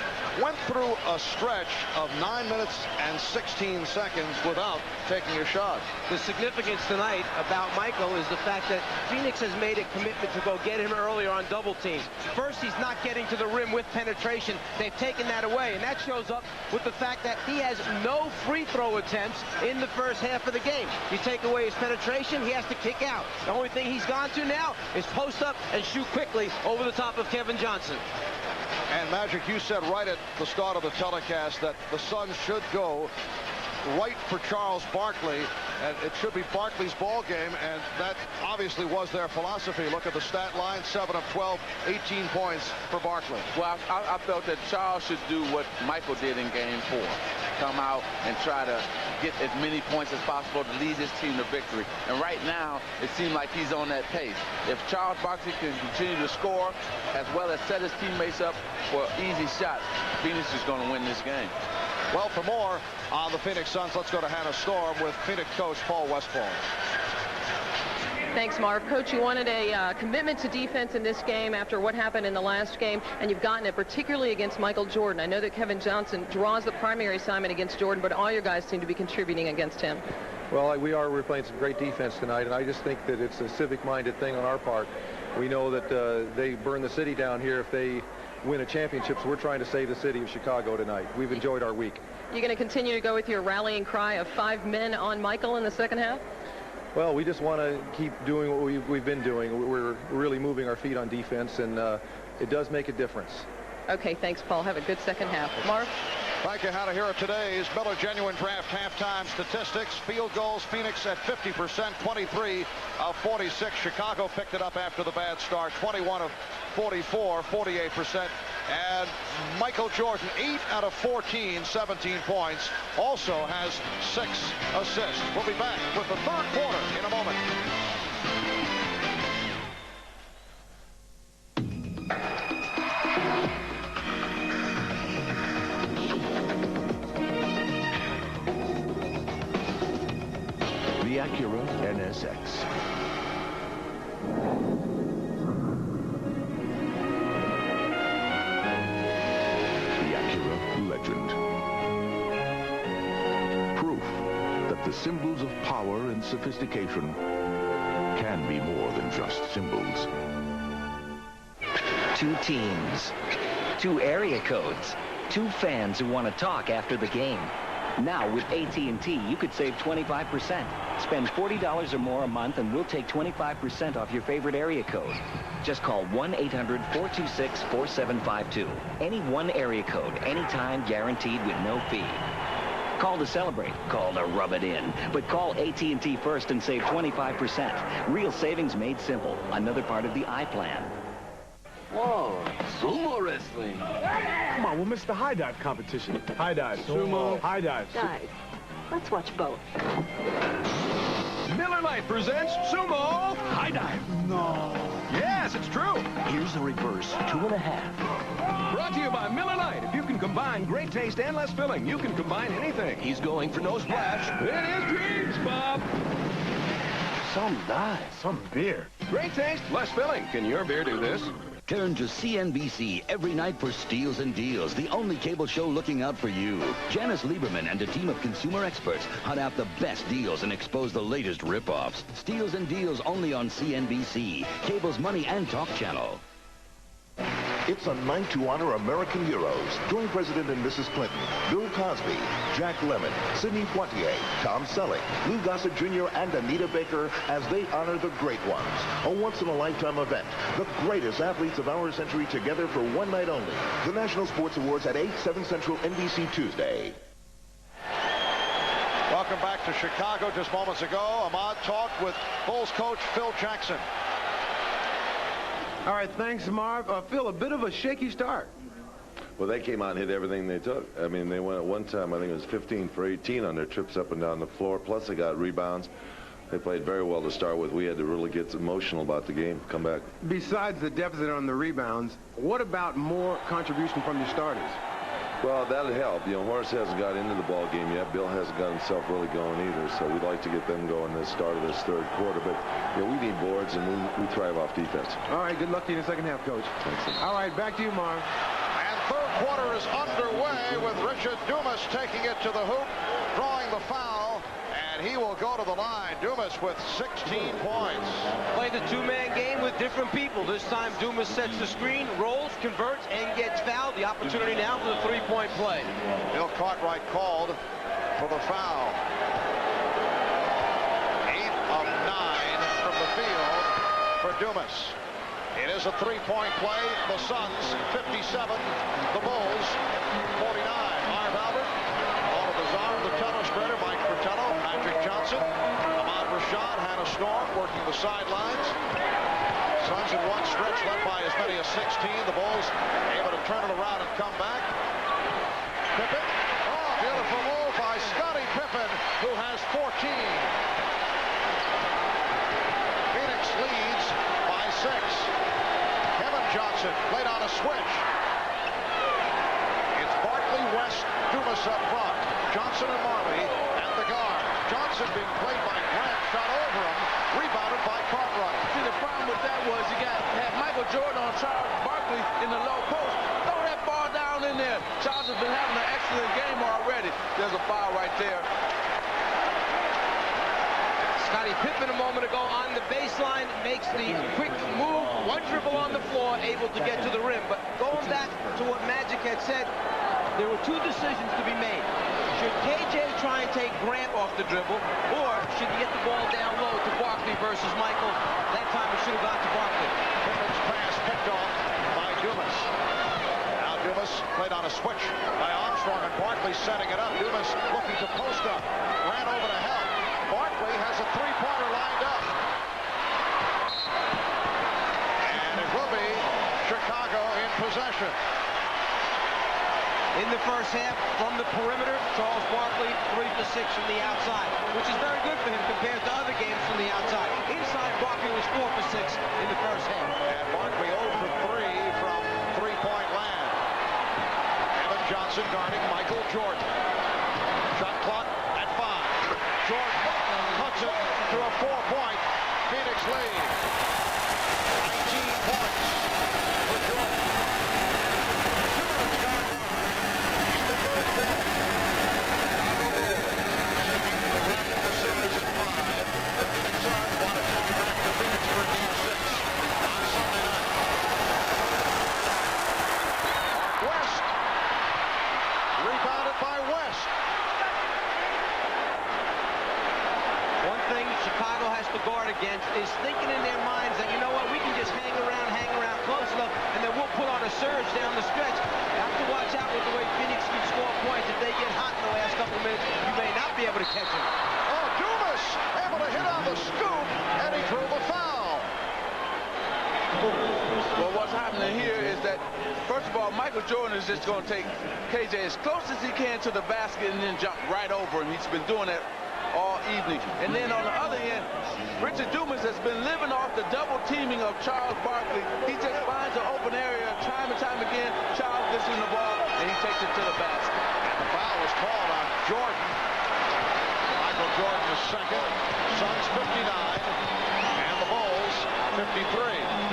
went through a stretch of 9 minutes and 16 seconds without taking a shot. The significance tonight about Michael is the fact that Phoenix has made a commitment to go get him earlier on double teams. First, he's not getting to the rim with penetration. They've taken that away, and that shows up with the fact that he has no free throw attempts in the first half of the game. You take away his penetration, he has to kick out. The only thing he's gone to now is post up and shoot quickly over the top of Kevin Johnson. And Magic, you said right at the start of the telecast that the Suns should go right for Charles Barkley, and it should be Barkley's ball game, and that obviously was their philosophy. Look at the stat line, 7 of 12, 18 points for Barkley. Well, I felt that Charles should do what Michael did in Game 4. Come out and try to get as many points as possible to lead his team to victory. And right now, it seems like he's on that pace. If Charles Barkley can continue to score as well as set his teammates up for easy shots, Phoenix is going to win this game. Well, for more on the Phoenix Suns, let's go to Hannah Storm with Phoenix coach Paul Westphal. Thanks, Marv. Coach, you wanted a commitment to defense in this game after what happened in the last game, and you've gotten it particularly against Michael Jordan. I know that Kevin Johnson draws the primary assignment against Jordan, but all your guys seem to be contributing against him. Well, we're playing some great defense tonight, and I just think that it's a civic-minded thing on our part. We know that they burn the city down here if they win a championship, so we're trying to save the city of Chicago tonight. We've enjoyed our week. You're going to continue to go with your rallying cry of 5 men on Michael in the second half? Well, we just want to keep doing what we've been doing. We're really moving our feet on defense, and it does make a difference. Okay, thanks, Paul. Have a good second half. Marv? Thank you. How to hear today's Miller Genuine Draft halftime statistics. Field goals, Phoenix at 50%, 23 of 46. Chicago picked it up after the bad start, 21 of 44, 48%. And Michael Jordan, 8 out of 14, 17 points. Also has 6 assists. We'll be back with the third quarter in a moment. The Acura NSX. The Acura Legend. Proof that the symbols of power and sophistication can be more than just symbols. 2 teams, 2 area codes, 2 fans who want to talk after the game. Now, with AT&T, you could save 25%. Spend $40 or more a month, and we'll take 25% off your favorite area code. Just call 1-800-426-4752. Any one area code, anytime, guaranteed with no fee. Call to celebrate, call to rub it in. But call AT&T first and save 25%. Real savings made simple. Another part of the iPlan. Whoa, sumo wrestling. Come on, we'll miss the high dive competition. High dive, sumo, high dive. Guys, let's watch both. Miller Lite presents Sumo High Dive. No. Yes, it's true. Here's the reverse 2.5. Brought to you by Miller Lite. If you can combine great taste and less filling, you can combine anything. He's going for no splash. In his dreams, Bob. Some dive, some beer. Great taste, less filling. Can your beer do this? Turn to CNBC every night for Steals and Deals, the only cable show looking out for you. Janice Lieberman and a team of consumer experts hunt out the best deals and expose the latest rip-offs. Steals and Deals only on CNBC, cable's Money and Talk channel. It's a night to honor American heroes. Join President and Mrs. Clinton, Bill Cosby, Jack Lemmon, Sidney Poitier, Tom Selleck, Lou Gossett Jr., and Anita Baker as they honor the great ones. A once-in-a-lifetime event. The greatest athletes of our century together for one night only. The National Sports Awards at 8, 7 Central, NBC Tuesday. Welcome back to Chicago. Just moments ago, Ahmad talked with Bulls coach Phil Jackson. All right, thanks, Marv. Phil, a bit of a shaky start. Well, they came out and hit everything they took. I mean, they went at one time, I think it was 15 for 18 on their trips up and down the floor. Plus, they got rebounds. They played very well to start with. We had to really get emotional about the game, come back. Besides the deficit on the rebounds, what about more contribution from your starters? Well, that'll help. You know, Horace hasn't got into the ball game yet. Bill hasn't got himself really going either. So we'd like to get them going this start of this third quarter. But, you know, we need boards, and we thrive off defense. All right, good luck to you in the second half, Coach. Thanks. All right, back to you, Marv. And third quarter is underway with Richard Dumas taking it to the hoop, drawing the foul, and he will go to the line. Dumas with 16 points. Played the two-man game with different people. This time Dumas sets the screen, rolls, converts, and gets fouled. The opportunity now for the three-point play. Bill Cartwright called for the foul. 8 of 9 from the field for Dumas. It is a three-point play. The Suns 57, the Bulls 49. Marv Albert, all of the czar, the tennis spreader, Mike Fratello, Magic Johnson, Ahmad Rashad, Hannah Storm working the sidelines. Suns in one stretch led by as many as 16. The Bulls able to turn it around and come back. Pippen. Oh, beautiful move by Scottie Pippen, who has 14. Phoenix leads by 6. Kevin Johnson played on a switch. It's Barkley, West, Dumas up front. Johnson and Marley at the guard. Johnson being played by Grant, shot over him, rebounded by Cartwright. See, the problem with that was you had Michael Jordan on Charles Barkley in the low post. Throw that ball down in there. Charles has been having an excellent game already. There's a foul right there. Scottie Pippen a moment ago on the baseline makes the quick move, one dribble on the floor, able to get to the rim. But going back to what Magic had said, there were two decisions to be made. Should KJ try and take Grant off the dribble, or should he get the ball down low to Barkley versus Michael? That time it should have gone to Barkley. Pippen's pass picked off by Dumas. Now Dumas Dumas played on a switch by Armstrong, and Barkley setting it up. Dumas looking to post up. Ran over to help. Barkley has a three-pointer lined up. And it will be Chicago in possession. In the first half, from the perimeter, Charles Barkley 3 for 6 from the outside, which is very good for him compared to other games from the outside. Inside, Barkley was 4 for 6 in the first half. And Barkley 0 for 3 from three-point land. Kevin Johnson guarding Michael Jordan. Shot clock at 5. Jordan cuts it to a 4-point Phoenix lead. 19 points for Jordan. Guard against is thinking in their minds that, you know what, we can just hang around close enough, and then we'll put on a surge down the stretch. You have to watch out with the way Phoenix can score points. If they get hot in the last couple of minutes, you may not be able to catch them. Oh, Dumas able to hit on the scoop, and he drew the foul. Well, what's happening here is that, first of all, Michael Jordan is just going to take KJ as close as he can to the basket and then jump right over him. He's been doing that all evening. And then on the other end, Richard Dumas has been living off the double teaming of Charles Barkley. He just finds an open area time and time again. Charles gets in the ball, and he takes it to the basket. And the foul was called on Jordan. Michael Jordan is second. Suns 59, and the Bulls 53.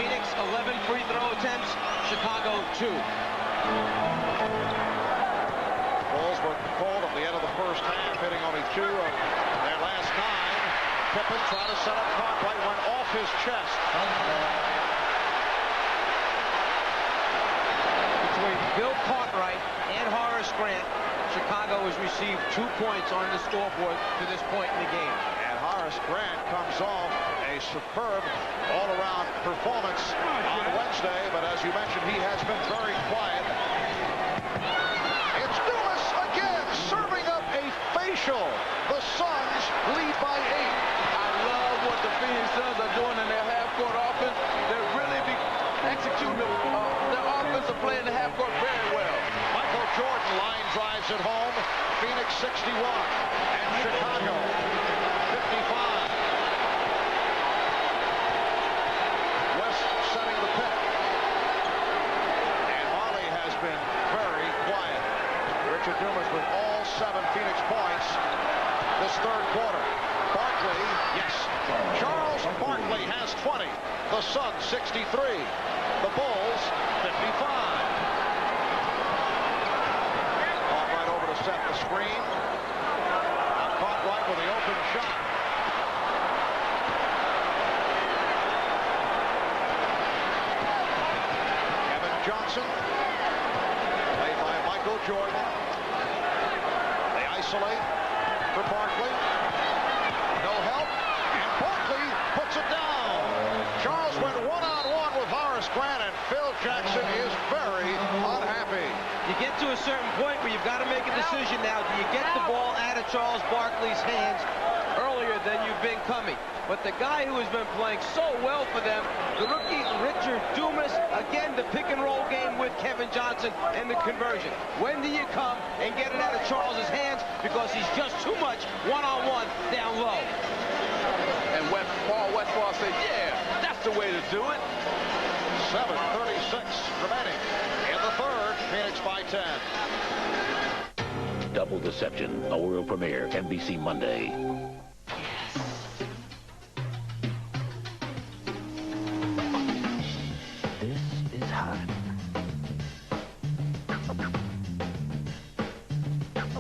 Phoenix 11 free throw attempts, Chicago 2. Bulls were cold at the end of the first half, hitting only 2 of their last 9. Pippen trying to set up Cartwright, went off his chest. Between Bill Cartwright and Horace Grant, Chicago has received 2 points on the scoreboard to this point in the game. And Horace Grant comes off a superb all-around performance on Wednesday, but as you mentioned, he has been very quiet. It's Dumas again, serving up a facial. The Suns lead by 8. What the Phoenix Suns are doing in their half-court offense, they're really executing their offensive play in the half-court very well. Michael Jordan line drives it home. Phoenix 61 and Chicago 55. West setting the pick. And Marley has been very quiet. Richard Dumas with all 7 Phoenix points this third quarter. Barkley, yes. Charles Barkley has 20. The Suns 63. The Bulls 55. Cartwright over to set the screen. Cartwright with the open shot. Kevin Johnson. Played by Michael Jordan. They isolate for Barkley. No help, and Barkley puts it down. Charles went one-on-one with Horace Grant, and Phil Jackson is very unhappy. You get to a certain point where you've got to make a decision now. Do you get the ball out of Charles Barkley's hands earlier than you've been coming? But the guy who has been playing so well for them, the rookie Richard Dumas, again, the pick-and-roll game with Kevin Johnson and the conversion. When do you come and get it out of Charles's hands? Because he's just too much one-on-one down low. And Paul Westphal said, yeah, that's the way to do it. 7:36 remaining in the third. Phoenix by 10. Double Deception, a world premiere, NBC Monday. This is hot.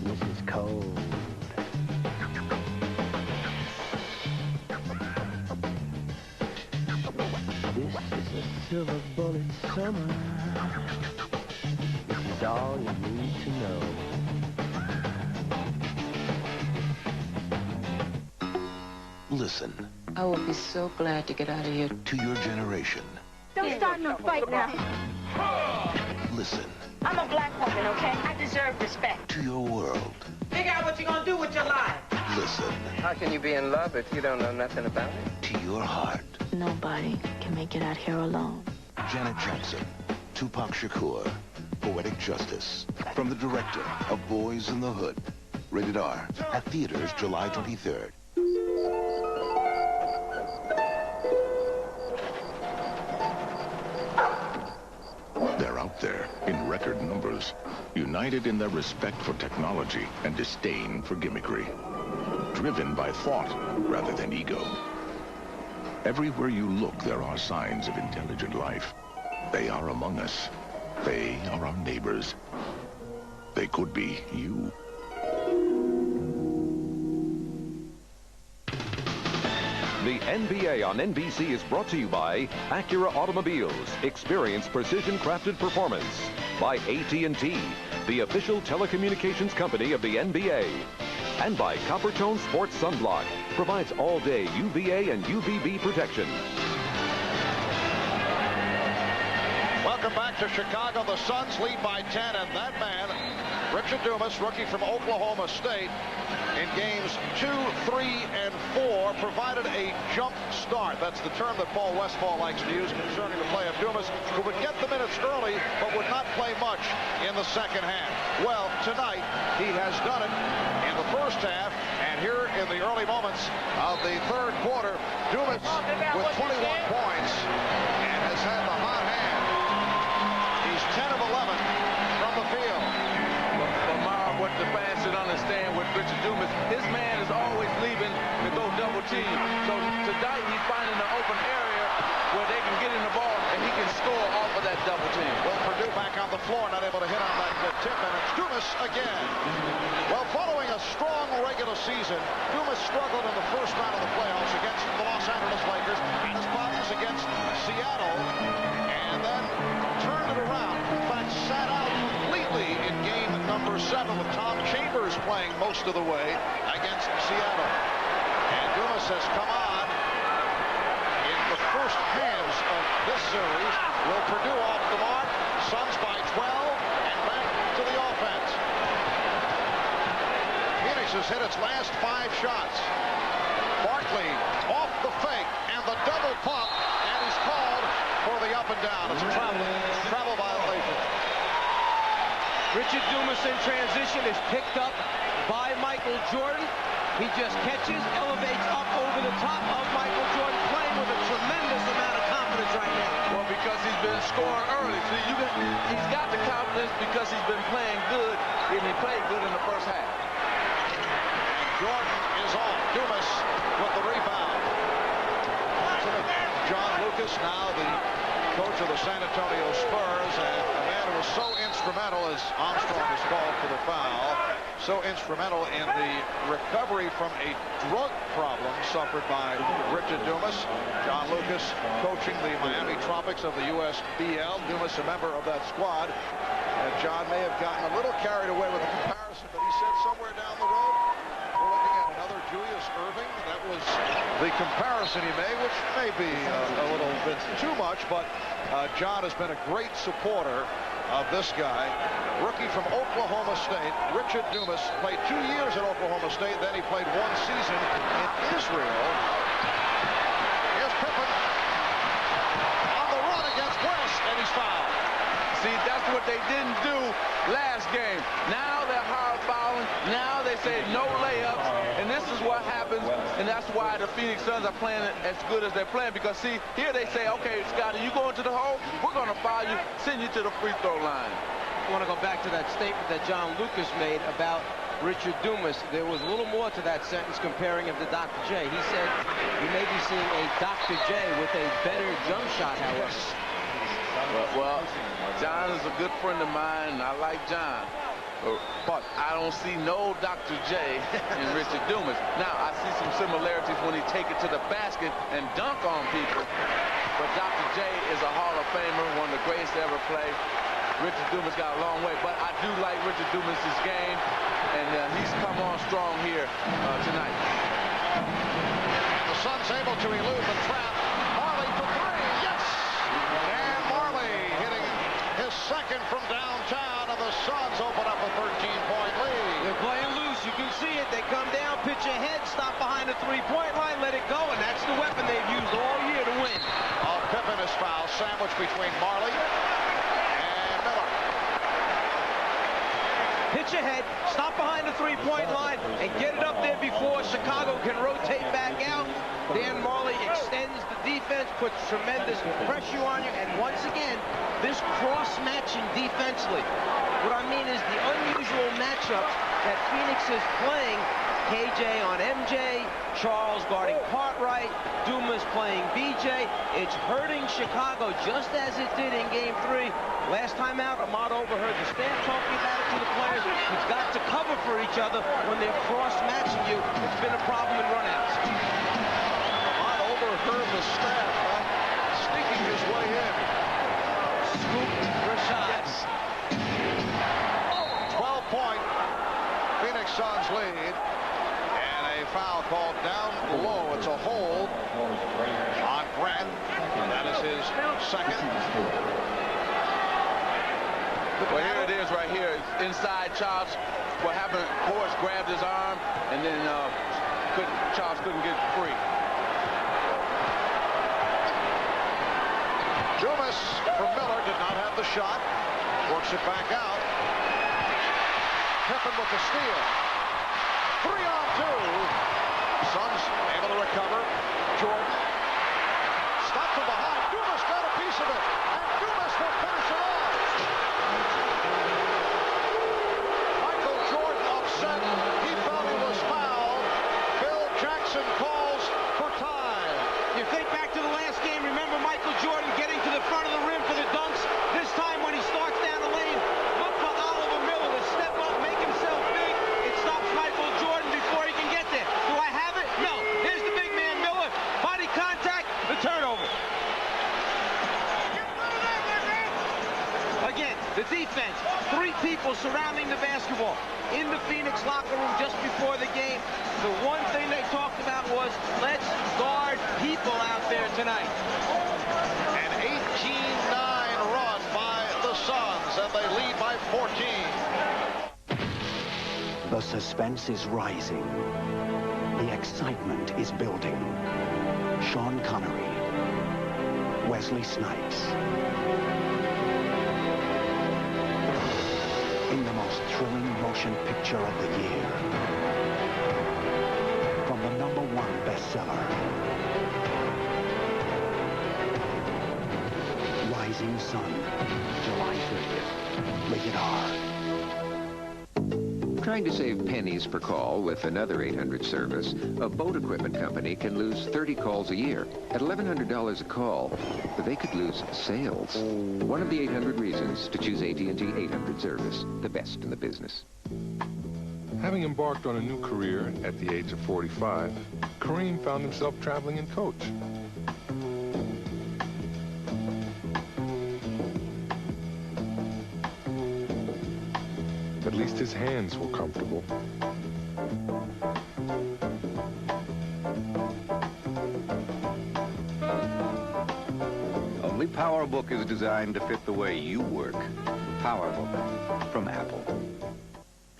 This is cold. This is a silver bullet summer. This is all you need to know. Listen. I will be so glad to get out of here. To your generation. Don't start no fight now. Listen I'm a black woman, okay? I deserve respect. To your world. Figure out what you're gonna do with your life. Listen. How can you be in love if you don't know nothing about it? To your heart. Nobody can make it out here alone. Janet Jackson, Tupac Shakur, Poetic Justice. From the director of Boys in the Hood. Rated R. At theaters July 23rd. They're out there in record numbers, united in their respect for technology and disdain for gimmickry. Driven by thought rather than ego. Everywhere you look, there are signs of intelligent life. They are among us. They are our neighbors. They could be you. The NBA on NBC is brought to you by Acura Automobiles. Experience precision-crafted performance. By AT&T, the official telecommunications company of the NBA. And by Coppertone Sports Sunblock. Provides all-day UVA and UVB protection. Welcome back to Chicago. The Suns lead by 10, and that man, Richard Dumas, rookie from Oklahoma State, in games 2, 3, and 4, provided a jump start. That's the term that Paul Westphal likes to use concerning the play of Dumas, who would get the minutes early, but would not play much in the second half. Well, tonight, he has done it in the first half, and here in the early moments of the third quarter, Dumas with 21 points and has had the hot hand. He's 10 of 11 from the field. Lamar, what the fans should understand with Richard Dumas, his man is always leaving to go double team. So tonight he's finding an open area where they can get in the ball and he can score off of that double team. Well, Purdue back on the floor, not able to hit on that tip, and it's Dumas again. Well, following a strong regular season, Dumas struggled in the first round of the playoffs against the Los Angeles Lakers, had his problems against Seattle, and then turned it around. In fact, sat out completely in game number 7 with Tom Chambers playing most of the way against Seattle. And Dumas has come on in the first halves of this series. Will Purdue off the mark? Suns by 12 and back to the offense. Phoenix has hit its last 5 shots. Barkley off the fake and the double pump, and he's called for the up and down. It's a travel violation. Richard Dumas in transition is picked up by Michael Jordan. He just catches, elevates up over the top of Michael Jordan, playing with a tremendous amount of confidence right now. Well, because he's been scoring early. So he's got the confidence because he's been playing good, and he played good in the first half. Jordan is on. Dumas with the rebound. John Lucas, now the coach of the San Antonio Spurs, and a man who was so instrumental, as Armstrong is called for the foul, so instrumental in the recovery from a drug problem suffered by Richard Dumas. John Lucas coaching the Miami Tropics of the USBL. Dumas a member of that squad. And John may have gotten a little carried away with the comparison, but he said somewhere down the road, we're looking at another Julius Erving. That was the comparison he made, which may be a little bit too much, but John has been a great supporter of this guy. Rookie from Oklahoma State, Richard Dumas, played 2 years at Oklahoma State, then he played 1 season in Israel. Here's Pippen on the run against West, and he's fouled. See, that's what they didn't do last game. Now they're hard fouling. Now they say no layups. And this is what happens. And that's why the Phoenix Suns are playing as good as they're playing. Because, see, here they say, okay, Scottie, you go into the hole, we're going to foul you, send you to the free throw line. I want to go back to that statement that John Lucas made about Richard Dumas. There was a little more to that sentence comparing him to Dr. J. He said he may be seeing a Dr. J with a better jump shot, however. Well, John is a good friend of mine, and I like John. But I don't see no Dr. J in Richard Dumas. Now, I see some similarities when he take it to the basket and dunk on people. But Dr. J is a Hall of Famer, one of the greatest to ever play. Richard Dumas got a long way, but I do like Richard Dumas' game, and he's come on strong here tonight. The Suns able to elude the trap. Marley for 3, yes! And Marley hitting his second from downtown. Suns open up a 13-point lead. They're playing loose. You can see it. They come down, pitch ahead, stop behind the three-point line, let it go, and that's the weapon they've used all year to win. Pippen is fouled, sandwiched between Marley and Miller. Pitch ahead, stop behind the three-point line, and get it up there before Chicago can rotate back out. Dan Marley extends the defense, puts tremendous pressure on you, and once again, this cross-matching defensively. What I mean is the unusual matchups that Phoenix is playing. KJ on MJ, Charles guarding Cartwright, Dumas playing BJ. It's hurting Chicago just as it did in Game 3. Last time out, Ahmad overheard the staff talking about it to the players. You've got to cover for each other when they're cross-matching you. It's been a problem in runouts. Ahmad overheard the staff sneaking his way in. Scoop Rashad. 12-point Phoenix Suns lead. Foul called down below. It's a hold on Grant. That is his second. Well, here it is right here. It's inside Charles. What happened, Horace grabbed his arm, and then Charles couldn't get free. Dumas from Miller did not have the shot. Works it back out. Pippen with the steal. 3-on-2. Suns able to recover. Jordan stopped from behind. Dumas got a piece of it, and Dumas will finish it off. Michael Jordan upset. He felt he was fouled. Phil Jackson calls for time. You think back to the last game. Remember Michael Jordan getting to the front of the rim for the dunks. This time when he starts down the lane, look for Oliver Miller to step up, make himself big. It stops Michael Jordan before he can get there. Do I have it? No. There's the big man, Miller. Body contact, the turnover. Again, the defense. 3 people surrounding the basketball. In the Phoenix locker room just before the game, the one thing they talked about was, let's guard people out there tonight. An 18-9 run by the Suns, and they lead by 14. The suspense is rising. The excitement is building. Sean Connery, Wesley Snipes. In the most thrilling motion picture of the year. From the #1 bestseller. Rising Sun, July 30th. Rated R. Trying to save pennies per call with another 800 service, a boat equipment company can lose 30 calls a year. At $1,100 a call, they could lose sales. One of the 800 reasons to choose AT&T 800 service, the best in the business. Having embarked on a new career at the age of 45, Kareem found himself traveling in coach. At least his hands were comfortable. Only PowerBook is designed to fit the way you work. PowerBook from Apple.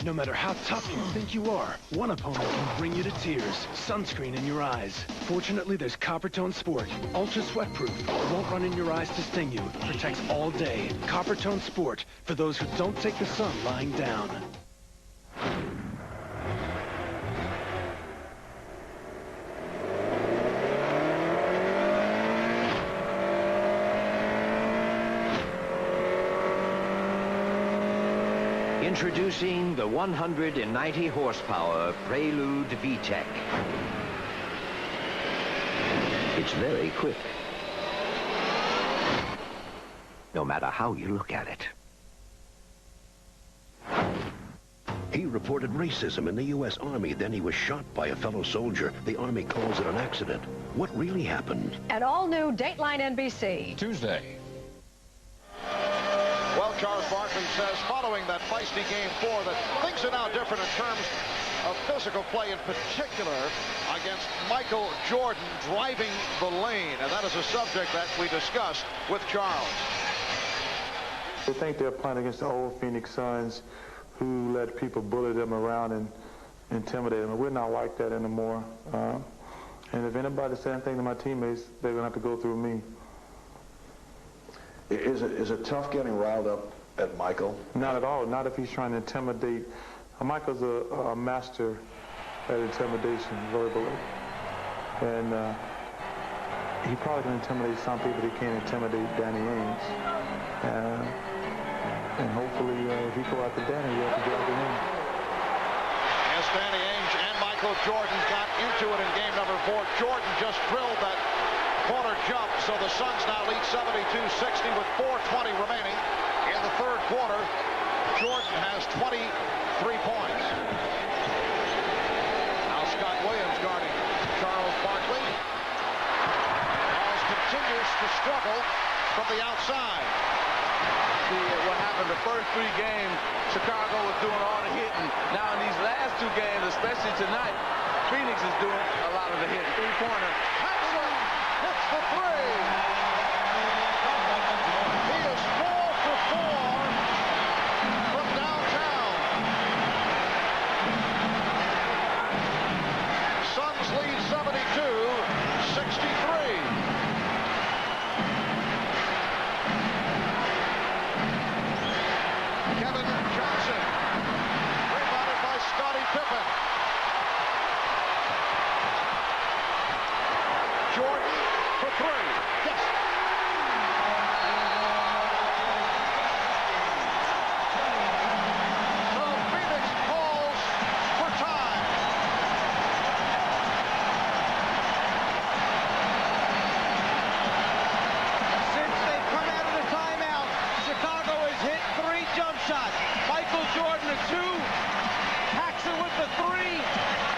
No matter how tough you think you are, one opponent can bring you to tears. Sunscreen in your eyes. Fortunately, there's Coppertone Sport. Ultra sweatproof. Won't run in your eyes to sting you. Protects all day. Coppertone Sport. For those who don't take the sun lying down. Introducing the 190 horsepower Prelude VTEC. It's very quick, no matter how you look at it. He reported racism in the U.S. Army, then he was shot by a fellow soldier. The Army calls it an accident. What really happened? An all-new Dateline NBC. Tuesday. Well, Charles Barkley says, following that feisty Game 4, that things are now different in terms of physical play, in particular against Michael Jordan driving the lane. And that is a subject that we discussed with Charles. They think they're playing against the old Phoenix Suns who let people bully them around and intimidate them. We're not like that anymore. And if anybody says anything to my teammates, they're going to have to go through me. Is it tough getting riled up at Michael? Not at all. Not if he's trying to intimidate. Michael's a master at intimidation verbally. And he probably can intimidate some people. He can't intimidate Danny Ainge. And hopefully, if he go after Danny, we'll have to go after him. As Danny Ainge and Michael Jordan got into it in game number 4, Jordan just drilled that corner jump, so the Suns now lead 72-60 with 4:20 remaining in the third quarter. Jordan has 23 points. Now Scott Williams guarding Charles Barkley. Charles continues to struggle from the outside. What happened the first 3 games, Chicago was doing all the hitting. Now in these last 2 games, especially tonight, Phoenix is doing a lot of the hitting. Three-pointer. Paxson hits the 3. He is 4 for 4 from downtown. Suns lead 72-63. Scottie Pippen. Jordan for 3. Yes. So Phoenix calls for time. Since they've come out of the timeout, Chicago has hit 3 jump shots. Michael Jordan a 2. Paxson with the 3,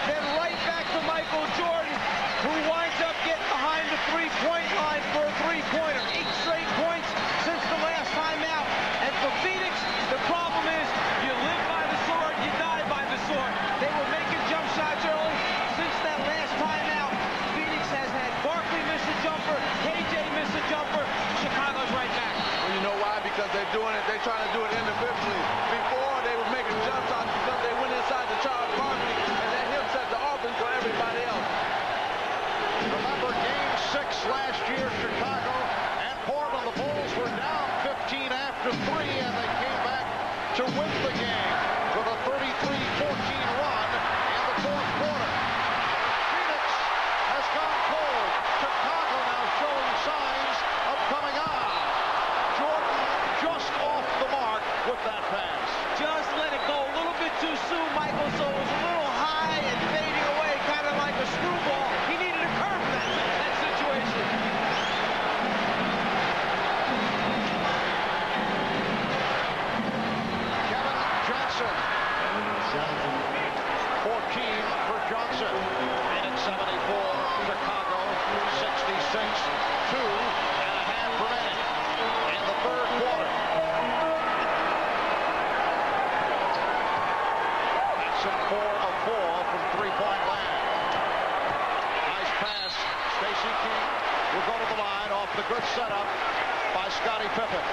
then right back to Michael Jordan, who winds up getting behind the three-point line for a three-pointer. 8 straight points since the last time out. And for Phoenix, the problem is you live by the sword, you die by the sword. They were making jump shots early. Since that last time out, Phoenix has had Barkley miss a jumper, KJ miss a jumper. Chicago's right back. Well, you know why? Because they're doing it, they're trying to do it individually. Before, they were making jump shots because they went inside the Charles Barkley and let him set the offense for everybody else. Remember game 6 last year, Chicago and Portland. The Bulls were down 15 after 3, and they came back to win the game with a 33-14 run in the fourth quarter. Phoenix has gone cold. Chicago now showing signs of coming on. Jordan just off the mark with that pass. Just let it go a little bit too soon, Michael, so it was a little high and fading away, kind of like a screwball. He needed a curve in that situation. Kevin Johnson. 14 for Johnson. Minute 74, Chicago 66, 2.5 remaining in the third quarter. Paxson 4 of 4 from three-point land. Nice pass. Stacey King will go to the line off the good setup by Scottie Pippen.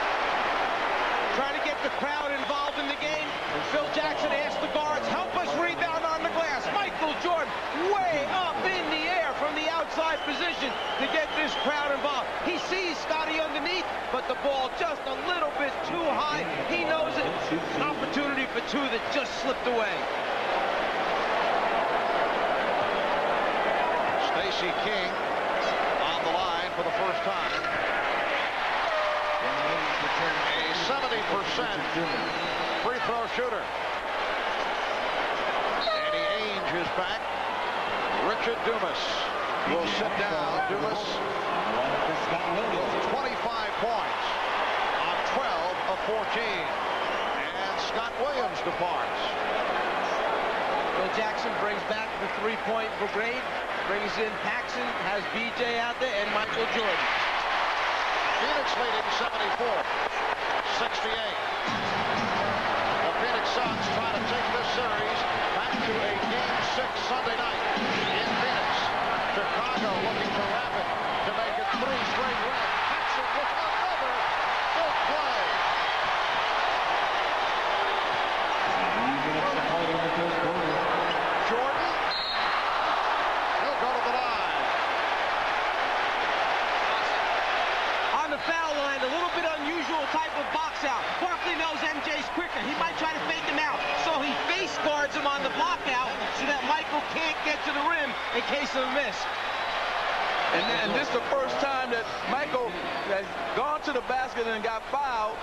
Trying to get the crowd involved in the game. Phil Jackson asked the guards, help us rebound on the glass. Michael Jordan way up in the air from the outside position to get this crowd involved. He sees Scottie underneath, but the ball just a little bit too high. He knows it. An opportunity for 2 that just slipped away. Stacey King on the line for the first time. A 70% free throw shooter. Danny Ainge is back. Richard Dumas will sit down. Dumas with 25 points on 12 of 14. And Scott Williams departs. Phil Jackson brings back the three-point brigade, brings in Paxson, has BJ out there, and Michael Jordan. Phoenix leading 74-68. The Phoenix Suns trying to take this series back to a Game 6 Sunday night in Phoenix. Chicago looking to wrap it to make it 3 straight wins. Paxson with another big play. get to the rim in case of a miss. And this is the first time that Michael has gone to the basket and got fouled.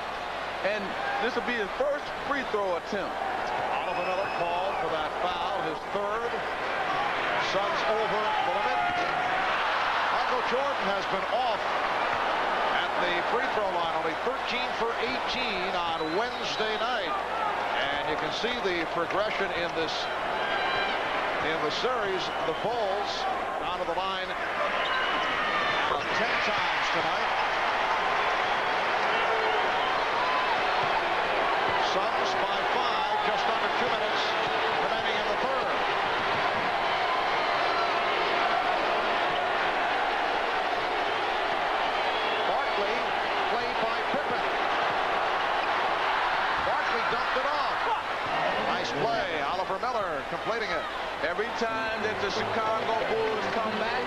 And this will be his first free throw attempt. Out of another call for that foul, his third. Suns over the limit. Michael Jordan has been off at the free throw line, only 13 for 18 on Wednesday night. And you can see the progression in the series. The Bulls down to the line 10 times tonight. Suns by 5, just under 2 minutes remaining in the third. Barkley played by Pippen. Barkley dumped it off. Nice play. Oliver Miller completing it. Every time that the Chicago Bulls come back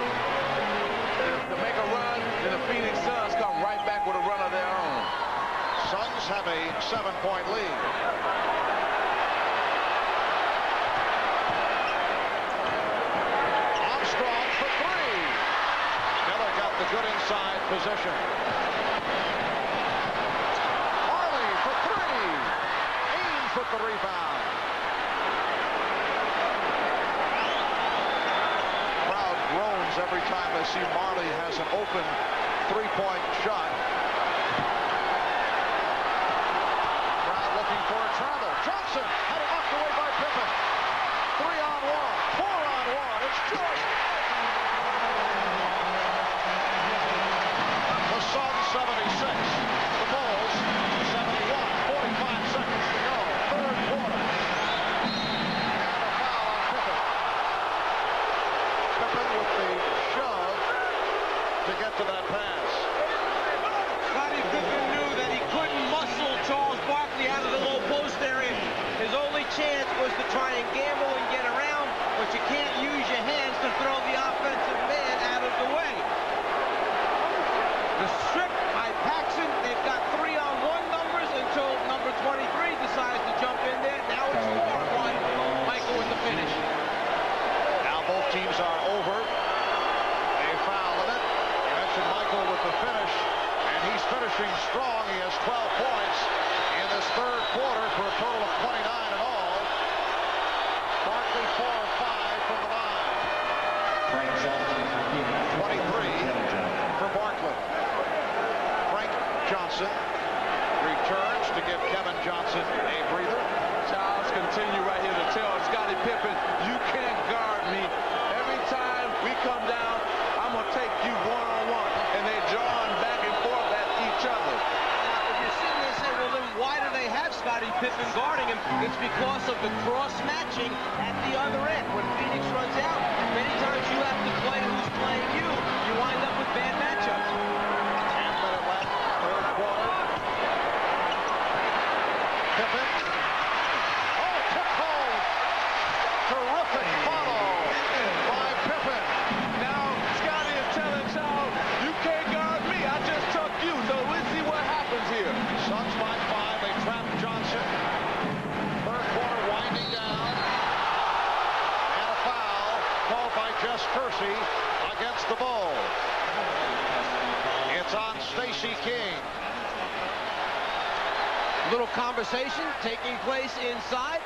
to make a run, then the Phoenix Suns come right back with a run of their own. Suns have a 7-point lead. Armstrong for 3. Miller got the good inside position. Marley for 3. Ames with the rebound. Crowd groans every time they see Marley has an open 3-point shot. For a travel. Johnson had it knocked away by Pippen. 3-on-1, 4-on-1. It's Jordan. The Suns 76. The Bulls 71. 45 seconds to go. Third quarter. And a foul on Pippen. Pippen with the shove to get to that pass. Scottie Pippen knew that he couldn't muscle Charles Barkley out of the low post area. His only chance was to try and gamble and get around, but you can't use your hands to throw the offensive man out of the way. The strip by Paxson, they've got 3-on-1 numbers until number 23 decides to jump in there. Now it's 4-on-1. Michael with the finish. Now both teams are over. A foul in it. You mentioned Michael with the finish. He's finishing strong. He has 12 points in this third quarter for a total of 29 in all. Barkley 4 of 5 from the line. 23 for Barkley. Frank Johnson returns to give Kevin Johnson a breather. Charles continue right here to tell Scottie Pippen, you can't guard me. Every time we come down, I'm going to take you one-on-one. And they're drawing back and forth at each other. If you're sitting there saying, well, then why do they have Scottie Pippen guarding him? It's because of the cross-matching at the other end. When Phoenix runs out, many times you have to play who's playing you. You wind up with bad matchups. 10-minute left, third quarter. Pippen. Oh, tip home. Terrific follow by Pippen. Now, Scottie is telling Charles, you can't guard me. I just took you. So let's see what happens here. Suns by 5. They trap Johnson. Third quarter winding down. And a foul called by Jess Kersey against the Bulls. It's on Stacey King. Little conversation taking place inside.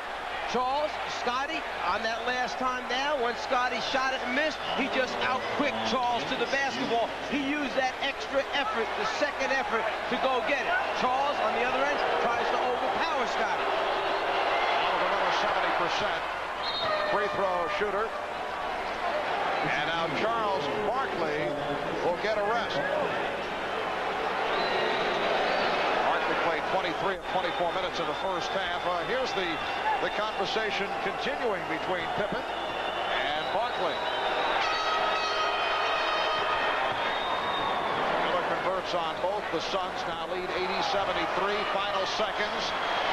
Charles, Scottie, on that last time down, when Scottie shot it and missed, he just out-quicked Charles to the basketball. He used that extra effort, the second effort, to go get it. Charles, on the other end, tries to overpower Scottie. Out of another 70% free throw shooter. And now Charles Barkley will get a rest. Barkley played 23 of 24 minutes in the first half. Here's the conversation continuing between Pippen and Barkley. Miller converts on both. The Suns now lead 80-73. Final seconds.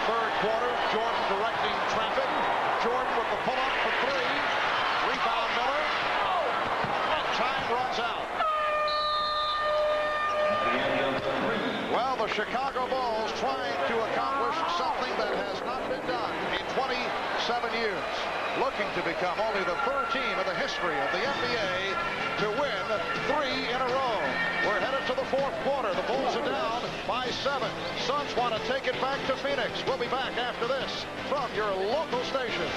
Third quarter. Jordan directing traffic. Jordan with the pull-up for 3. Rebound Miller. And time runs out. Well, the Chicago Bulls trying to accomplish something that has not been done in 27 years. looking to become only the third team in the history of the NBA to win 3 in a row. We're headed to the fourth quarter. The Bulls are down by 7. Suns want to take it back to Phoenix. We'll be back after this from your local station.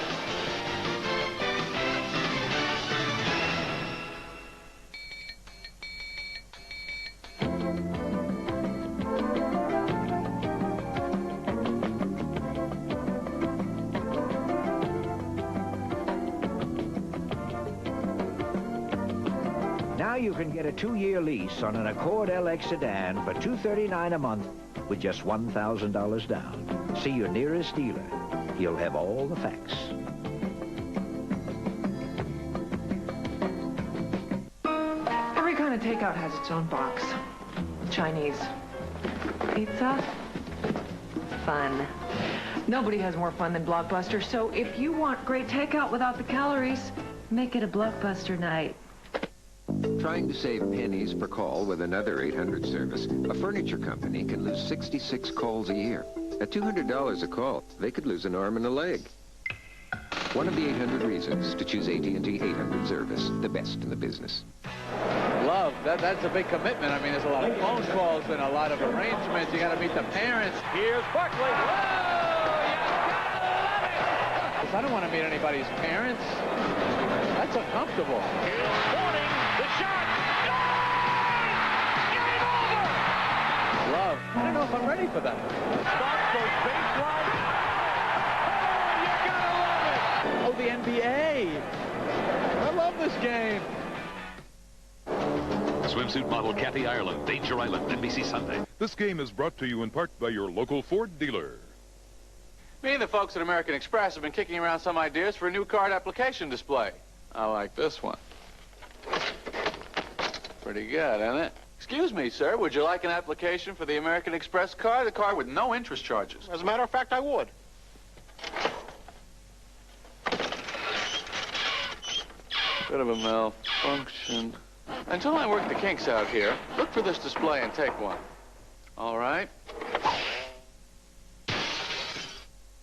Now you can get a 2-year lease on an Accord LX sedan for $239 a month with just $1,000 down. See your nearest dealer. He'll have all the facts. Every kind of takeout has its own box. Chinese. Pizza. Fun. Nobody has more fun than Blockbuster, so if you want great takeout without the calories, make it a Blockbuster night. Trying to save pennies per call with another 800 service, a furniture company can lose 66 calls a year. At $200 a call, they could lose an arm and a leg. One of the 800 reasons to choose AT&T 800 service, the best in the business. Love, that's a big commitment. I mean, there's a lot of phone calls and a lot of arrangements. You got to meet the parents. Here's Barkley. Whoa! You gotta love it! I don't want to meet anybody's parents. That's uncomfortable. Warning, the shot. Game over! Love. I don't know if I'm ready for that. Stops goes baseline. Oh, you gotta love it! Oh, the NBA. I love this game. Swimsuit model Kathy Ireland, Danger Island, NBC Sunday. This game is brought to you in part by your local Ford dealer. Me and the folks at American Express have been kicking around some ideas for a new card application display. I like this one. Pretty good, isn't it? Excuse me, sir. Would you like an application for the American Express card? The card with no interest charges. As a matter of fact, I would. Bit of a malfunction. Until I work the kinks out here, look for this display and take one. All right.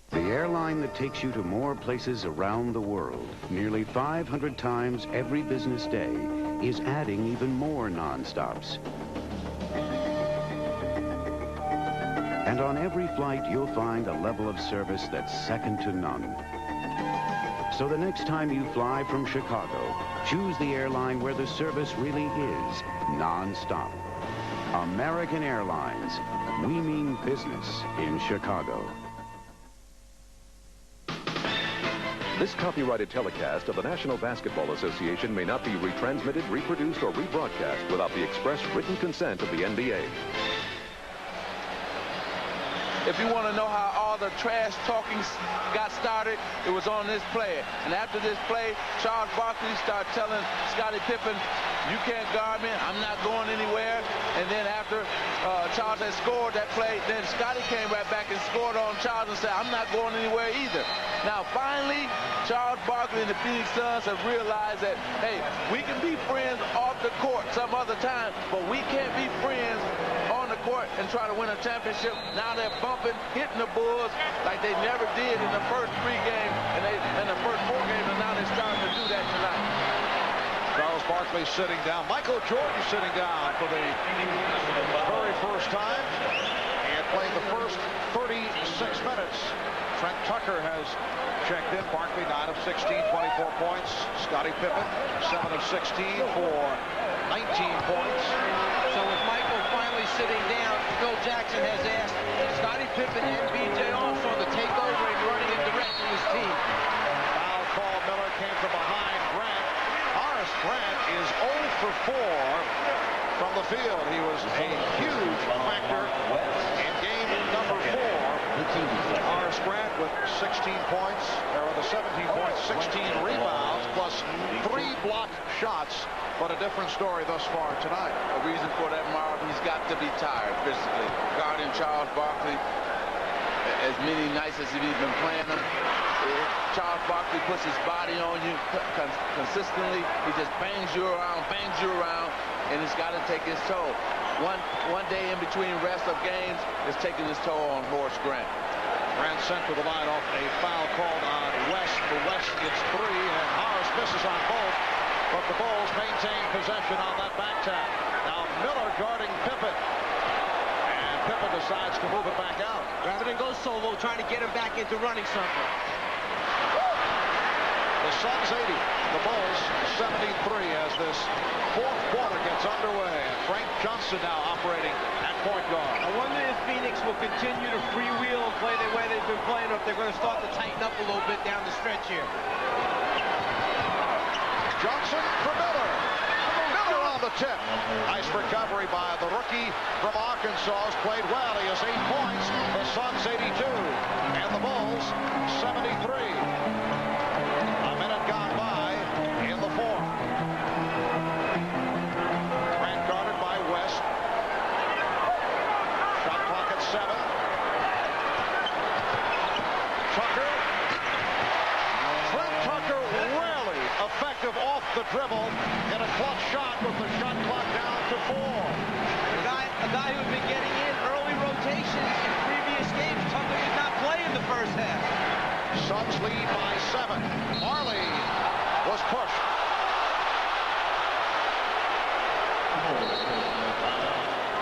The airline that takes you to more places around the world, nearly 500 times every business day, is adding even more non-stops. And on every flight, you'll find a level of service that's second to none. So the next time you fly from Chicago, choose the airline where the service really is non-stop. American Airlines. We mean business in Chicago. This copyrighted telecast of the National Basketball Association may not be retransmitted, reproduced, or rebroadcast without the express written consent of the NBA. If you want to know how all the trash talking got started, it was on this play. And after this play, Charles Barkley started telling Scottie Pippen, you can't guard me, I'm not going anywhere. And then after Charles had scored that play, then Scottie came right back and scored on Charles and said, I'm not going anywhere either. Now, finally, Charles Barkley and the Phoenix Suns have realized that, hey, we can be friends off the court some other time, but we can't be friends on the court and try to win a championship. Now they're bumping, hitting the Bulls like they never did in the first 3 games and the first 4 games, and now they're starting to do that tonight. Charles Barkley sitting down. Michael Jordan sitting down for the very first time. He had played the first 36 minutes. Trent Tucker has checked in. Barkley 9 of 16, 24 points. Scottie Pippen 7 of 16 for 19 points. So with Michael finally sitting down, Phil Jackson has asked Scottie Pippen and B.J. Armstrong to take over and running and directing his team. Foul call. Miller came from behind Grant. Horace Grant is 0 for 4 from the field. He was a huge factor in game number 4. Horace Grant with 16 points, or the 17 points, 16 rebounds, plus 3 blocked shots. But a different story thus far tonight. A reason for that, Marv, he's got to be tired physically. Guarding Charles Barkley, as many nights as he's been playing him, Charles Barkley puts his body on you consistently. He just bangs you around, and it's got to take his toll. One day in between rest of games is taking his toll on Horace Grant. Grant sent to the line off a foul called on West. For West gets 3, and Horace misses on both. But the Bulls maintain possession on that back tap. Now Miller guarding Pippen. And Pippen decides to move it back out. Rather than go solo, trying to get him back into running something. The Suns 80, the Bulls 73 as this fourth quarter gets underway. And Frank Johnson now operating at point guard. I wonder if Phoenix will continue to freewheel and play the way they've been playing, or if they're going to start to tighten up a little bit down the stretch here. Johnson for Miller. Miller on the tip. Nice recovery by the rookie from Arkansas. Has played well. He has 8 points. The Suns 82 and the Bulls 73. A minute gone by in the fourth. Grant guarded by West. Shot clock at 7. Tucker. Trent Tucker rarely effective off the dribble in a clutch shot with the shot clock down to 4. A guy who had been getting in early rotations in previous games. Tucker did not play in the first half. Suns lead by 7. Marley was pushed.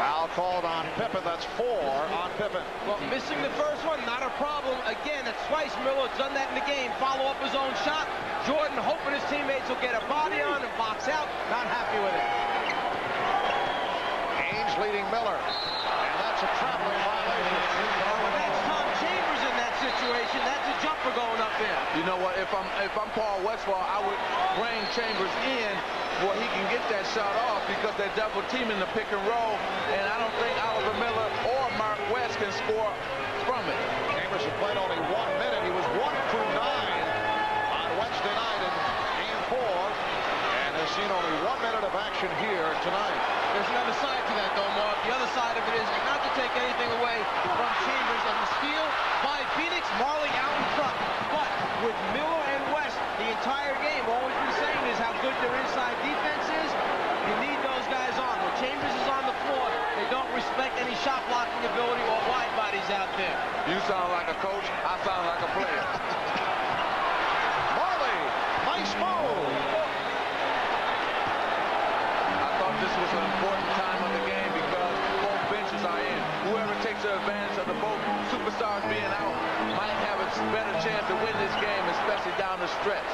Foul called on Pippen. That's 4 on Pippen. Well, missing the first one, not a problem. Again, it's twice Miller has done that in the game. Follow up his own shot. Jordan hoping his teammates will get a body on and box out. Not happy with it. Ainge leading Miller. And that's a traveling violation. Well, that's Tom Chambers in that situation. That's a jumper going up there. You know what? If I'm Paul Westphal, I would bring Chambers in where he can get that shot off because they're double teaming the pick and roll, and I don't think Oliver Miller or Mark West can score from it. Chambers has played only 1 minute. He was 1 through 9 on Wednesday night in Game 4, and has seen only 1 minute of action here tonight. There's another side to that, though, Mark. The other side of it is not to take anything away from Chambers and the steal by Phoenix. Marley out in front. But with Miller and West, the entire game, all we've been saying is how good their inside defense is. You need those guys on. When Chambers is on the floor, they don't respect any shot blocking ability or wide bodies out there. You sound like a coach. I sound like a player. Marley, nice move. This was an important time of the game because both benches are in. Whoever takes advantage of the both superstars being out might have a better chance to win this game, especially down the stretch.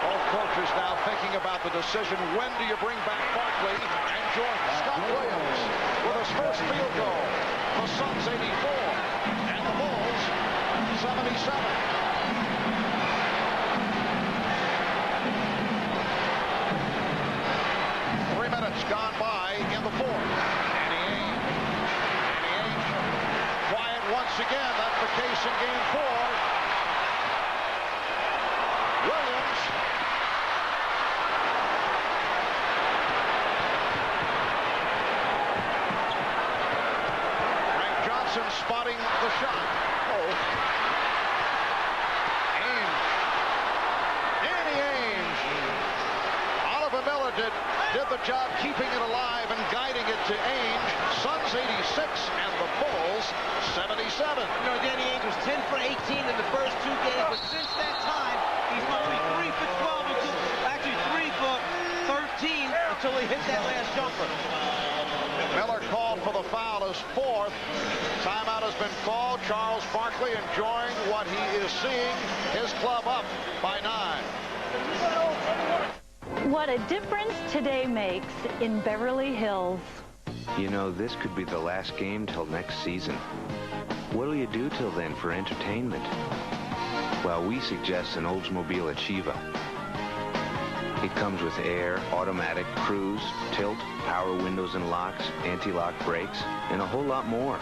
Both coaches now thinking about the decision. When do you bring back Barkley and Jordan? Scott Williams with his first field goal. The Suns 84 and the Bulls 77. 3 minutes gone by in the fourth. Danny Ainge quiet once again. That's the case in Game 4. Williams. Frank Johnson spotting the shot. Ainge. Danny Ainge. Oliver Miller did the job keeping it alive and guiding it to Ainge. Suns 86 and the Bulls 77. You know, Danny Ainge was 10 for 18 in the first 2 games, but since that time, he's only 3 for 12, actually 3 for 13 until he hit that last jumper. Miller called for the foul, his 4th. Timeout has been called. Charles Barkley enjoying what he is seeing. His club up by 9. What a difference today makes in Beverly Hills. You know, this could be the last game till next season. What'll you do till then for entertainment? Well, we suggest an Oldsmobile Achieva. It comes with air, automatic, cruise, tilt, power windows and locks, anti-lock brakes, and a whole lot more.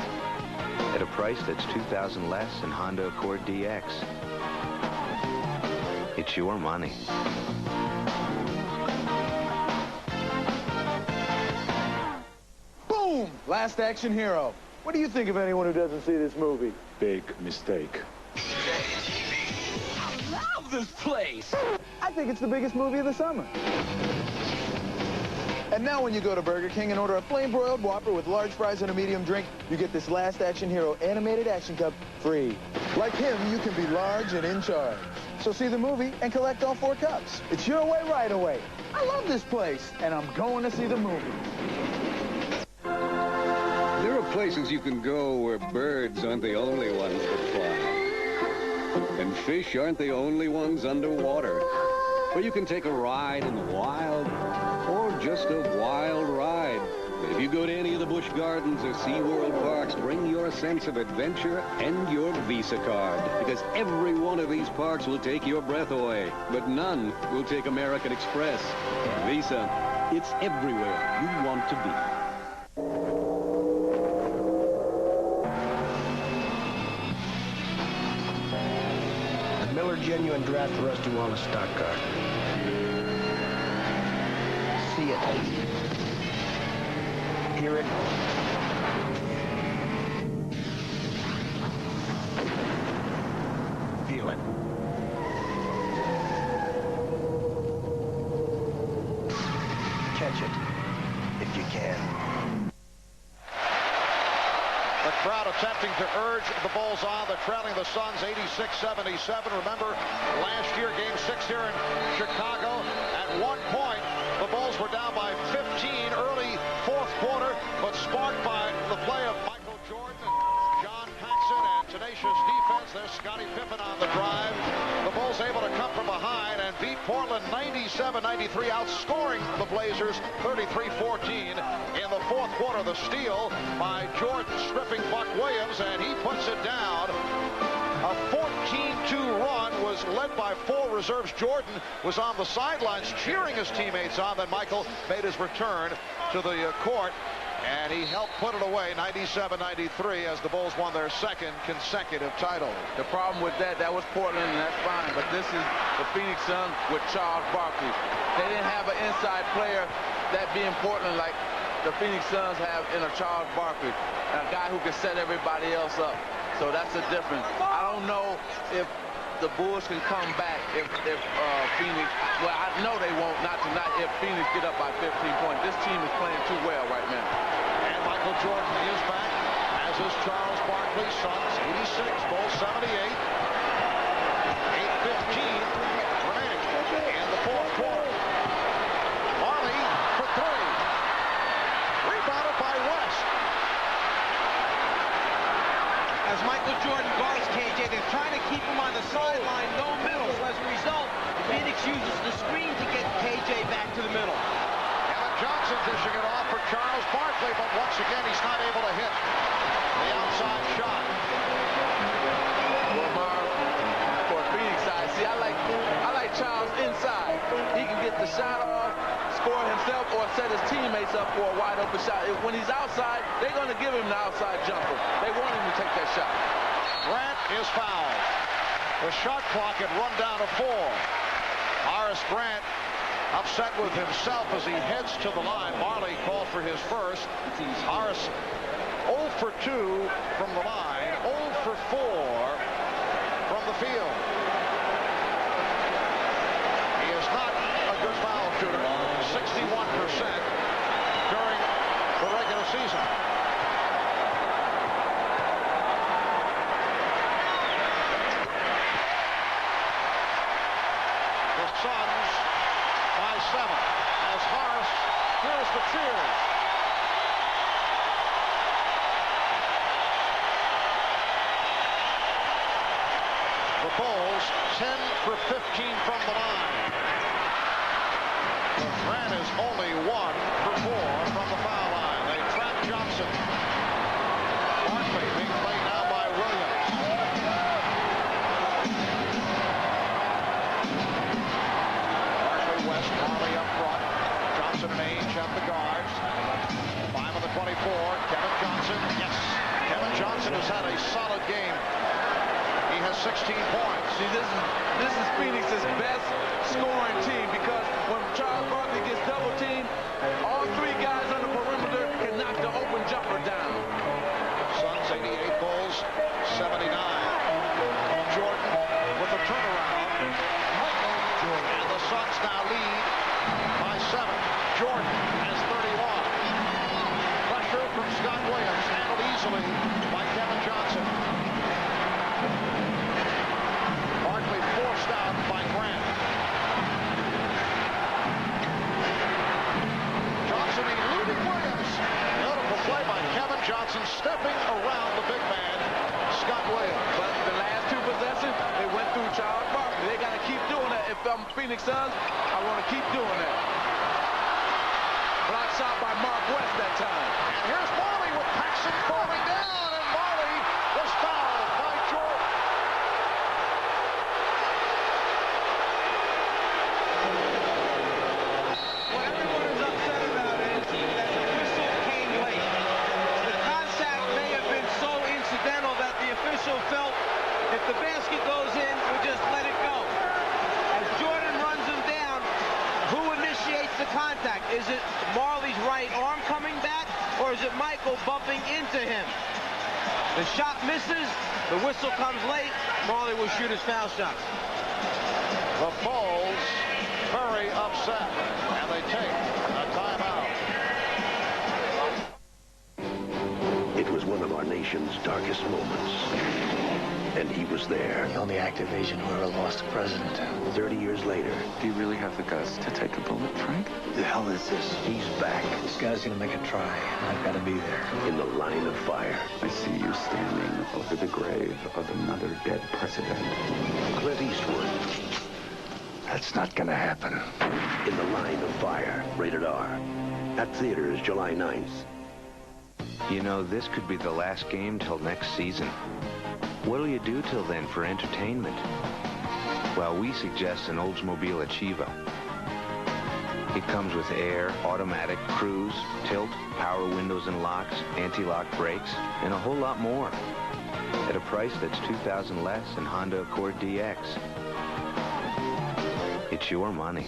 At a price that's $2,000 less than Honda Accord DX. It's your money. Boom! Last Action Hero. What do you think of anyone who doesn't see this movie? Big mistake. I love this place! I think it's the biggest movie of the summer. And now when you go to Burger King and order a flame-broiled Whopper with large fries and a medium drink, you get this Last Action Hero animated action cup free. Like him, you can be large and in charge. So see the movie and collect all 4 cups. It's your way, right away. I love this place, and I'm going to see the movie. There are places you can go where birds aren't the only ones that fly. And fish aren't the only ones underwater. Where you can take a ride in the wild, or just a wild ride. But if you go to any of the Busch Gardens or SeaWorld parks, bring your sense of adventure and your Visa card. Because every one of these parks will take your breath away, but none will take American Express. Visa, it's everywhere you want to be. Miller Genuine Draft Rusty Wallace stock car. See it. Hear it. Feel it. Catch it, if you can. The crowd attempting to urge the Bulls on. They're trailing the Suns 86-77. Remember, last year, Game 6 here in Chicago. At one point, the Bulls were down by 15 early fourth quarter, but sparked by the play of Michael Jordan and John Paxson and tenacious defense. There's Scottie Pippen on the drive. The Bulls able to come from behind and beat Portland 97-93, outscoring the Blazers 33-14 in the fourth quarter. The steal by Jordan, stripping Buck Williams, and he puts it down. A 14-2 run was led by 4 reserves. Jordan was on the sidelines cheering his teammates on. Then Michael made his return to the court, and he helped put it away 97-93 as the Bulls won their second consecutive title. The problem with that was Portland, and that's fine. But this is the Phoenix Suns with Charles Barkley. They didn't have an inside player that be in Portland like the Phoenix Suns have in a Charles Barkley, a guy who can set everybody else up. So that's the difference. I don't know if the Bulls can come back if Phoenix, well, I know they won't, not tonight, if Phoenix get up by 15 points. This team is playing too well right now. And Michael Jordan is back, as is Charles Barkley. Suns 86, Bulls 78. 8:15 remaining in the fourth quarter. Marley for 3. Rebounded by West. As Michael Jordan guards KJ, they're trying to keep him on the sideline, no middle. So as a result, Phoenix uses the screen to get KJ back to the middle. Kevin Johnson dishing it off for Charles Barkley, but once again, he's not able to hit the outside shot. Well, Marv, for Phoenix side, see, I like Charles inside. He can get the shot off, score himself, or set his teammates up for a wide open shot. When he's outside, they're going to give him the outside jumper. They want him to take that shot. Grant is fouled. The shot clock had run down to 4. Horace Grant upset with himself as he heads to the line. Marley called for his first. Horace 0 for 2 from the line, 0 for 4 from the field. He is not a good foul shooter, 61% during the regular season. The Suns by 7 as Horace hears the cheers. The Bulls 10 for 15 from the line. Grant is only 1 for 4 from the foul line. They trap Johnson. Barkley being played now by Williams. Barkley, West, Marley up front. Johnson and Ainge at the guards. 5 on the 24. Kevin Johnson. Yes. Kevin Johnson has had a solid game. He has 16 points. See, this is Phoenix's best scoring team because when Charles Barkley gets double teamed, all 3 guys on the perimeter can knock the open jumper down. Suns 88, Bulls 79. Jordan with a turnaround. And the Suns now lead by 7. Jordan has Phoenix Suns, I want to keep doing that. Block shot by Mark West that time. And here's Marley with Paxson falling down, and Marley was fouled by Jordan. What everyone is upset about is that the whistle came late. The contact may have been so incidental that the official felt if the basket goes in, we just let it go. As Jordan runs him down, who initiates the contact? Is it Marley's right arm coming back, or is it Michael bumping into him? The shot misses, the whistle comes late, Marley will shoot his foul shot. The Bulls very upset, and they take a timeout. It was one of our nation's darkest moments. And he was there. The only active agent who ever lost a president. 30 years later. Do you really have the guts to take a bullet, Frank? The hell is this? He's back. This guy's gonna make a try. I've got to be there. In the line of fire. I see you standing over the grave of another dead president. Clint Eastwood. That's not gonna happen. In the line of fire. Rated R. At theaters July 9th. You know, this could be the last game till next season. What'll you do till then for entertainment? Well, we suggest an Oldsmobile Achieva. It comes with air, automatic, cruise, tilt, power windows and locks, anti-lock brakes, and a whole lot more. At a price that's $2,000 less than Honda Accord DX. It's your money.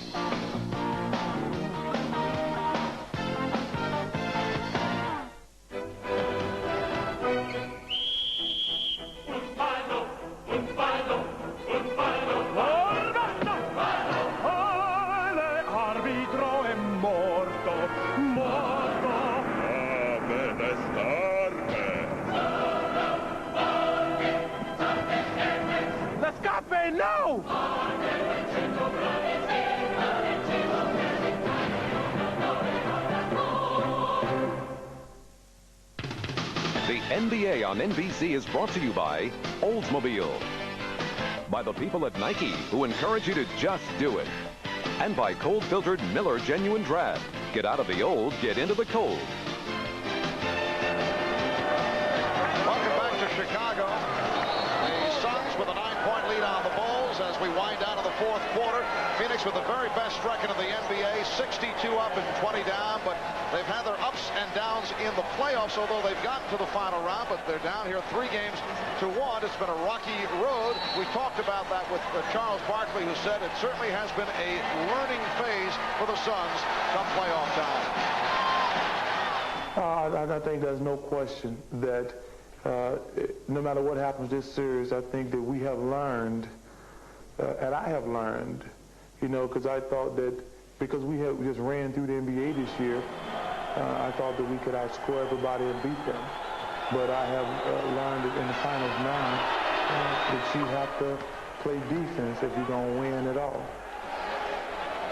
No! The NBA on NBC is brought to you by Oldsmobile, by the people at Nike who encourage you to just do it, and by cold-filtered Miller Genuine Draft. Get out of the old, get into the cold. Welcome back to Chicago. The Suns with a 9-point lead on the Bulls as we wind down to the fourth quarter. Phoenix with the very best record in the NBA, 62 up and 20 down, but they've had their ups and downs in the playoffs, although they've gotten to the final round, but they're down here 3 games to 1. It's been a rocky road. We talked about that with Charles Barkley, who said it certainly has been a learning phase for the Suns come playoff time. I think there's no question that no matter what happens this series, I think that we have learned, and I have learned, you know, because I thought that because we just ran through the NBA this year, I thought that we could outscore everybody and beat them. But I have learned that in the finals now that you have to play defense if you're going to win at all.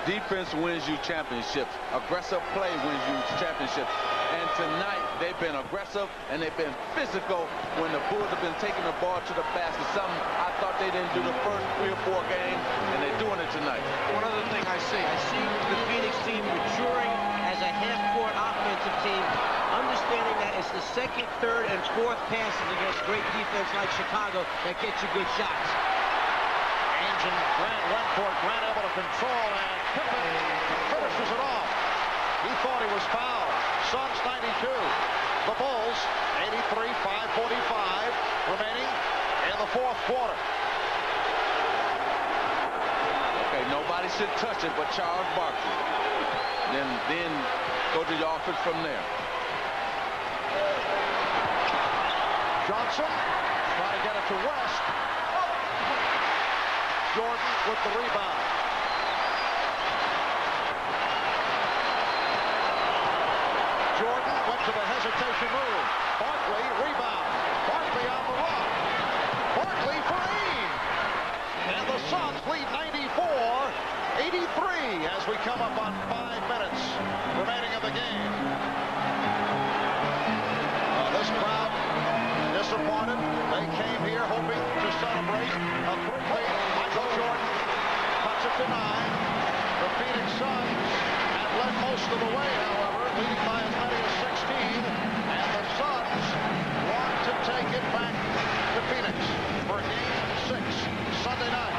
Defense wins you championships. Aggressive play wins you championships. And tonight, they've been aggressive and they've been physical when the Bulls have been taking the ball to the basket. Something I thought they didn't do the first 3 or 4 games, and they're doing it tonight. One other thing I see the Phoenix team maturing as a half-court offensive team, understanding that it's the second, third, and fourth passes against great defense like Chicago that gets you good shots. Angel Grant went for it. Grant able to control, and Pippen finishes it off. He thought he was fouled. Suns 92. The Bulls 83, 5:45 remaining in the fourth quarter. Okay, nobody should touch it but Charles Barkley. Then go to the offense from there. Johnson trying to get it to West. Jordan with the rebound. Jordan went to the hesitation move. Barkley rebound. Barkley on the run. Barkley for Ain. And the Suns lead 94-83 as we come up on 5 minutes remaining of the game. This crowd disappointed. They came here hoping to celebrate a 3-peat. Michael Jordan cuts it to 9. Suns have led most of the way, however, leading by as many as 16. And the Suns want to take it back to Phoenix for Game 6 Sunday night.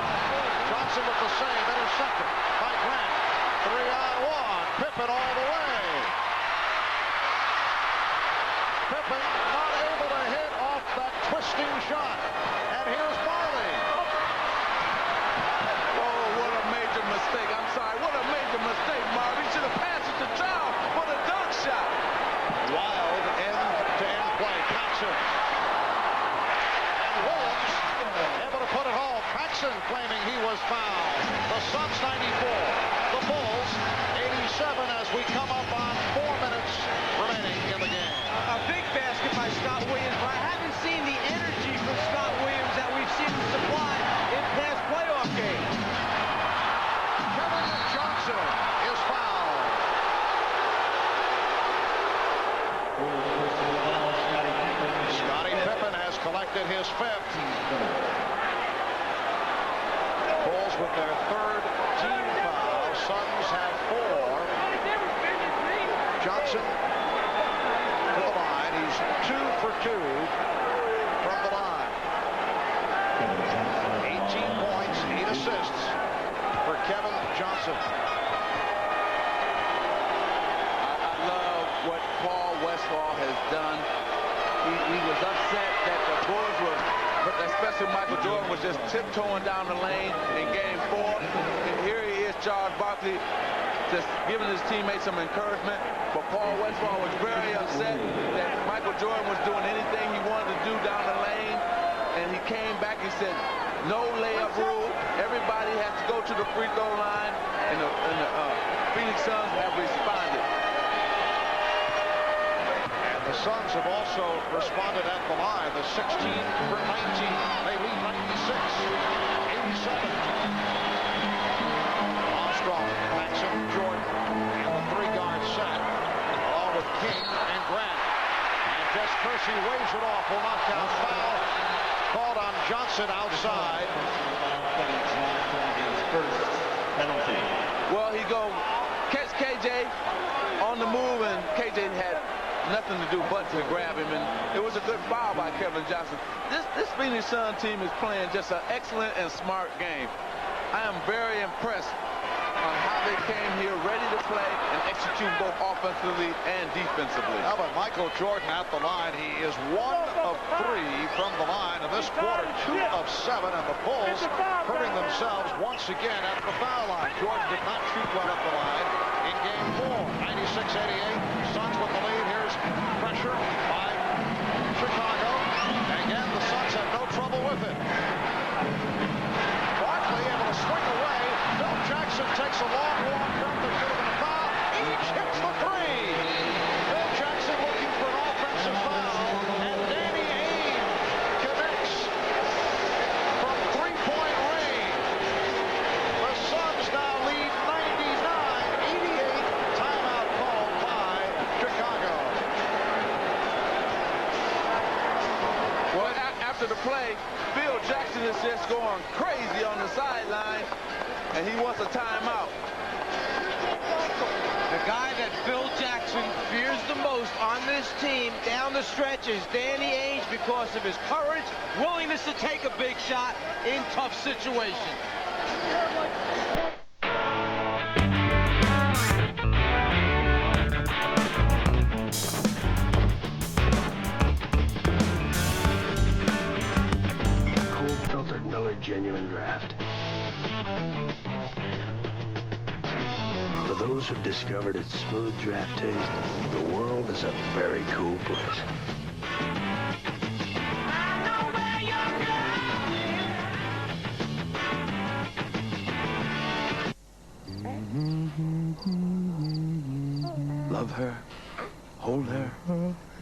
Johnson with the save, intercepted by Grant. 3-on-1. Pippen all the way. Pippen not able to hit off that twisting shot. And here's Barkley. Oh, what a major mistake. I'm sorry, what a major mistake, Marv. He should have passed it to Charles for the dunk shot. Wild end-to-end play. Paxson. And Williams able to put it home. Paxson claiming he was fouled. The Suns 94. The Bulls 87 as we come up on 4 minutes remaining in the game. A big basket by Scott Williams, but I haven't seen the energy from Scott Williams that we've seen him supply in past playoff games. Kevin Johnson is fouled. Scottie Pippen has collected his fifth. Bulls with their third team foul. Suns have 4. Johnson to the line. He's 2 for 2 from the line. 18 points, 8 assists for Kevin Johnson. I love what Paul Westphal has done. He was upset that the Bulls were, especially Michael Jordan, was just tiptoeing down the lane in Game 4. And here he is, Charles Barkley, just giving his teammates some encouragement. But Paul Westphal was very upset that Michael Jordan was doing anything he wanted to do down the lane. And he came back and said, no layup rule. Everybody has to go to the free throw line. And the Phoenix Suns have responded. And the Suns have also responded at the line. The 16 for 19. They lead 96-87. Armstrong, Paxson, Jordan, and the three-guard set, along with King and Grant. And Jess Kersey waves it off. Will not count. Foul called on Johnson outside. First penalty. Well, he go catch KJ on the move, and KJ had nothing to do but to grab him, and it was a good foul by Kevin Johnson. This Phoenix Sun team is playing just an excellent and smart game. I am very impressed on how they came here ready to play and execute both offensively and defensively. How about Michael Jordan at the line? He is 1 of 3 from the line in this quarter, 2 of 7, and the Bulls hurting themselves once again at the foul line. Jordan did not shoot well at the line in Game 4. 96-88, Suns with the lead. Here's pressure by Chicago. Again, the Suns have no trouble with it. Barkley able to swing away. Phil Jackson takes a long jump. There should have been a foul. Each hits the three. Phil Jackson looking for an offensive foul. And Danny Ainge connects from three-point range. The Suns now lead 99-88. Timeout called by Chicago. Well, after the play, Phil Jackson is just going crazy on the sideline, and he wants a timeout. The guy that Phil Jackson fears the most on this team down the stretch is Danny Ainge because of his courage, willingness to take a big shot in tough situations. Cold-filtered Miller Genuine Draft. For those who've discovered its smooth draft taste, the world is a very cool place. Love her, hold her,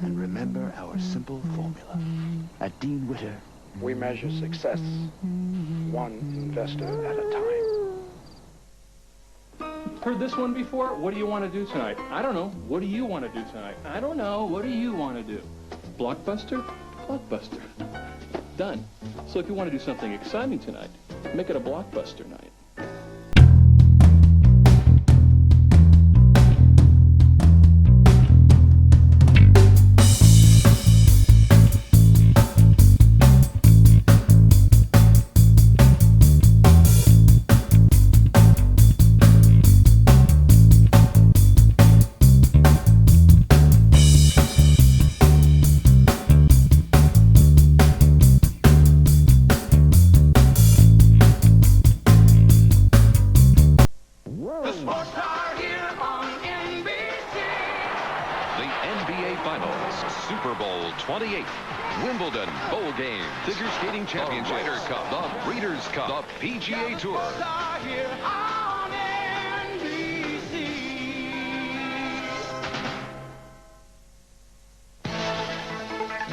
and remember our simple formula. At Dean Witter, We measure success one investor at a time. Heard this one before? What do you want to do tonight? I don't know. What do you want to do tonight? I don't know. What do you want to do? Blockbuster? Blockbuster. Done. So if you want to do something exciting tonight, make it a blockbuster night. Wimbledon, Bowl Games, Figure Skating Championship, Ryder Cup, the Breeders' Cup, the PGA Tour.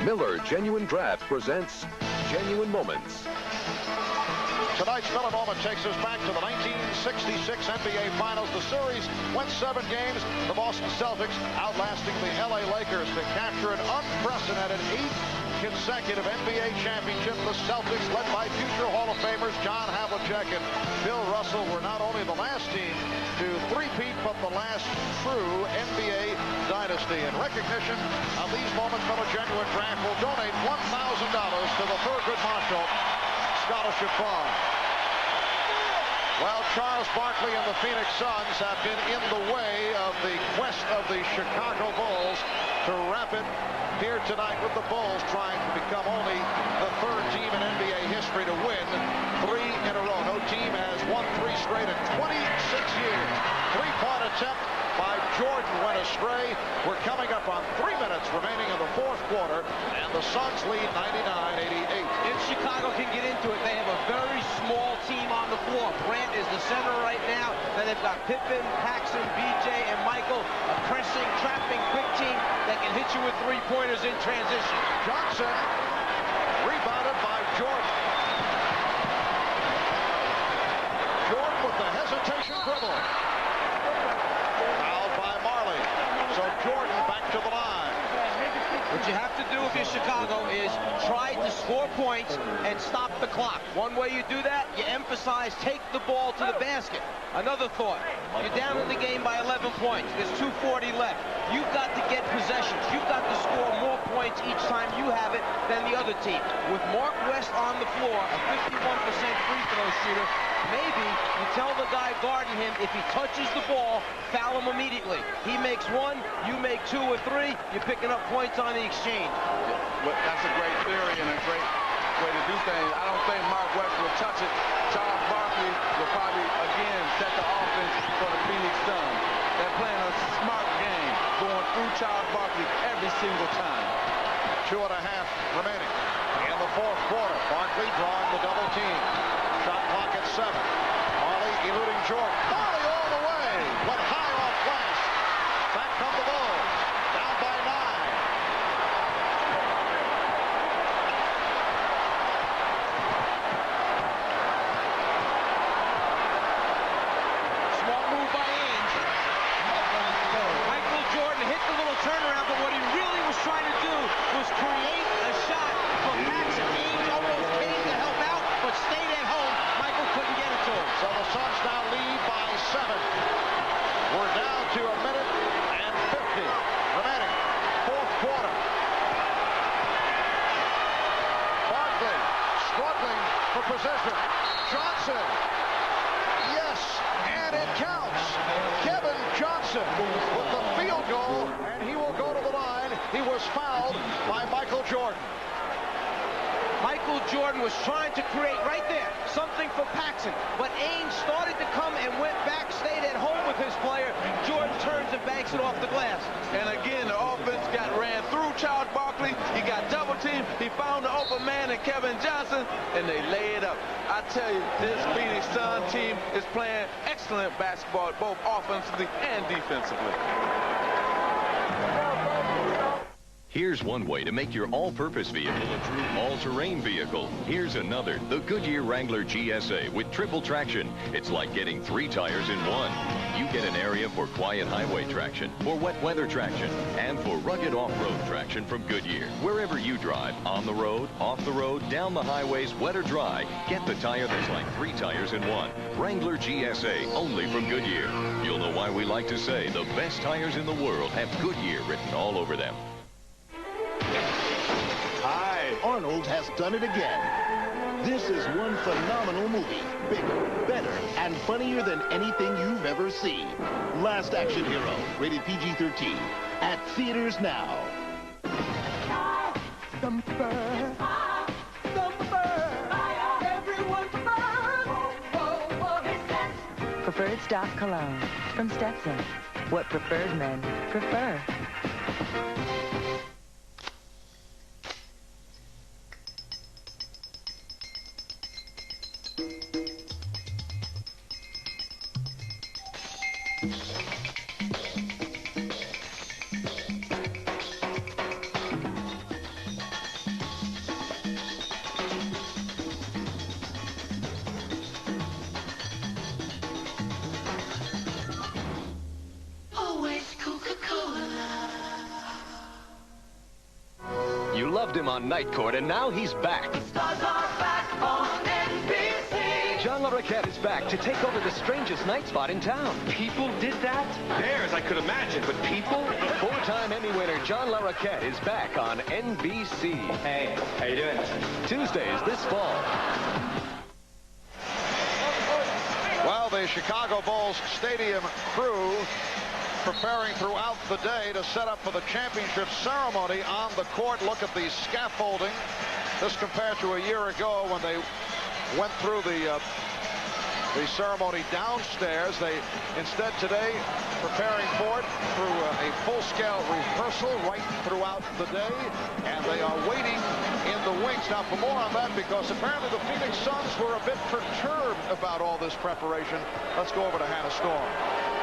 Miller Genuine Draft presents Genuine Moments. Tonight's Miller Moment takes us back to the 1966 NBA Finals. The series went 7 games. The Boston Celtics outlasting the LA Lakers to capture an unprecedented 8th consecutive NBA championship. The Celtics, led by future Hall of Famers John Havlicek and Bill Russell, were not only the last team to three-peat, but the last true NBA dynasty. In recognition of these moments, Miller Genuine Draft will donate $1,000 to the Thurgood Marshall Scholarship Fund. Well, Charles Barkley and the Phoenix Suns have been in the way of the quest of the Chicago Bulls to wrap it here tonight, with the Bulls trying to become only the 3rd team in NBA history to win 3 in a row. No team has won 3 straight in 26 years. 3-point attempt by Jordan went astray. We're coming up on 3 minutes remaining in the 4th quarter, and the Suns lead 99-88. If Chicago can get into it, they have a very small team on the floor. Grant is the center right now. Then they've got Pippen, Paxson, BJ, and Michael, a pressing, trapping, quick team that can hit you with 3-pointers in transition. Johnson rebounded by Jordan. Jordan with the hesitation dribble. Fouled by Marley. So Jordan back to the line. What you have to do if you're Chicago is try to score points and stop the clock. One way you do that, you emphasize take the ball to the basket. Another thought, you're down in the game by 11 points. There's 2:40 left. You've got to get possessions. You've got to score more points each time you have it than the other team. With Mark West on the floor, a 51% free throw shooter, maybe you tell the guy guarding him, if he touches the ball, foul him immediately. He makes 1, you make 2 or 3, you're picking up points on the exchange. Well, that's a great theory and a great way to do things. I don't think Mark West will touch it. Charles Barkley will probably, again, set the offense for the Phoenix Suns. They're playing a smart game, going through Charles Barkley every single time. 2.5 remaining in the 4th quarter. Barkley drawing the double team. Shot clock at 7. Marley eluding Jordan. Marley all the way. Went high off glass. Back come the Bulls. Down by 9. Smart move by Ainge. Michael Jordan hit the little turnaround, but what he really was trying to do was create a shot for Paxson. Ainge almost came to help out, but stayed at home. Michael couldn't get it to him. So the Suns now lead by 7. We're down to 1 minute and 50 remaining. 4th quarter. Barkley struggling for position. Johnson. Yes, and it counts. Kevin Johnson with the field goal, and he will go to the line. He was fouled by Michael Jordan. Michael Jordan was trying to create right there something for Paxson, but Ainge started to come and went back, stayed at home with his player. Jordan turns and banks it off the glass. And again, the offense ran through Charles Barkley. He got double teamed. He found the open man in Kevin Johnson, and they lay it up. I tell you, this Phoenix Sun team is playing excellent basketball, both offensively and defensively. Here's one way to make your all-purpose vehicle a true all-terrain vehicle. Here's another, the Goodyear Wrangler GSA with triple traction. It's like getting 3 tires in one. You get an area for quiet highway traction, for wet weather traction, and for rugged off-road traction from Goodyear. Wherever you drive, on the road, off the road, down the highways, wet or dry, get the tire that's like 3 tires in one. Wrangler GSA, only from Goodyear. You'll know why we like to say the best tires in the world have Goodyear written all over them. Hi, Arnold has done it again. This is one phenomenal movie. Bigger, better, and funnier than anything you've ever seen. Last Action Hero, rated PG-13. At theaters now. Thumper. Preferred stock cologne from Stetson. What preferred men prefer. loved him on Night Court, and now he's back. Stars are back on NBC. John LaRoquette is back to take over the strangest night spot in town. People did that? Bears, I could imagine, but people? Four-time Emmy winner John LaRoquette is back on NBC. Hey, how you doing? Tuesdays this fall. Well, the Chicago Bulls stadium crew preparing throughout the day to set up for the championship ceremony on the court. Look at the scaffolding. This compared to a year ago when they went through the ceremony downstairs. They instead today preparing for it through a full-scale rehearsal right throughout the day, and they are waiting in the wings. Now for more on that, because apparently the Phoenix Suns were a bit perturbed about all this preparation. Let's go over to Hannah Storm.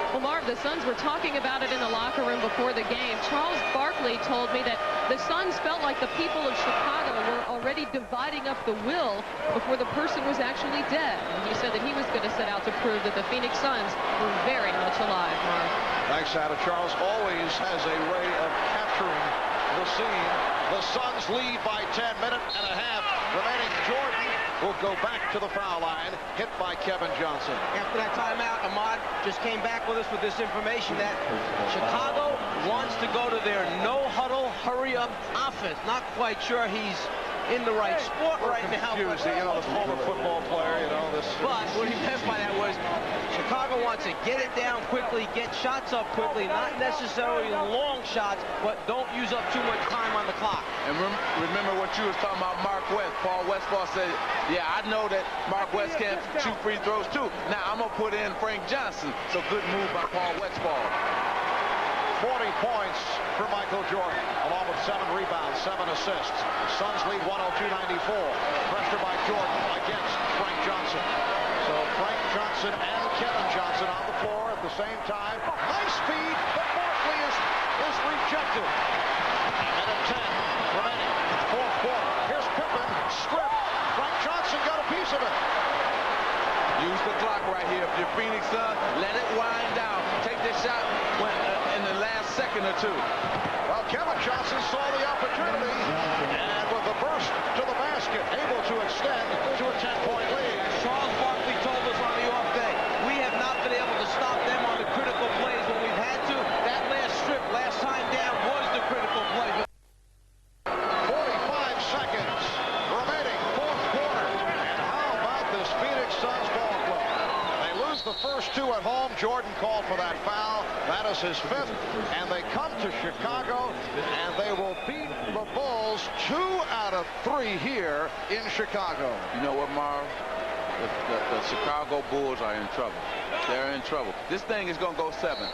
Well, Marv, the Suns were talking about it in the locker room before the game. Charles Barkley told me that the Suns felt like the people of Chicago were already dividing up the will before the person was actually dead. And he said that he was going to set out to prove that the Phoenix Suns were very much alive, Marv. Thanks, Hannah. Charles always has a way of capturing the scene. The Suns lead by 10 minutes and a half remaining. Jordan will go back to the foul line, hit by Kevin Johnson. After that timeout, Ahmad just came back with us with this information that Chicago wants to go to their no-huddle, hurry-up offense. Not quite sure he's in the right sport right now. But, you know, the former football player, you know, this. But what he meant by that was Chicago wants to get it down quickly, get shots up quickly, not necessarily long shots, but don't use up too much time on the clock. And remember what you was talking about, Mark West. Paul Westphal said, yeah, I know that Mark West can't shoot free throws too. Now I'm going to put in Frank Johnson. So good move by Paul Westphal. 40 points for Michael Jordan, along with 7 rebounds, 7 assists. Suns lead 102-94. Pressure by Jordan against Frank Johnson. So Frank Johnson and Kevin Johnson on the floor at the same time. Nice speed, but Barkley is rejected. Minute 10 remaining, fourth quarter. Here's Pippen, strip. Frank Johnson got a piece of it. Use the clock right here. If you're Phoenix Suns, let it wind down. Take this shot in the last second or two. Well, Kevin Johnson saw the opportunity, and with a burst to the basket, able to extend to a 10-point lead. Charles Barkley told us on the off day, we have not been able to stop them on the critical plays when we've had to. That last strip, last time down, was the critical play. 45 seconds remaining, fourth quarter. And how about this Phoenix Suns ball club? They lose the first 2 at home. Jordan called for that foul. That is his 5th. And they come to Chicago, and they will beat the Bulls 2 out of 3 here in Chicago. You know what, Marv? The Chicago Bulls are in trouble. They're in trouble. This thing is going to go 7.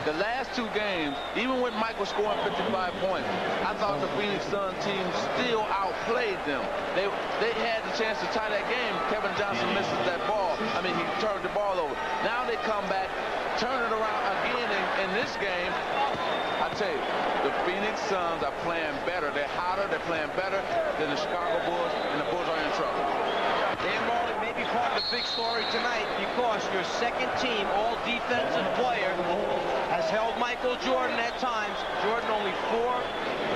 The last 2 games, even with Michael scoring 55 points, I thought the Phoenix Suns team still outplayed them. They had the chance to tie that game. Kevin Johnson misses that ball. I mean, he turned the ball over. Now they come back, turn it around again in this game. I tell you, the Phoenix Suns are playing better. They're hotter. They're playing better than the Chicago Bulls, and the Bulls are in trouble. Dan Marley may be part of the big story tonight because your second team, all defensive player, has held Michael Jordan at times. Jordan only 4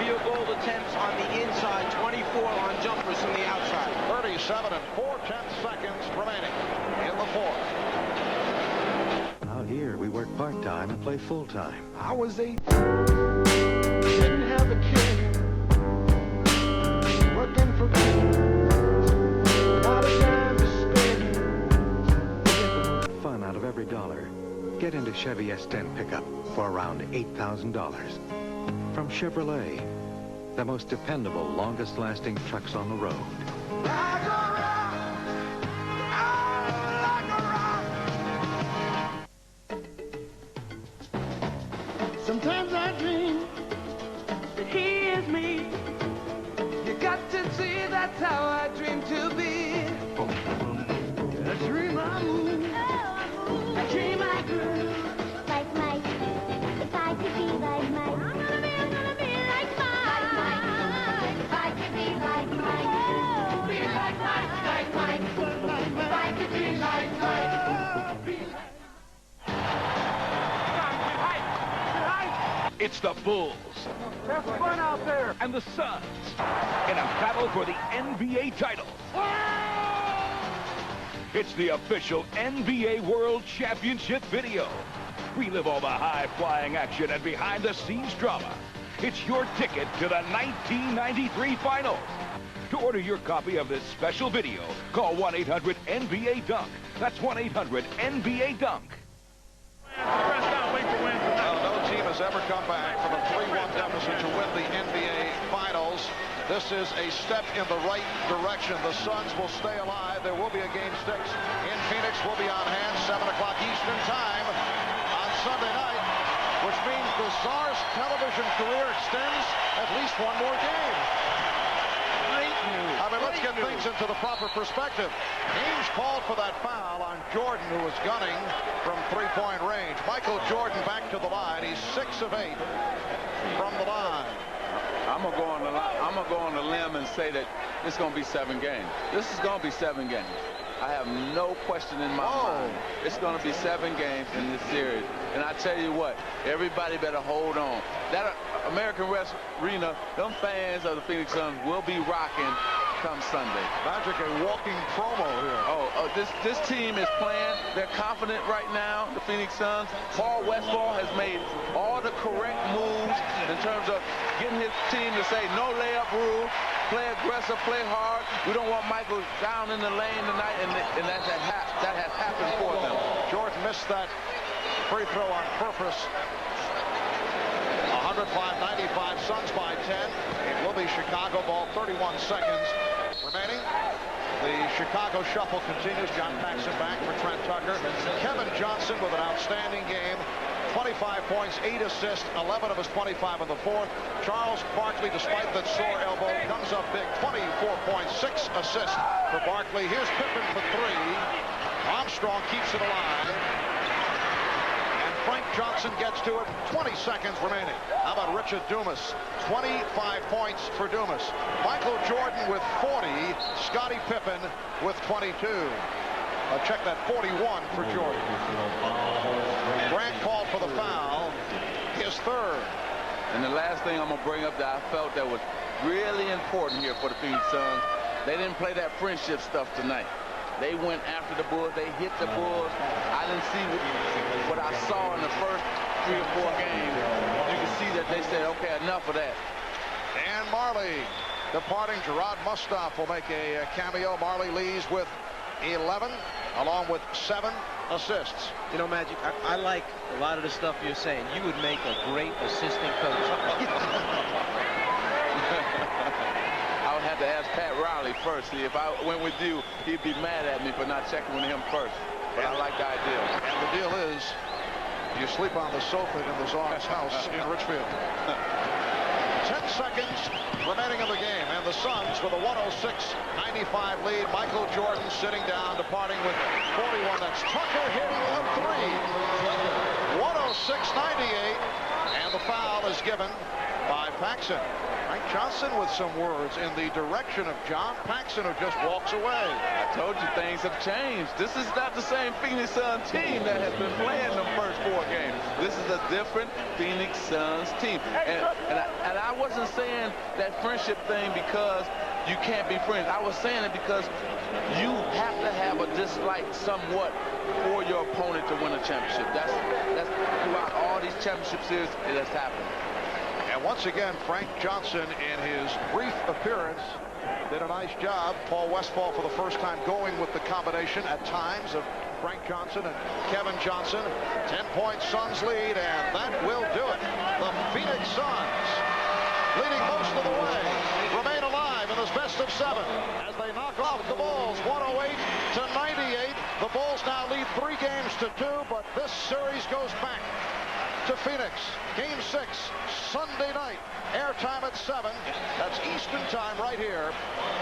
field goal attempts on the inside, 24 on jumpers from the outside. 37 and 4/10 seconds remaining in the fourth. Out here, we work part-time and play full-time. I was 8. Didn't have a kid. Working for not a dime to spend. Fun out of every dollar. Get into Chevy S10 pickup for around $8,000. From Chevrolet, the most dependable, longest-lasting trucks on the road. Like a rock. Like a rock. Sometimes I dream that he is me. You got to see that's how I dream to be. I dream I move. I dream I groove. Like Mike. If I could be like Mike. I'm gonna be like Mike. Like Mike. If I could be like Mike. Be like Mike. Like Mike. If I could be like Mike. It's the Bulls. There's fun out there. And the Suns in a battle for the NBA title. It's the official NBA World Championship video. Relive all the high-flying action and behind-the-scenes drama. It's your ticket to the 1993 Finals. To order your copy of this special video, call 1-800-NBA-DUNK. That's 1-800-NBA-DUNK. No team has ever come back from a 3-1 deficit to win the NBA Finals. This is a step in the right direction. The Suns will stay alive. There will be a Game 6 in Phoenix. Will be on hand 7 o'clock Eastern Time on Sunday night, which means the Tsar's television career extends at least one more game. I mean, let's get things into the proper perspective. Ames called for that foul on Jordan, who was gunning from three-point range. Michael Jordan back to the line. He's 6 of 8 from the line. I'm gonna go on the limb and say that it's gonna be 7 games. This is gonna be 7 games. I have no question in my mind. It's gonna be 7 games in this series. And I tell you what, everybody better hold on. That American West Arena, them fans of the Phoenix Suns will be rocking come Sunday. Magic, a walking promo here. This team is playing. They're confident right now, the Phoenix Suns. Paul Westphal has made all the correct moves in terms of getting his team to say no layup rule, play aggressive, play hard. We don't want Michael down in the lane tonight, and that has happened for them. Jordan missed that free throw on purpose. 105-95, Suns by 10. It will be Chicago ball, 31 seconds remaining. The Chicago shuffle continues. John Paxson back for Trent Tucker. Kevin Johnson with an outstanding game. 25 points, 8 assists, 11 of his 25 in the fourth. Charles Barkley, despite that sore elbow, comes up big. 24 points, 6 assists for Barkley. Here's Pippen for 3. Armstrong keeps it alive. Frank Johnson gets to it. 20 seconds remaining. How about Richard Dumas? 25 points for Dumas. Michael Jordan with 40. Scottie Pippen with 22. Check that, 41 for Jordan. Grant called for the foul. His 3rd. And the last thing I'm going to bring up that I felt that was really important here for the Phoenix Suns, they didn't play that friendship stuff tonight. They went after the Bulls. They hit the Bulls. I didn't see what I saw in the first 3 or 4 games. You can see that they said, okay, enough of that. And Marley departing. Gerard Mustaf will make a cameo. Marley leaves with 11, along with 7 assists. You know, Magic, I like a lot of the stuff you're saying. You would make a great assistant coach. I would have to ask Pat Riley first. See, if I went with you, he'd be mad at me for not checking with him first. But I like the idea. And the deal is, you sleep on the sofa in the Czar's house in Richfield. 10 seconds remaining in the game, and the Suns with a 106-95 lead. Michael Jordan sitting down, departing with 41. That's Tucker hitting a 3. 106-98, and the foul is given by Paxson. Frank Johnson with some words in the direction of John Paxson, who just walks away. I told you things have changed. This is not the same Phoenix Suns team that has been playing the first 4 games. This is a different Phoenix Suns team. And I wasn't saying that friendship thing because you can't be friends. I was saying it because you have to have a dislike somewhat for your opponent to win a championship. That's throughout all these championship series, it has happened. And once again, Frank Johnson, in his brief appearance, did a nice job. Paul Westphal for the first time going with the combination at times of Frank Johnson and Kevin Johnson. 10-point Suns lead, and that will do it. The Phoenix Suns, leading most of the way, remain alive in this best of 7 as they knock off the Bulls 108-98. The Bulls now lead 3 games to 2, but this series goes back to Phoenix. Game 6, Sunday night. Airtime at 7. That's Eastern time right here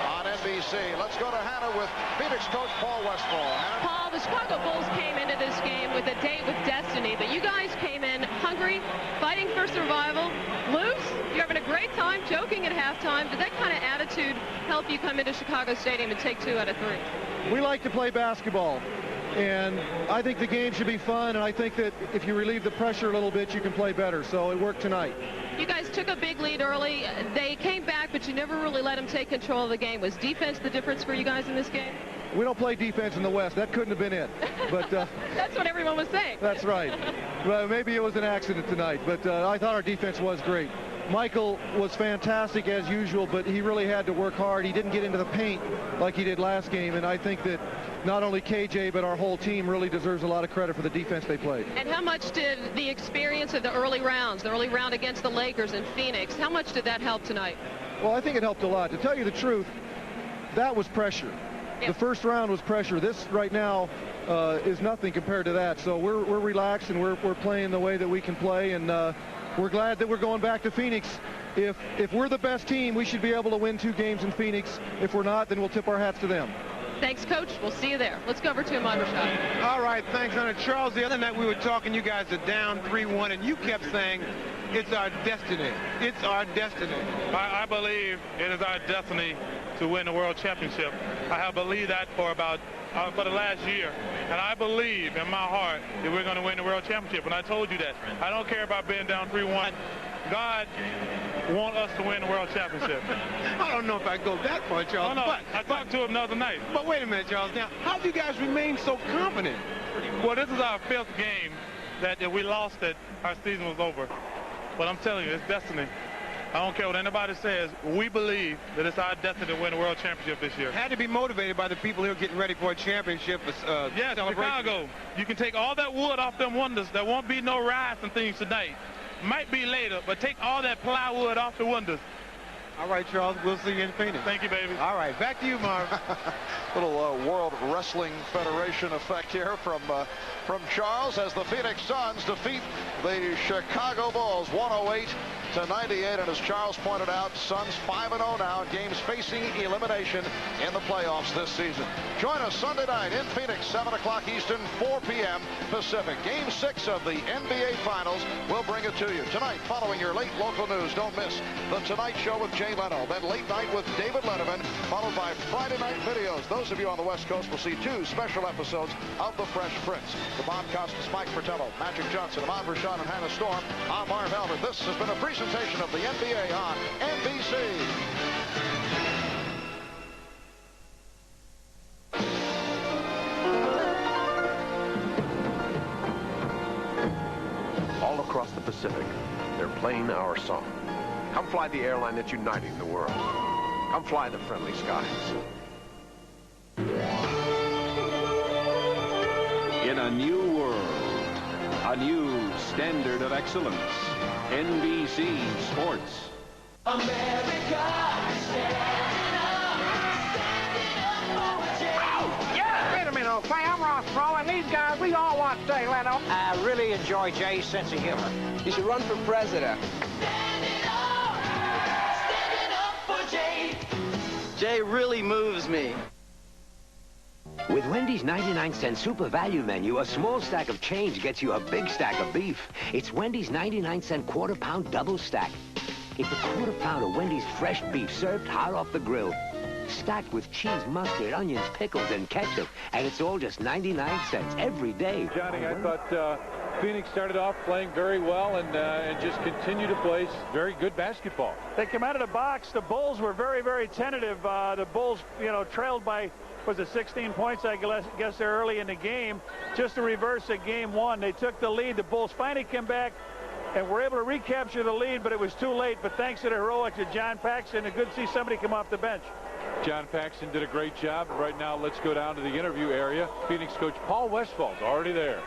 on NBC. Let's go to Hannah with Phoenix coach Paul Westphal. Paul, the Chicago Bulls came into this game with a date with destiny, but you guys came in hungry, fighting for survival. Lose? You're having a great time, joking at halftime. Did that kind of attitude help you come into Chicago Stadium and take 2 out of 3? We like to play basketball. And I think the game should be fun, and I think that if you relieve the pressure a little bit, you can play better. So it worked tonight. You guys took a big lead early. They came back, but you never really let them take control of the game. Was defense the difference for you guys in this game? We don't play defense in the West. That couldn't have been it. But that's what everyone was saying. That's right. Well, maybe it was an accident tonight, but I thought our defense was great. Michael was fantastic as usual, but he really had to work hard. He didn't get into the paint like he did last game, and I think that not only KJ, but our whole team really deserves a lot of credit for the defense they played. And how much did the experience of the early rounds, the early round against the Lakers in Phoenix, how much did that help tonight? Well, I think it helped a lot. To tell you the truth, that was pressure. Yeah. The first round was pressure. This right now is nothing compared to that. So we're relaxed, and we're playing the way that we can play, and we're glad that we're going back to Phoenix. If we're the best team, we should be able to win 2 games in Phoenix. If we're not, then we'll tip our hats to them. Thanks, Coach. We'll see you there. Let's go over to Majerle. All right, thanks, Hunter. Charles, the other night we were talking, you guys are down 3-1, and you kept saying, it's our destiny. It's our destiny. I believe it is our destiny to win the World Championship. I have believed that for the last year. And I believe in my heart that we're going to win the World Championship. And I told you that. I don't care about being down 3-1. God wants us to win the World Championship. I don't know if I go that far, Charles. No, but I talked to him the other night. But wait a minute, Charles. Now, how do you guys remain so confident? Well, this is our 5th game that we lost that our season was over. But I'm telling you, it's destiny. I don't care what anybody says. We believe that it's our destiny to win the World Championship this year. Had to be motivated by the people here getting ready for a championship. Yes, Chicago. You can take all that wood off them windows. There won't be no riots and things tonight. Might be later, but take all that plywood off the windows. All right, Charles, we'll see you in Phoenix. Thank you, baby. All right, back to you, Marv. Little World Wrestling Federation effect here from Charles as the Phoenix Suns defeat the Chicago Bulls 108-98. And as Charles pointed out, Suns 5-0 now in games facing elimination in the playoffs this season. Join us Sunday night in Phoenix, 7 o'clock Eastern, 4 p.m. Pacific. Game 6 of the NBA Finals. We'll bring it to you tonight following your late local news. Don't miss The Tonight Show with Jay Leno. Then late night with David Letterman, followed by Friday night videos. Those of you on the West Coast will see 2 special episodes of The Fresh Prince. The Bob Costas, Mike Fratello, Magic Johnson, Ahmad Rashad, and Hannah Storm. I'm Marv Albert. This has been a presentation of the NBA on NBC. All across the Pacific, they're playing our song. Come fly the airline that's uniting the world. Come fly the friendly skies. In a new world, a new standard of excellence. NBC Sports. America, stand up for Jay. Yeah! Wait a minute, old Clay, I'm Armstrong, and these guys, we all watch Jay Leno. I really enjoy Jay's sense of humor. You should run for president. Standing up for Jay. Jay really moves me. With Wendy's 99-cent super value menu, a small stack of change gets you a big stack of beef. It's Wendy's 99-cent quarter-pound double stack. It's a quarter-pound of Wendy's fresh beef served hot off the grill, stacked with cheese, mustard, onions, pickles, and ketchup. And it's all just 99 cents every day. Johnny, I thought Phoenix started off playing very well and just continued to play very good basketball. They came out of the box. The Bulls were very, very tentative. The Bulls, trailed by, was it 16 points, I guess, there early in the game, just to reverse at game 1. They took the lead. The Bulls finally came back and were able to recapture the lead, but it was too late. But thanks to the heroics of John Paxson, it's good to see somebody come off the bench. John Paxson did a great job. Right now, let's go down to the interview area. Phoenix coach Paul Westphal's already there.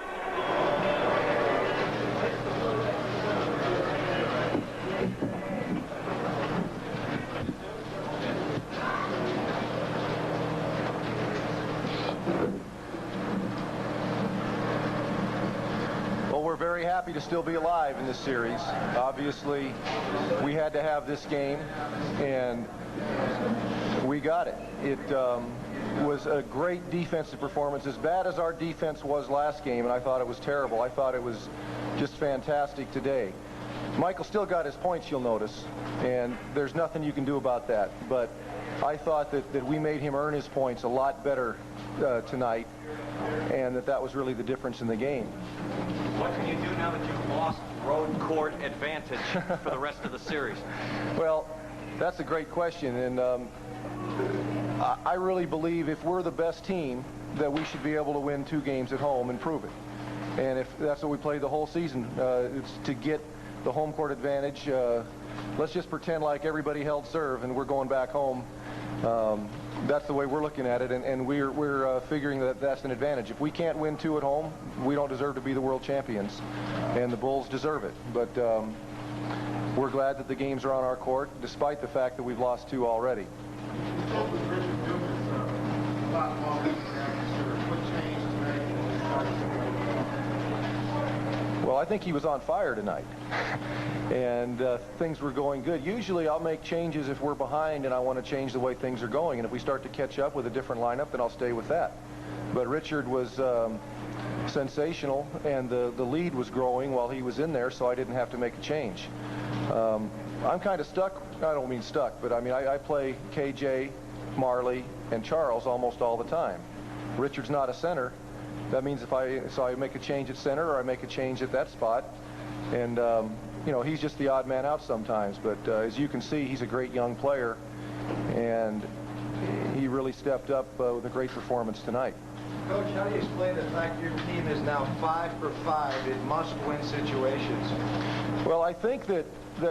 We're very happy to still be alive in this series. Obviously, we had to have this game, and we got it. It was a great defensive performance, as bad as our defense was last game, and I thought it was terrible. I thought it was just fantastic today. Michael still got his points, you'll notice, and there's nothing you can do about that. But I thought that we made him earn his points a lot better tonight, and that was really the difference in the game. What can you do now that you've lost road court advantage for the rest of the series? Well, that's a great question, and I really believe if we're the best team, that we should be able to win 2 games at home and prove it. And if that's what we played the whole season, it's to get the home court advantage. Let's just pretend like everybody held serve and we're going back home. That's the way we're looking at it, and we're figuring that that's an advantage. If we can't win 2 at home, we don't deserve to be the world champions, and the Bulls deserve it. But we're glad that the games are on our court, despite the fact that we've lost 2 already. Well, I think he was on fire tonight, and things were going good. Usually I'll make changes if we're behind and I want to change the way things are going, and if we start to catch up with a different lineup, then I'll stay with that. But Richard was sensational, and the lead was growing while he was in there, so I didn't have to make a change. I'm kind of stuck. I don't mean stuck, but I mean I play KJ, Marley, and Charles almost all the time. Richard's not a center. That means if I make a change at center or I make a change at that spot, and you know, he's just the odd man out sometimes. But as you can see, he's a great young player, and he really stepped up with a great performance tonight. Coach, how do you explain the fact your team is now 5 for 5 in must-win situations? Well, I think that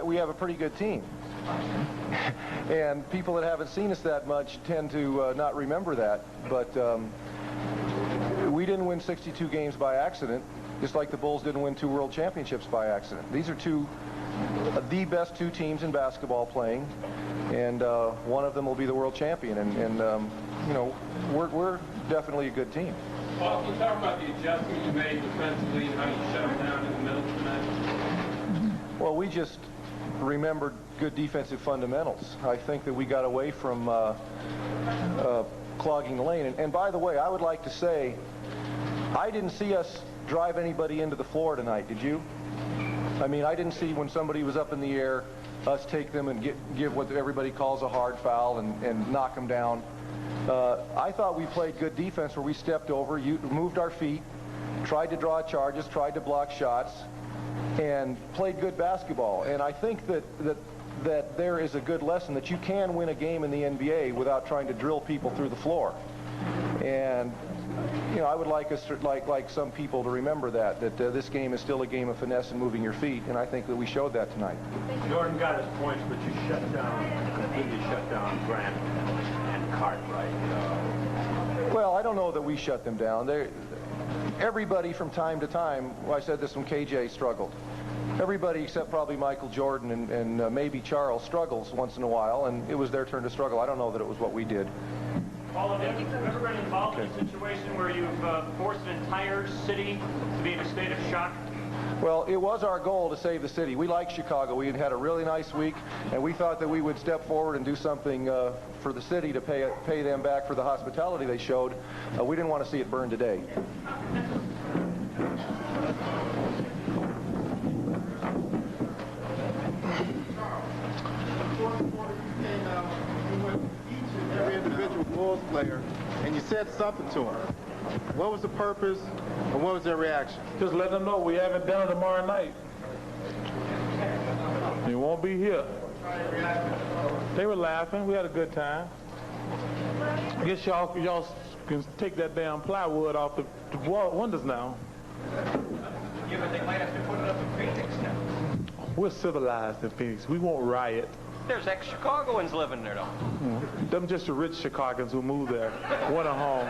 we have a pretty good team. And people that haven't seen us that much tend to not remember that. But we didn't win 62 games by accident, just like the Bulls didn't win 2 world championships by accident. These are the best 2 teams in basketball playing, and one of them will be the world champion. And you know, we're definitely a good team. Paul, can you talk about the adjustment you made defensively and how you shut them down in the middle tonight? Well, we just remembered good defensive fundamentals. I think that we got away from clogging the lane. And by the way, I would like to say, I didn't see us drive anybody into the floor tonight, did you? I mean, I didn't see when somebody was up in the air, us take them and give what everybody calls a hard foul and knock them down. I thought we played good defense where we stepped over, moved our feet, tried to draw charges, tried to block shots, and played good basketball. And I think that there is a good lesson that you can win a game in the NBA without trying to drill people through the floor. And you know, I would like us to, like some people to remember that this game is still a game of finesse and moving your feet, and I think that we showed that tonight. Jordan got his points, but you completely shut down Grant and Cartwright. Well, I don't know that we shut them down. Everybody from time to time, well, I said this when KJ struggled. Everybody except probably Michael Jordan and maybe Charles struggles once in a while, and it was their turn to struggle. I don't know that it was what we did. Paul, have you ever been involved in a situation where you've forced an entire city to be in a state of shock? Well, it was our goal to save the city. We like Chicago. We had a really nice week, and we thought that we would step forward and do something for the city to pay them back for the hospitality they showed. We didn't want to see it burn today. Every individual Bulls player, and you said something to them. What was the purpose, and what was their reaction? Just let them know we having dinner tomorrow night. You won't be here. They were laughing. We had a good time. I guess y'all can take that damn plywood off the windows now. Yeah, but they might have to put it up in Phoenix now. We're civilized in Phoenix. We won't riot. There's ex-Chicagoans living there, though. Them just the rich Chicagoans who moved there, went home.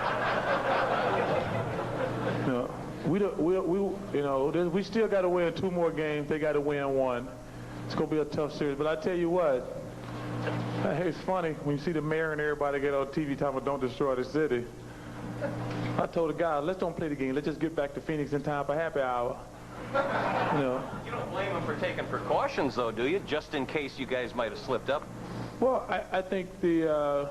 You know, we still got to win 2 more games. They got to win 1. It's gonna be a tough series. But I tell you what, it's funny when you see the mayor and everybody get on TV talking about don't destroy the city. I told the guy, let's don't play the game. Let's just get back to Phoenix in time for happy hour. You know. You don't blame them for taking precautions, though, do you? Just in case you guys might have slipped up. Well, I think the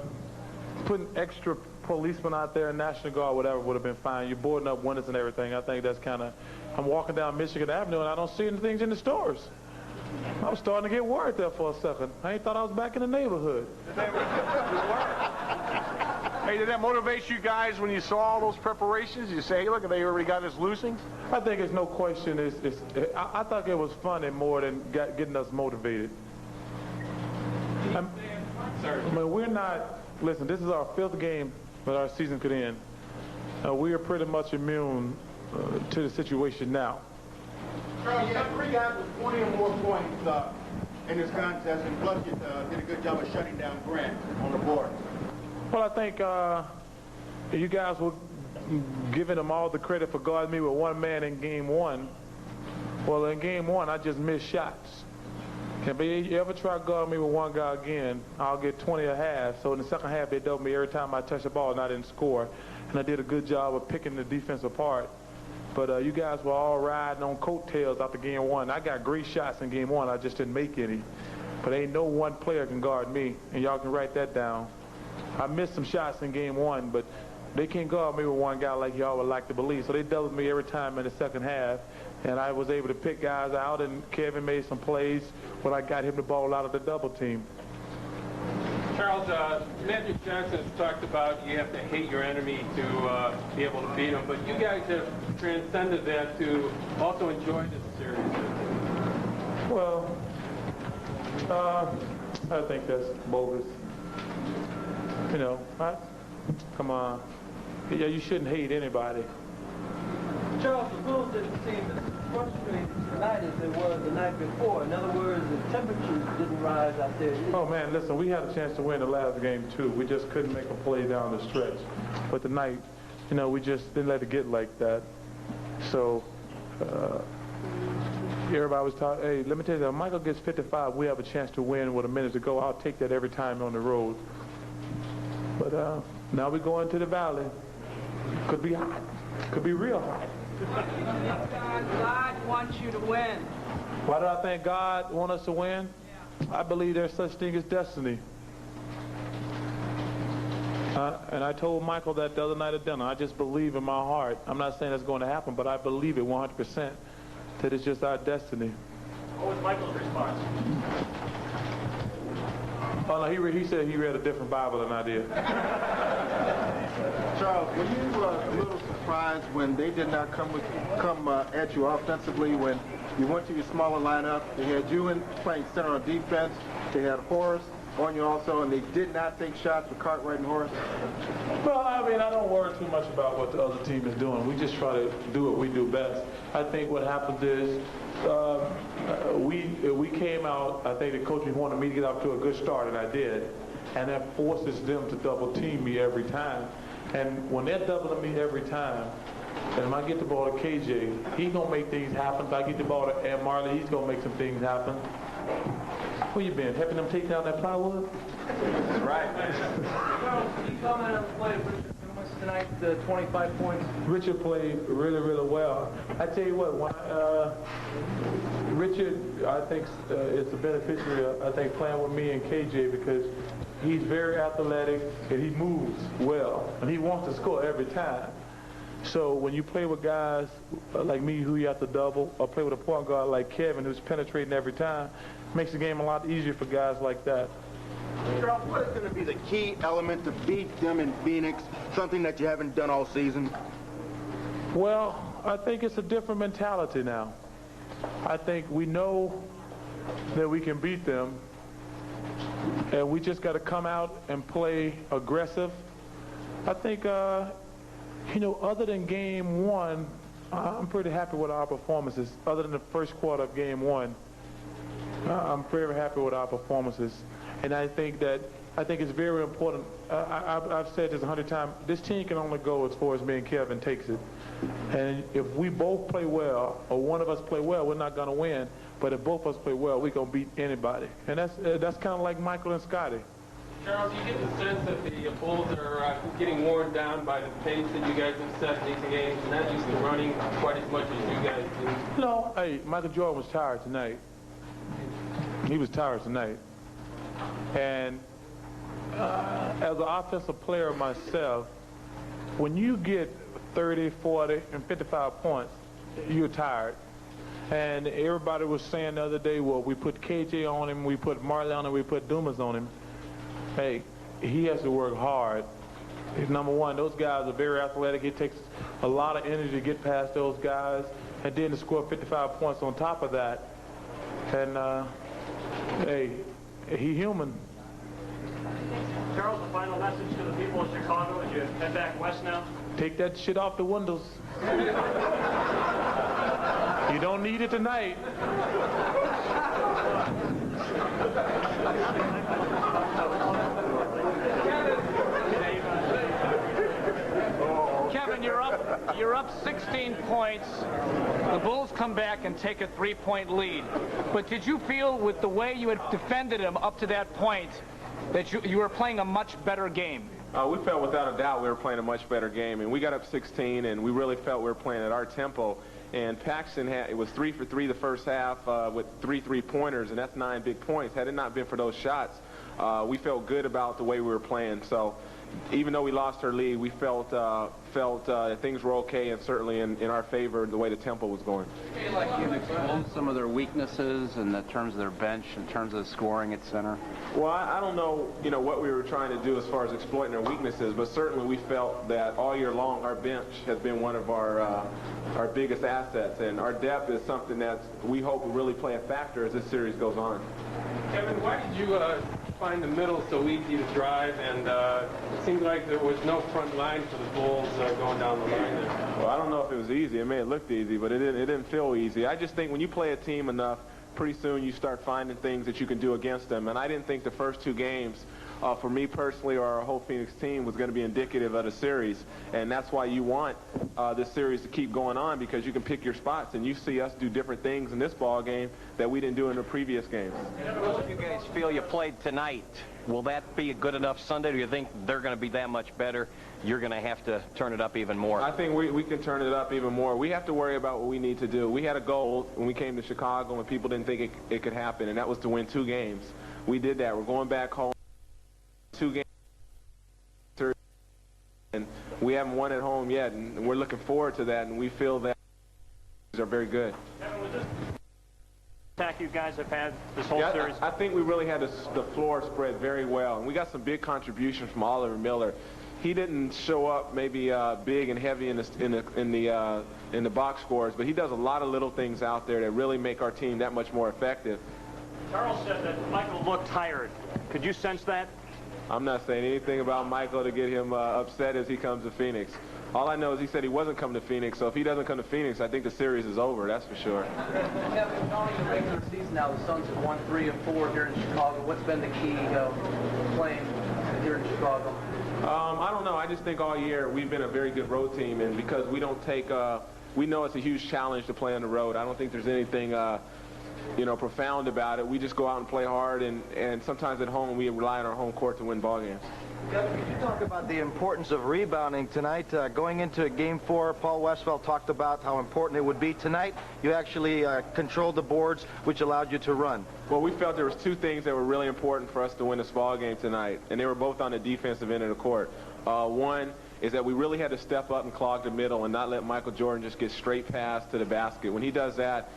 putting extra policemen out there, National Guard, whatever, would have been fine. You're boarding up windows and everything. I think that's kind of. I'm walking down Michigan Avenue and I don't see anything in the stores. I was starting to get worried there for a second. I ain't thought I was back in the neighborhood. Hey, did that motivate you guys when you saw all those preparations? You say, hey, look, they already got us losing? I think it's no question. I thought it was funny more than getting us motivated. I mean, we're not, listen, this is our 5th game that our season could end. We are pretty much immune to the situation now. Charles, you had 3 guys with 20 or more points in this contest, and plus you did a good job of shutting down Grant on the board. Well, I think you guys were giving them all the credit for guarding me with 1 man in game 1. Well, in game 1, I just missed shots. If you ever try to guard me with 1 guy again, I'll get 20 a half. So in the second half, they doubled me every time I touched the ball and I didn't score. And I did a good job of picking the defense apart. But you guys were all riding on coattails after game 1. I got great shots in game 1. I just didn't make any. But ain't no one player can guard me, and y'all can write that down. I missed some shots in game 1, but they can't guard me with 1 guy like y'all would like to believe. So they doubled me every time in the second half, and I was able to pick guys out, and Kevin made some plays when I got him the ball out of the double team. Charles, Magic Johnson has talked about you have to hate your enemy to be able to beat them, but you guys have transcended that to also enjoy this series. Well, I think that's bogus. You know, come on. Yeah, you shouldn't hate anybody. Charles, the Bulls didn't seem as frustrated tonight as they were the night before. In other words, the temperatures didn't rise out there. Oh, man, listen, we had a chance to win the last game, too. We just couldn't make a play down the stretch. But tonight, you know, we just didn't let it get like that. So, everybody was talking, hey, let me tell you, if Michael gets 55, we have a chance to win with a minute to go. I'll take that every time on the road. But now we go into the valley. Could be hot. Could be real hot. God wants you to win. Why do I think God wants us to win? Yeah. I believe there's such thing as destiny. And I told Michael that the other night at dinner. I just believe in my heart. I'm not saying it's going to happen, but I believe it 100% that it's just our destiny. What was Michael's response? Oh, no, he said he read a different Bible than I did. Charles, were you a little surprised when they did not come at you offensively when you went to your smaller lineup? They had you playing center on defense. They had Horace on you also, and they did not take shots with Cartwright and Horace? Well, I mean, I don't worry too much about what the other team is doing. We just try to do what we do best. I think what happens is we came out, I think the coaches wanted me to get off to a good start, and I did. And that forces them to double team me every time. And when they're doubling me every time, and if I get the ball to KJ, he's going to make things happen. If I get the ball to Majerle, he's going to make some things happen. Where you been? Helping them take down that plywood? That's right. Can you comment on the play of Richard Dumas tonight, 25 points? Richard played really, really well. I tell you what, Richard, I think, is the beneficiary of, I think, playing with me and KJ because he's very athletic and he moves well. And he wants to score every time. So when you play with guys like me who you have to double, or play with a point guard like Kevin who's penetrating every time, makes the game a lot easier for guys like that. Charles, what is going to be the key element to beat them in Phoenix, something that you haven't done all season? Well, I think it's a different mentality now. I think we know that we can beat them, and we just got to come out and play aggressive. I think, you know, other than game 1, I'm pretty happy with our performances. Other than the first quarter of game 1, I'm very happy with our performances. And I think it's very important. I've said this 100 times. This team can only go as far as me and Kevin takes it. And if we both play well, or one of us play well, we're not going to win. But if both of us play well, we're going to beat anybody. And that's kind of like Michael and Scottie. Charles, you get the sense that the Bulls are getting worn down by the pace that you guys have set in these games, and not used to running quite as much as you guys do. No, hey, Michael Jordan was tired tonight. He was tired tonight. And as an offensive player myself, when you get 30, 40, and 55 points, you're tired. And everybody was saying the other day, well, we put KJ on him, we put Majerle on him, we put Dumas on him. Hey, he has to work hard. Number one, those guys are very athletic. It takes a lot of energy to get past those guys. And then to score 55 points on top of that. And, hey, he human. Charles, the final message to the people of Chicago as you head back west now? Take that shit off the windows. You don't need it tonight. Kevin, you're up 16 points. The Bulls come back and take a 3-point lead. But did you feel with the way you had defended him up to that point that you were playing a much better game? We felt without a doubt we were playing a much better game, and we got up 16, and we really felt we were playing at our tempo. And Paxson it was 3 for 3 the first half with 3 3-pointers, and that's 9 big points. Had it not been for those shots, we felt good about the way we were playing. So even though we lost our lead, we felt things were okay, and certainly in our favor the way the tempo was going. Do you feel like you've exposed some of their weaknesses in terms of their bench, in terms of scoring at center? Well, I don't know, what we were trying to do as far as exploiting their weaknesses, but certainly we felt that all year long our bench has been one of our biggest assets, and our depth is something that we hope will really play a factor as this series goes on. Kevin, why did you find the middle so easy to drive, and it seemed like there was no front line for the Bulls going down the line there? Well, I don't know if it was easy. It may have looked easy, but it didn't feel easy. I just think when you play a team enough, pretty soon you start finding things that you can do against them. And I didn't think the first 2 games, for me personally or our whole Phoenix team, was going to be indicative of the series. And that's why you want this series to keep going on, because you can pick your spots. And you see us do different things in this ball game that we didn't do in the previous games. If you guys feel you played tonight, will that be a good enough Sunday? Do you think they're going to be that much better? You're going to have to turn it up even more. I think we can turn it up even more. We have to worry about what we need to do. We had a goal when we came to Chicago, and people didn't think it could happen, and that was to win 2 games. We did that. We're going back home 2 games, and we haven't won at home yet, and we're looking forward to that, and we feel that are very good. Kevin, was this attack you guys have had this whole series? I think we really had the floor spread very well, and we got some big contributions from Oliver Miller. He didn't show up maybe big and heavy in the box scores, but he does a lot of little things out there that really make our team that much more effective. Charles said that Michael looked tired. Could you sense that? I'm not saying anything about Michael to get him upset as he comes to Phoenix. All I know is he said he wasn't coming to Phoenix, so if he doesn't come to Phoenix, I think the series is over, that's for sure. Kevin, calling the regular season now, the Suns have won 3 of 4 here in Chicago. What's been the key playing here in Chicago? I don't know. I just think all year we've been a very good road team, and because we don't take, we know it's a huge challenge to play on the road. I don't think there's anything, profound about it. We just go out and play hard, and sometimes at home we rely on our home court to win ball games. Kevin, could you talk about the importance of rebounding tonight? Going into Game 4, Paul Westphal talked about how important it would be. Tonight, you actually controlled the boards, which allowed you to run. Well, we felt there was 2 things that were really important for us to win this ball game tonight, and they were both on the defensive end of the court. One is that we really had to step up and clog the middle and not let Michael Jordan just get straight past to the basket. When he does that,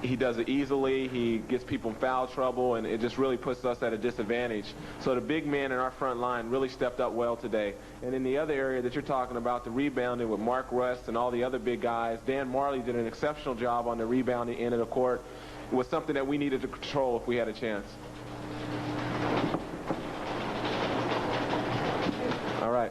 he does it easily, he gets people in foul trouble, and it just really puts us at a disadvantage. So the big man in our front line really stepped up well today. And in the other area that you're talking about, the rebounding with Mark Rust and all the other big guys, Dan Marley did an exceptional job on the rebounding end of the court. It was something that we needed to control if we had a chance. All right.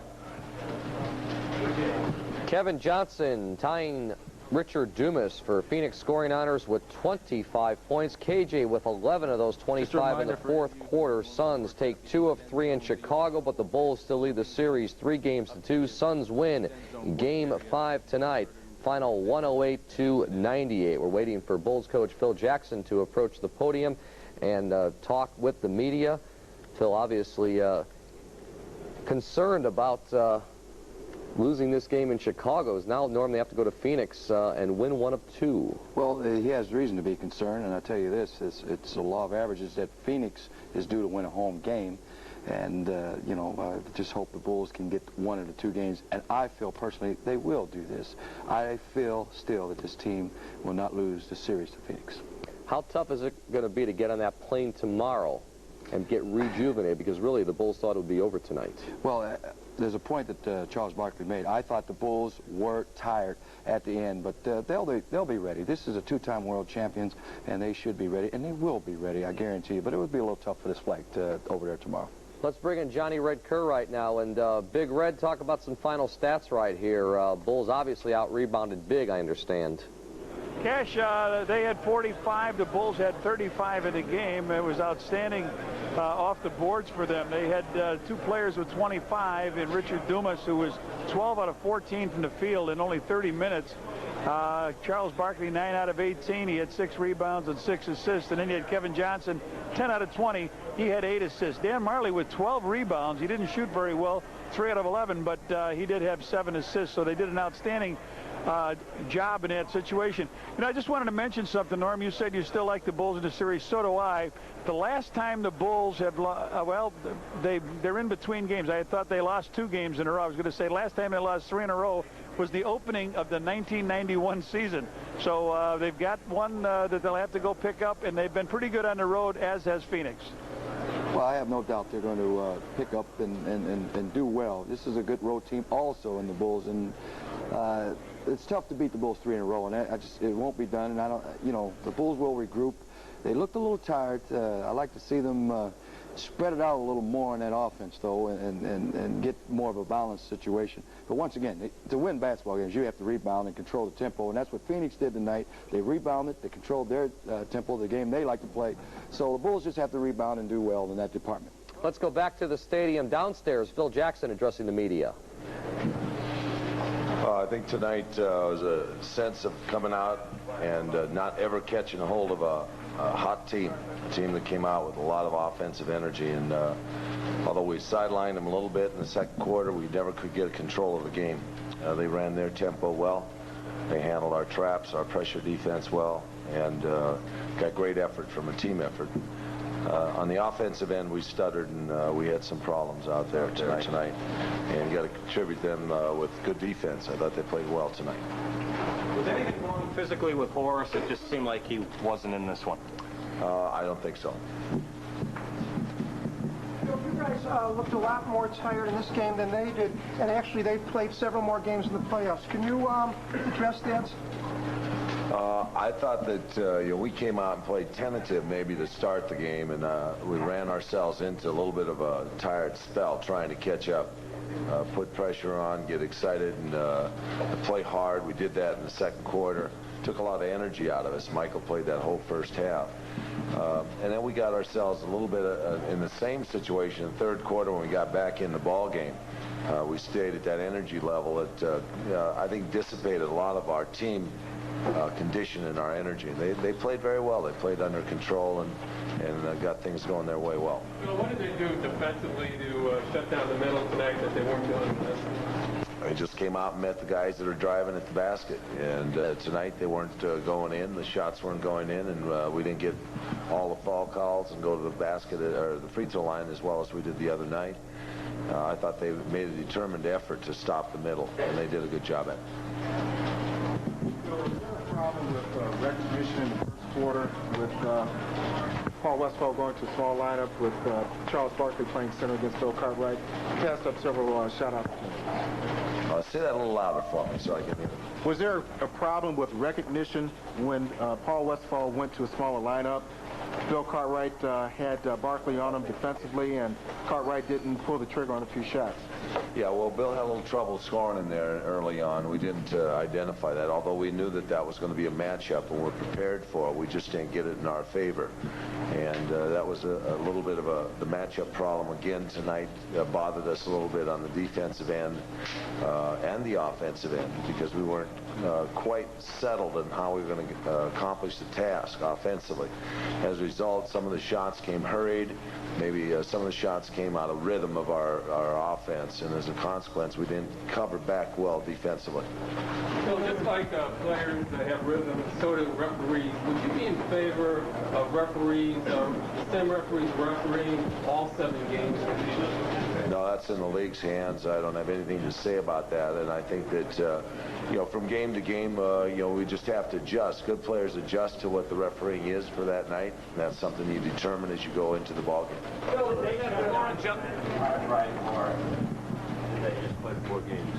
Kevin Johnson tying Richard Dumas for Phoenix scoring honors with 25 points. KJ with 11 of those 25 in the 4th quarter. Suns take 2 of 3 in Chicago, but the Bulls still lead the series 3-2. Suns win Game 5 tonight. Final 108-98. We're waiting for Bulls coach Phil Jackson to approach the podium and talk with the media. Phil obviously concerned about losing this game in Chicago. Is now normally have to go to Phoenix and win 1 of 2. Well, he has reason to be concerned, and I'll tell you this, it's the law of averages that Phoenix is due to win a home game. And, you know, just hope the Bulls can get 1 of the 2 games. And I feel personally they will do this. I feel still that this team will not lose the series to Phoenix. How tough is it going to be to get on that plane tomorrow and get rejuvenated? Because really the Bulls thought it would be over tonight. Well, there's a point that Charles Barkley made. I thought the Bulls were tired at the end, but they'll be ready. This is a 2-time world champions, and they should be ready, and they will be ready, I guarantee you. But it would be a little tough for this flight over there tomorrow. Let's bring in Johnny Red Kerr right now. And Big Red, talk about some final stats right here. Bulls obviously out-rebounded big, I understand. Cash, they had 45. The Bulls had 35 in the game. It was outstanding off the boards for them. They had 2 players with 25, and Richard Dumas, who was 12 out of 14 from the field in only 30 minutes. Charles Barkley, 9 out of 18. He had 6 rebounds and 6 assists. And then you had Kevin Johnson, 10 out of 20. He had 8 assists. Dan Marley with 12 rebounds. He didn't shoot very well, 3 out of 11, but he did have 7 assists. So they did an outstanding job in that situation. You know, I just wanted to mention something, Norm. You said you still like the Bulls in the series. So do I. The last time the Bulls have, well, they're in between games. I had thought they lost 2 games in a row. I was going to say last time they lost 3 in a row was the opening of the 1991 season. So they've got one that they'll have to go pick up, and they've been pretty good on the road, as has Phoenix. Well, I have no doubt they're going to pick up and do well. This is a good road team also in the Bulls, and it's tough to beat the Bulls 3 in a row, and it won't be done. And I don't, you know, the Bulls will regroup. They looked a little tired. I like to see them spread it out a little more on that offense, though, and get more of a balanced situation. But once again, to win basketball games, you have to rebound and control the tempo, and that's what Phoenix did tonight. They rebounded, they controlled their tempo, the game they like to play. So the Bulls just have to rebound and do well in that department. Let's go back to the stadium downstairs. Phil Jackson addressing the media. I think tonight was a sense of coming out and not ever catching a hold of a hot team, a team that came out with a lot of offensive energy. And although we sidelined them a little bit in the second quarter, we never could get control of the game. They ran their tempo well. They handled our traps, our pressure defense well, and got great effort from a team effort. On the offensive end, we stuttered, and we had some problems out there tonight. And you got to contribute them with good defense. I thought they played well tonight. Was anything wrong physically with Horace? It just seemed like he wasn't in this one. I don't think so. You guys looked a lot more tired in this game than they did, and actually they played several more games in the playoffs. Can you address that? I thought that we came out and played tentative maybe to start the game, and we ran ourselves into a little bit of a tired spell trying to catch up, put pressure on, get excited, and play hard. We did that in the second quarter. Took a lot of energy out of us. Michael played that whole first half. And then we got ourselves a little bit in the same situation in the third quarter when we got back in the ball game. We stayed at that energy level that I think dissipated a lot of our team condition and our energy. They played very well. They played under control and got things going their way well. So what did they do defensively to shut down the middle tonight that they weren't doing? They just came out and met the guys that are driving at the basket. And tonight they weren't going in. The shots weren't going in, and we didn't get all the foul calls and go to the basket or the free throw line as well as we did the other night. I thought they made a determined effort to stop the middle, and they did a good job at it. Was there a problem with recognition in the first quarter with Paul Westphal going to a small lineup with Charles Barkley playing center against Bill Cartwright? He passed up several shot opportunities. Say that a little louder for me so I can hear. Was there a problem with recognition when Paul Westphal went to a smaller lineup? Bill Cartwright had Barkley on him defensively, and Cartwright didn't pull the trigger on a few shots. Yeah, well, Bill had a little trouble scoring in there early on. We didn't identify that, although we knew that that was going to be a matchup and we're prepared for it. We just didn't get it in our favor. And that was a little bit of the matchup problem again tonight. Bothered us a little bit on the defensive end and the offensive end because we weren't quite settled in how we were going to accomplish the task offensively. As a result, some of the shots came hurried. maybe some of the shots came out of rhythm of our offense, and as a consequence, we didn't cover back well defensively. So just like players that have rhythm, so do referees. Would you be in favor of referees, the same referees refereeing all 7 games of the season? No, that's in the league's hands. I don't have anything to say about that, and I think that, you know, from game to game, you know, we just have to adjust. Good players adjust to what the refereeing is for that night, and that's something you determine as you go into the ballgame. They have more adjustment. Right, or did they just play 4 games?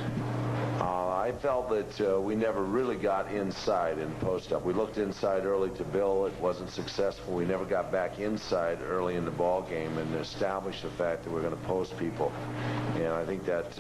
I felt that we never really got inside in post-up. We looked inside early to Bill. It wasn't successful. We never got back inside early in the ball game and established the fact that we're going to post people. And I think that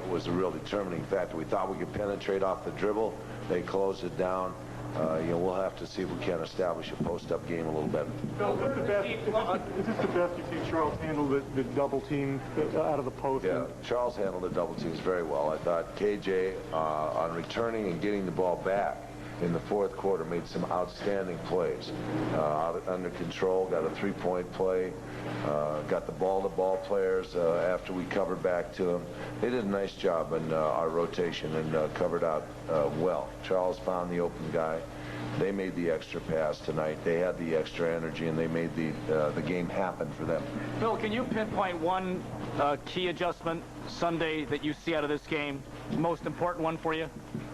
was a real determining factor. We thought we could penetrate off the dribble. They closed it down. You know, we'll have to see if we can establish a post-up game a little better. Bill, is this the best you've seen Charles handle the double team out of the post? Yeah, Charles handled the double teams very well. I thought KJ, on returning and getting the ball back in the 4th quarter, made some outstanding plays. Under control, got a 3-point play, got the ball to ball players after we covered back to them. They did a nice job in our rotation and covered out well. Charles found the open guy. They made the extra pass tonight. They had the extra energy, and they made the game happen for them. Bill, can you pinpoint one key adjustment Sunday that you see out of this game, most important one for you?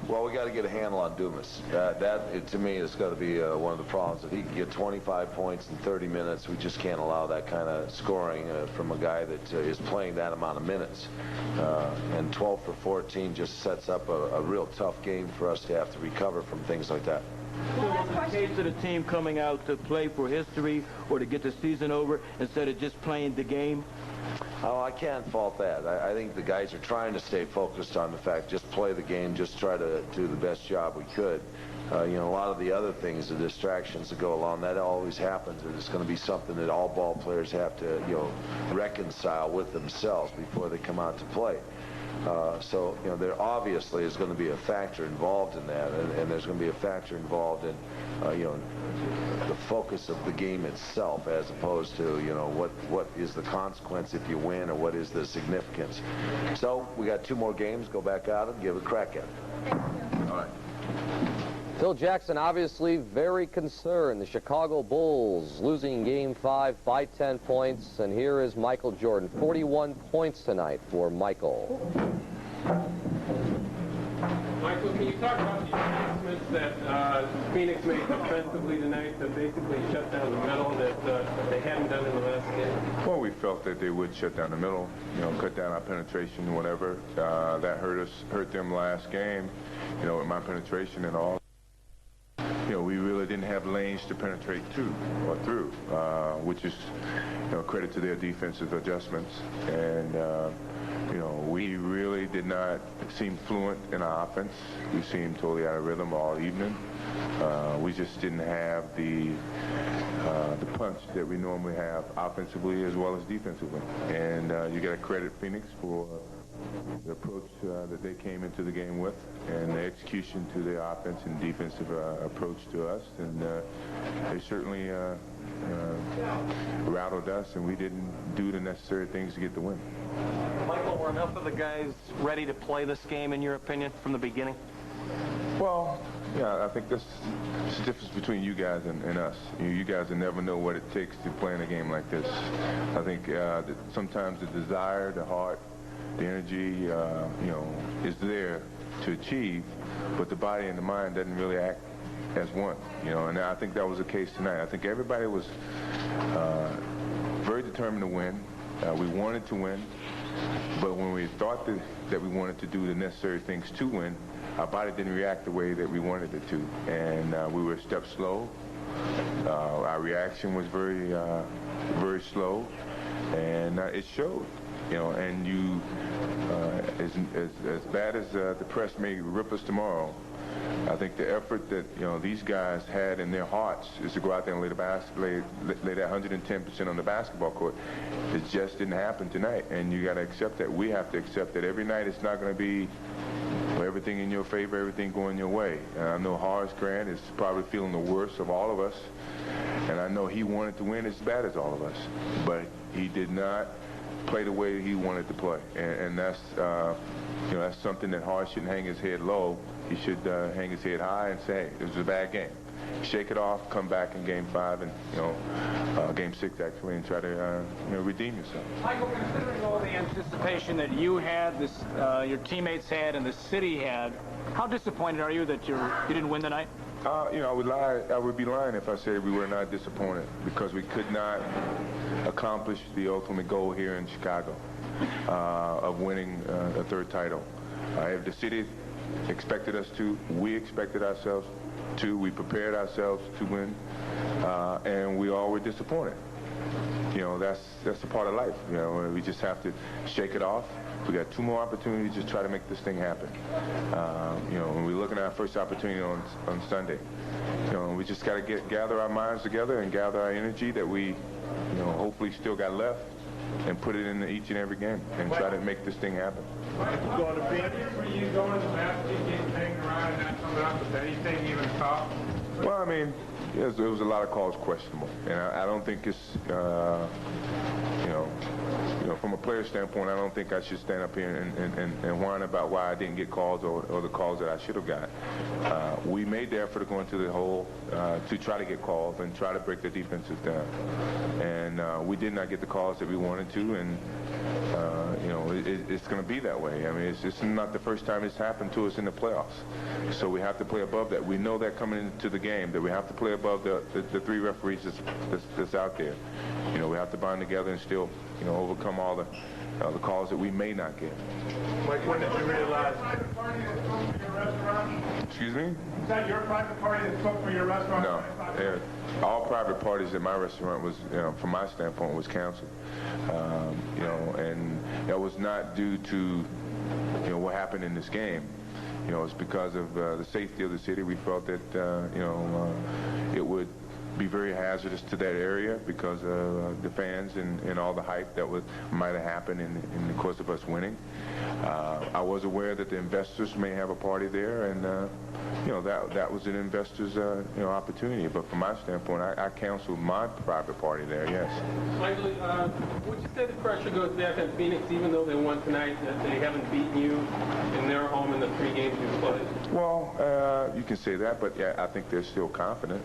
Well, we got to get a handle on Dumas. To me, is got to be one of the problems. If he can get 25 points in 30 minutes, we just can't allow that kind of scoring from a guy that is playing that amount of minutes. And 12 for 14 just sets up a real tough game for us to have to recover from things like that. In the case of the team coming out to play for history or to get the season over instead of just playing the game? Oh, I can't fault that. I think the guys are trying to stay focused on the fact, just play the game, just try to do the best job we could. You know, a lot of the other things, the distractions that go along, that always happens, and it's going to be something that all ball players have to, you know, reconcile with themselves before they come out to play. So, you know, there obviously is going to be a factor involved in that, and there's going to be a factor involved in, you know, the focus of the game itself, as opposed to, you know, what is the consequence if you win, or what is the significance. So we got 2 more games. Go back out and give it a crack at it. All right. Phil Jackson obviously very concerned. The Chicago Bulls losing Game 5 by 10 points. And here is Michael Jordan. 41 points tonight for Michael. Michael, can you talk about the adjustments that Phoenix made defensively tonight that basically shut down the middle that they hadn't done in the last game? Well, we felt that they would shut down the middle, you know, cut down our penetration, whatever. That hurt them last game, you know, with my penetration and all. You know, we really didn't have lanes to penetrate to or through, which is, you know, credit to their defensive adjustments. And, you know, we really did not seem fluent in our offense. We seemed totally out of rhythm all evening. We just didn't have the punch that we normally have offensively as well as defensively. And you got to credit Phoenix for the approach that they came into the game with, and the execution to their offense and defensive approach to us. And they certainly rattled us, and we didn't do the necessary things to get the win. Michael, were enough of the guys ready to play this game, in your opinion, from the beginning? Well, yeah, I think that's the difference between you guys and us. You guys will never know what it takes to play in a game like this. I think that sometimes the desire, the heart, the energy, you know, is there to achieve, but the body and the mind doesn't really act as one, you know, and I think that was the case tonight. I think everybody was very determined to win. We wanted to win, but when we thought that we wanted to do the necessary things to win, our body didn't react the way that we wanted it to, and we were a step slow. Our reaction was very, very slow, and it showed. You know, and you, as bad as the press may rip us tomorrow, I think the effort that, you know, these guys had in their hearts is to go out there and lay that 110% on the basketball court. It just didn't happen tonight, and you got to accept that. We have to accept that every night it's not going to be everything in your favor, everything going your way. I know Horace Grant is probably feeling the worst of all of us, And I know he wanted to win as bad as all of us, but he did not play the way he wanted to play. And that's, you know, that's something that Horace shouldn't hang his head low. He should hang his head high and say, hey, it was a bad game. Shake it off, come back in Game 5 and, you know, Game 6 actually, and try to, you know, redeem yourself. Michael, considering all the anticipation that you had, your teammates had, and the city had, how disappointed are you that you didn't win tonight? You know, I would be lying if I said we were not disappointed, because we could not accomplish the ultimate goal here in Chicago of winning a third title. If the city expected us to, we expected ourselves to, we prepared ourselves to win, and we all were disappointed. You know, that's a part of life. You know, we just have to shake it off. We got 2 more opportunities to try to make this thing happen. You know, when we're looking at our first opportunity on Sunday, you know, we just got to gather our minds together and gather our energy that we, you know, hopefully still got left, and put it into each and every game and try to make this thing happen. Going to Phoenix, were you going to the basket, getting hanging around and not coming up with anything even thought? Well, I mean, yes, there was a lot of calls questionable, and I don't think it's, you know, from a player standpoint, I don't think I should stand up here and whine about why I didn't get calls or the calls that I should have got. We made the effort to go into the hole to try to get calls and try to break the defenses down. And we did not get the calls that we wanted to, and you know, it's going to be that way. I mean, it's not the first time it's happened to us in the playoffs. So we have to play above that. We know that coming into the game, that we have to play above the 3 referees that's out there. You know, we have to bind together and still, you know, overcome all the calls that we may not get. Mike, when did you realize? Excuse me? Is that your private party that cooked for your restaurant? No. All private parties at my restaurant was, you know, from my standpoint, was canceled. You know, and that was not due to, you know, what happened in this game. You know, it's because of the safety of the city. We felt that, you know, it would be very hazardous to that area because of the fans and all the hype that might have happened in the course of us winning. I was aware that the investors may have a party there, and you know, that was an investor's you know, opportunity. But from my standpoint, I canceled my private party there. Yes. Michael, would you say the pressure goes back on Phoenix, even though they won tonight, that they haven't beaten you in their home in the 3 games you've played? Well, you can say that, but yeah, I think they're still confident.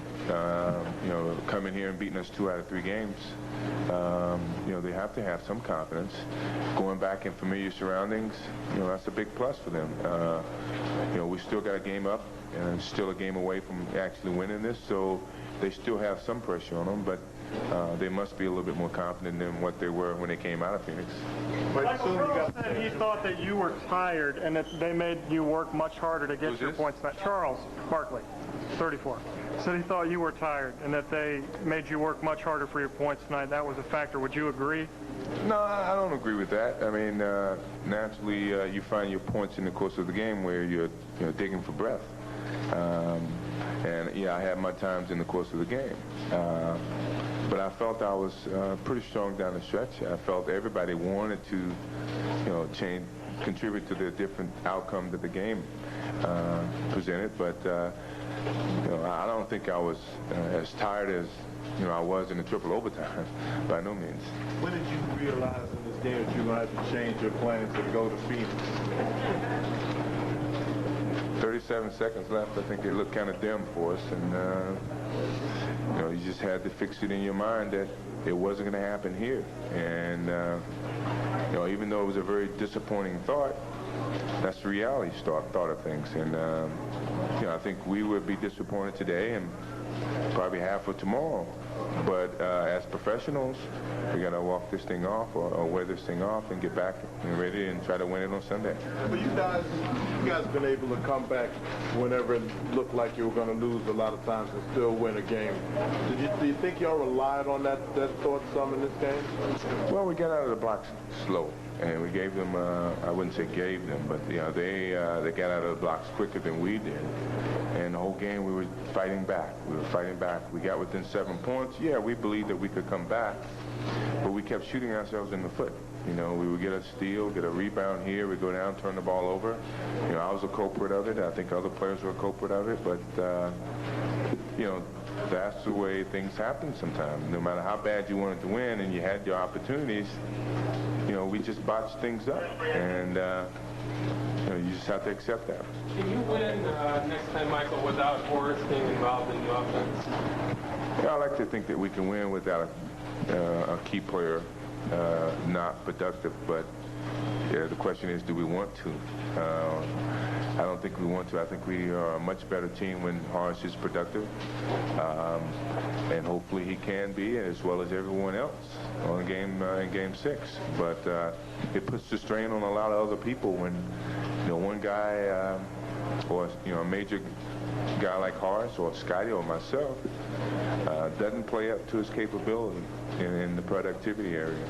You know, coming here and beating us 2 out of 3 games, you know, they have to have some confidence. Going back in familiar surroundings, you know, that's a big plus for them. You know, we still got a game up and still a game away from actually winning this, so they still have some pressure on them, but they must be a little bit more confident than what they were when they came out of Phoenix. Michael Charles said he thought that you were tired and that they made you work much harder to get your points tonight. Charles Barkley, 34. Said he thought you were tired and that they made you work much harder for your points tonight. That was a factor. Would you agree? No, I don't agree with that. I mean, naturally, you find your points in the course of the game where you're, you know, digging for breath. And yeah, I had my times in the course of the game. But I felt I was pretty strong down the stretch. I felt everybody wanted to, you know, contribute to the different outcome that the game presented. But you know, I don't think I was as tired as, you know, I was in the triple overtime, by no means. When did you realize in this game that you were going to have to change your plans to go to Phoenix? 37 seconds left. I think it looked kind of dim for us, and you know, you just had to fix it in your mind that it wasn't going to happen here. And you know, even though it was a very disappointing thought, that's the reality thought of things. And you know, I think we would be disappointed today and probably half of tomorrow. But as professionals, we got to walk this thing off or wear this thing off and get back and ready and try to win it on Sunday. But you guys been able to come back whenever it looked like you were going to lose a lot of times and still win a game. Do you think y'all relied on that thought some in this game? Well, we got out of the blocks slow. And we gave them, I wouldn't say gave them, but you know, they got out of the blocks quicker than we did. And the whole game we were fighting back. We got within 7 points. Yeah, we believed that we could come back, but we kept shooting ourselves in the foot. You know, we would get a steal, get a rebound here, we go down, turn the ball over. You know, I was a culprit of it. I think other players were a culprit of it. But, you know, that's the way things happen sometimes. No matter how bad you wanted to win and you had your opportunities, you know, we just botched things up. And, you know, you just have to accept that. Can you win next time, Michael, without Horace being involved in the offense? Yeah, I like to think that we can win without a key player not productive, but yeah, the question is, do we want to? I don't think we want to. I think we are a much better team when Horace is productive, and hopefully he can be, as well as everyone else in Game 6. But it puts the strain on a lot of other people when, you know, one guy or, you know, a major guy like Horace or Scottie or myself doesn't play up to his capability in the productivity area.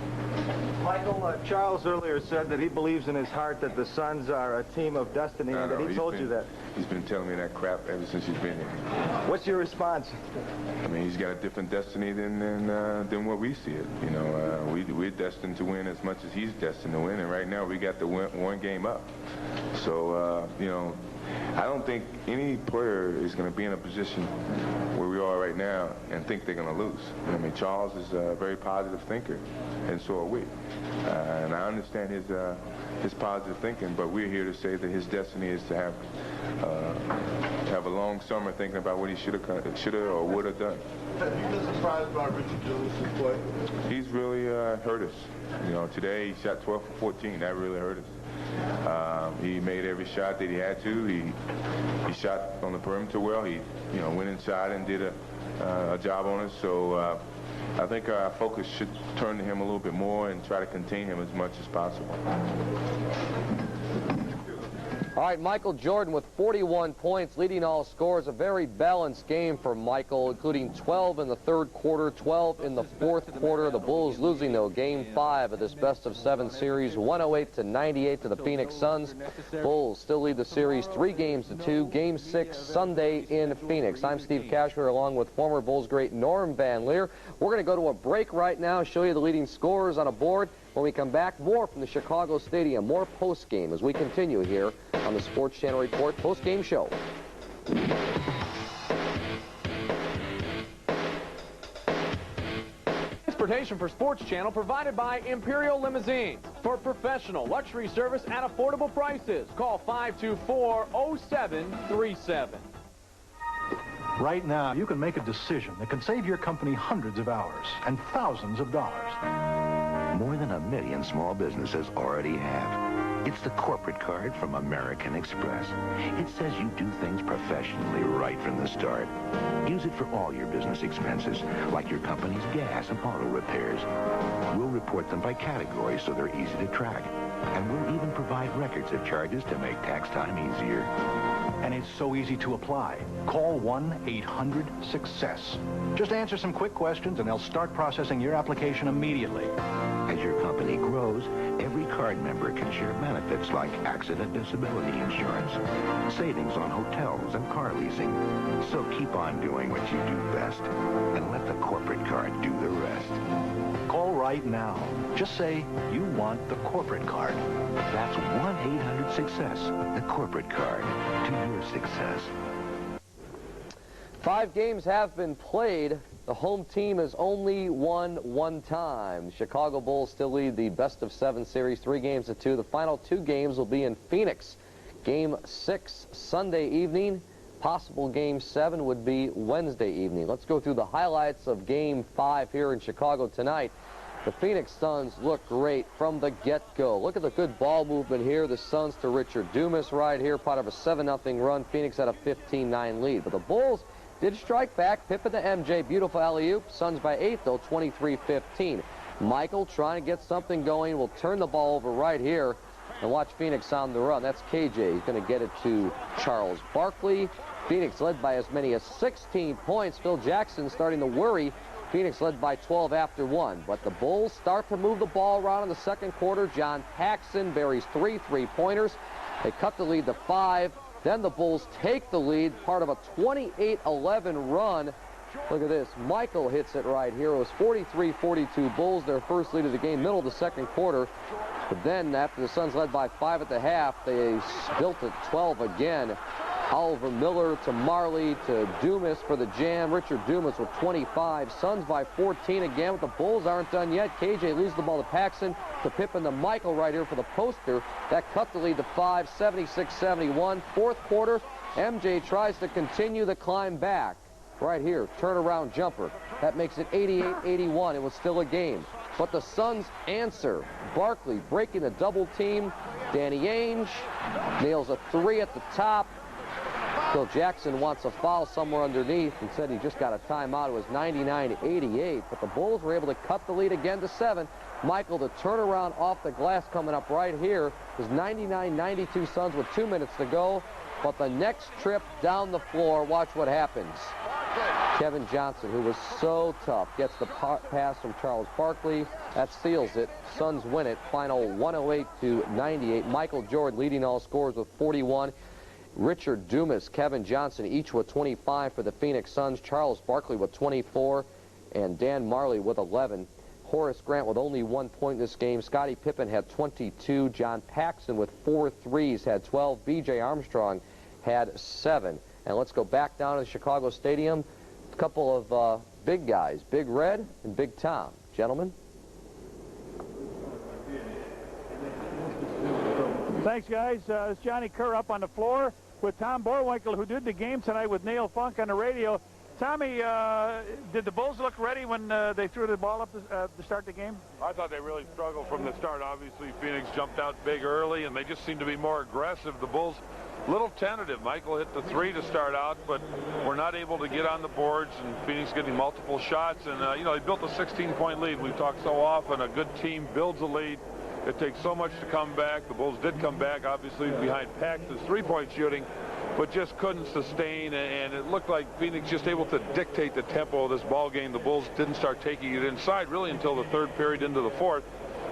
Michael, Charles earlier said that he believes in his heart that the Suns are a team of destiny, and that he told you that. He's been telling me that crap ever since he's been here. What's your response? I mean, he's got a different destiny than what we see it. You know, we're destined to win as much as he's destined to win, and right now we got the one game up. So, you know, I don't think any player is going to be in a position where we are right now and think they're going to lose. I mean, Charles is a very positive thinker, and so are we. And I understand his positive thinking, but we're here to say that his destiny is to have a long summer thinking about what he should have or would have done. Have you been surprised by Richard Dumas' play? He's really hurt us. You know, today he shot 12 for 14. That really hurt us. He made every shot that he had to. He shot on the perimeter well. He, you know, went inside and did a job on us. So I think our focus should turn to him a little bit more and try to contain him as much as possible. All right, Michael Jordan with 41 points, leading all scores. A very balanced game for Michael, including 12 in the third quarter, 12 in the fourth quarter. The Bulls losing, though, Game 5 of this best-of-7 series, 108-98 to the Phoenix Suns. Bulls still lead the series 3-2, Game 6 Sunday in Phoenix. I'm Steve Cashmere, along with former Bulls great Norm Van Leer. We're going to go to a break right now, show you the leading scorers on a board. When we come back, more from the Chicago Stadium, more post-game as we continue here on the Sports Channel Report post-game show. Transportation for Sports Channel provided by Imperial Limousine. For professional luxury service at affordable prices, call 524-0737. Right now, you can make a decision that can save your company hundreds of hours and thousands of dollars. More than 1 million small businesses already have. It's the corporate card from American Express. It says you do things professionally right from the start. Use it for all your business expenses, like your company's gas and auto repairs. We'll report them by category so they're easy to track. And we'll even provide records of charges to make tax time easier. And it's so easy to apply. Call 1-800-SUCCESS. Just answer some quick questions and they'll start processing your application immediately. As your company grows, every card member can share benefits like accident disability insurance, savings on hotels and car leasing. So keep on doing what you do best and let the corporate card do the rest. Call right now. Just say you want the corporate card. That's 1-800-SUCCESS, the corporate card to your success. 5 games have been played. The home team has only won 1 time. Chicago Bulls still lead the best-of-7 series, 3-2. The final 2 games will be in Phoenix. Game 6 Sunday evening. Possible Game 7 would be Wednesday evening. Let's go through the highlights of Game 5 here in Chicago tonight. The Phoenix Suns look great from the get-go. Look at the good ball movement here. The Suns to Richard Dumas right here, part of a 7-0 run. Phoenix had a 15-9 lead. But the Bulls did strike back. Pippen to MJ, beautiful alley-oop. Suns by 8, though, 23-15. Michael trying to get something going. Will turn the ball over right here. And watch Phoenix on the run. That's KJ. He's going to get it to Charles Barkley. Phoenix led by as many as 16 points. Phil Jackson starting to worry. Phoenix led by 12 after 1. But the Bulls start to move the ball around in the second quarter. John Paxson buries 3 three-pointers. They cut the lead to 5. Then the Bulls take the lead, part of a 28-11 run. Look at this. Michael hits it right here. It was 43-42 Bulls, their first lead of the game, middle of the second quarter. But then after the Suns led by 5 at the half, they built it 12 again. Oliver Miller to Marley to Dumas for the jam. Richard Dumas with 25. Suns by 14 again, but the Bulls aren't done yet. KJ loses the ball to Paxson, to Pippen to Michael right here for the poster. That cut the lead to 5, 76-71. Fourth quarter, MJ tries to continue the climb back. Right here, turnaround jumper. That makes it 88-81. It was still a game. But the Suns answer. Barkley breaking the double team. Danny Ainge nails a 3 at the top. Phil Jackson wants a foul somewhere underneath and said he just got a timeout. It was 99-88, but the Bulls were able to cut the lead again to 7. Michael, the turnaround off the glass coming up right here. It was 99-92 Suns with 2 minutes to go. But the next trip down the floor, watch what happens. Kevin Johnson, who was so tough, gets the pass from Charles Barkley. That seals it. Suns win it. Final 108-98. Michael Jordan leading all scorers with 41. Richard Dumas, Kevin Johnson, each with 25 for the Phoenix Suns. Charles Barkley with 24, and Dan Marley with 11. Horace Grant with only 1 point in this game. Scottie Pippen had 22. John Paxson with 4 threes had 12. B.J. Armstrong had 7. And let's go back down to the Chicago Stadium. A couple of big guys, Big Red and Big Tom. Gentlemen. Thanks, guys. It's Johnny Kerr up on the floor with Tom Borwinkle, who did the game tonight with Neil Funk on the radio. Tommy, did the Bulls look ready when they threw the ball up to start the game? I thought they really struggled from the start. Obviously, Phoenix jumped out big early, and they just seemed to be more aggressive. The Bulls, a little tentative. Michael hit the 3 to start out, but we're not able to get on the boards, and Phoenix getting multiple shots. And, you know, they built a 16-point lead. We've talked so often, a good team builds a lead. It takes so much to come back. The Bulls did come back, obviously, behind Paxson's three-point shooting, but just couldn't sustain, and it looked like Phoenix just able to dictate the tempo of this ball game. The Bulls didn't start taking it inside really until the third period into the fourth.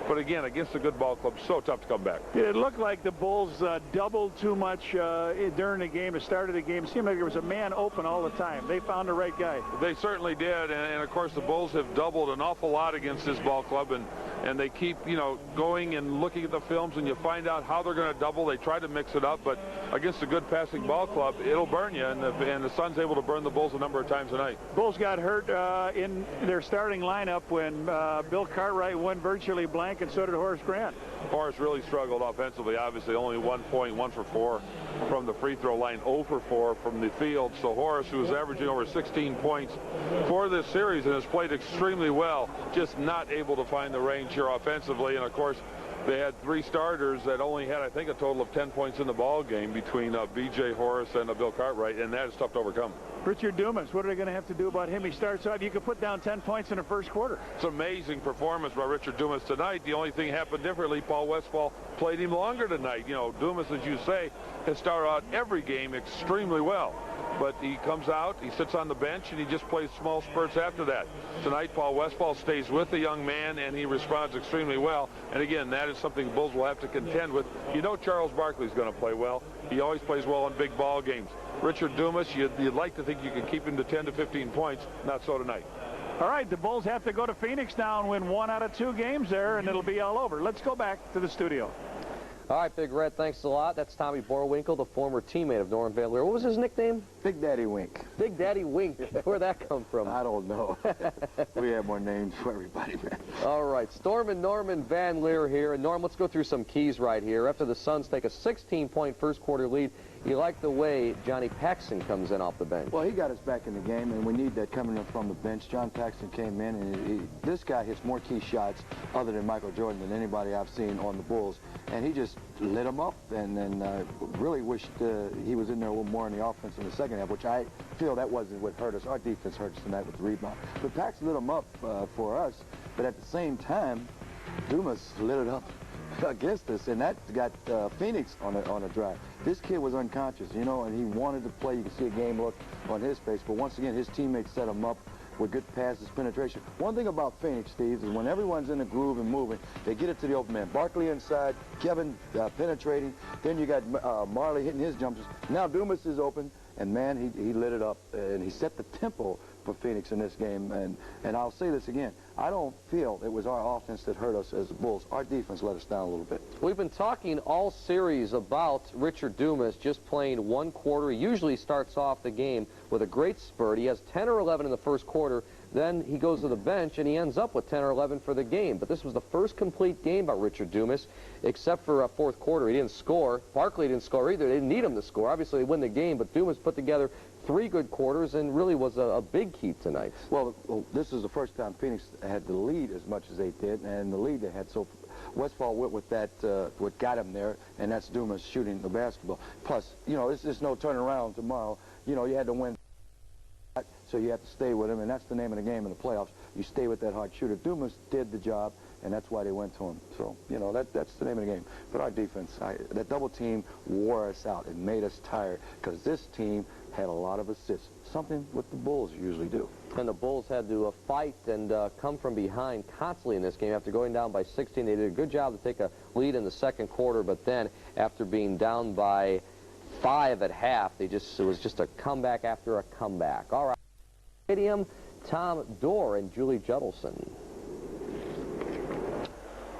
But again, against a good ball club, so tough to come back. It looked like the Bulls doubled too much during the game. The start of the game, it seemed like there was a man open all the time. They found the right guy. They certainly did, and of course the Bulls have doubled an awful lot against this ball club, and they keep, you know, going and looking at the films, and you find out how they're going to double. They try to mix it up, but against a good passing ball club, it'll burn you, and the Suns able to burn the Bulls a number of times tonight. Bulls got hurt in their starting lineup when Bill Cartwright went virtually blank, and so did Horace Grant. Horace really struggled offensively. Obviously, only 1 point, 1 for 4 from the free throw line, 0 for 4 from the field. So Horace, who is averaging over 16 points for this series and has played extremely well, just not able to find the range here offensively. And of course, they had 3 starters that only had, I think, a total of 10 points in the ball game between B.J. Horace and Bill Cartwright, and that is tough to overcome. Richard Dumas, what are they going to have to do about him? He starts off, you could put down 10 points in the first quarter. It's an amazing performance by Richard Dumas tonight. The only thing happened differently, Paul Westphal played him longer tonight. You know, Dumas, as you say, has started out every game extremely well. But he comes out, he sits on the bench, and he just plays small spurts after that. Tonight, Paul Westphal stays with the young man, and he responds extremely well. And again, that is something the Bulls will have to contend with. You know Charles Barkley's going to play well. He always plays well in big ball games. Richard Dumas, you'd like to think you could keep him to 10 to 15 points. Not so tonight. All right, the Bulls have to go to Phoenix now and win 1 out of 2 games there, and it'll be all over. Let's go back to the studio. All right, Big Red, thanks a lot. That's Tommy Borwinkle, the former teammate of Norman Van Leer. What was his nickname? Big Daddy Wink. Big Daddy Wink. Where'd that come from? I don't know. We have more names for everybody, man. All right, Storm and Norman Van Leer here. And Norm, let's go through some keys right here. After the Suns take a 16-point first quarter lead, you like the way Johnny Paxson comes in off the bench. Well, he got us back in the game, and we need that coming in from the bench. John Paxson came in, and this guy hits more key shots other than Michael Jordan than anybody I've seen on the Bulls. And he just lit them up, and really wished he was in there a little more in the offense in the second half, which I feel that wasn't what hurt us. Our defense hurt us tonight with the rebound. But Paxson lit them up for us, but at the same time, Dumas lit it up against us, and that got Phoenix on a drive. This kid was unconscious, you know, and he wanted to play. You can see a game look on his face, but once again, his teammates set him up with good passes, penetration. One thing about Phoenix, Steve, is when everyone's in the groove and moving, they get it to the open man. Barkley inside, Kevin penetrating, then you got Marley hitting his jumpers. Now Dumas is open, and man, he lit it up, and he set the tempo for Phoenix in this game. And I'll say this again. I don't feel it was our offense that hurt us as the Bulls. Our defense let us down a little bit. We've been talking all series about Richard Dumas just playing one quarter. He usually starts off the game with a great spurt. He has 10 or 11 in the first quarter. Then he goes to the bench, and he ends up with 10 or 11 for the game. But this was the first complete game by Richard Dumas, except for a fourth quarter. He didn't score. Barkley didn't score either. They didn't need him to score. Obviously, they win the game, but Dumas put together 3 good quarters and really was a big key tonight. Well, this is the first time Phoenix had the lead as much as they did, and the lead they had. So Westfall went with that, what got him there, and that's Dumas shooting the basketball. Plus, you know, it's just no turning around tomorrow. You know, you had to win. So you have to stay with him, and that's the name of the game in the playoffs. You stay with that hard shooter. Dumas did the job, and that's why they went to him. So, you know, that's the name of the game. But our defense, that double team wore us out. It made us tired because this team had a lot of assists, something what the Bulls usually do. And the Bulls had to fight and come from behind constantly in this game. After going down by 16, they did a good job to take a lead in the second quarter, but then after being down by 5 at half, it was just a comeback after a comeback. All right. Stadium, Tom Dorr and Julie Judelson.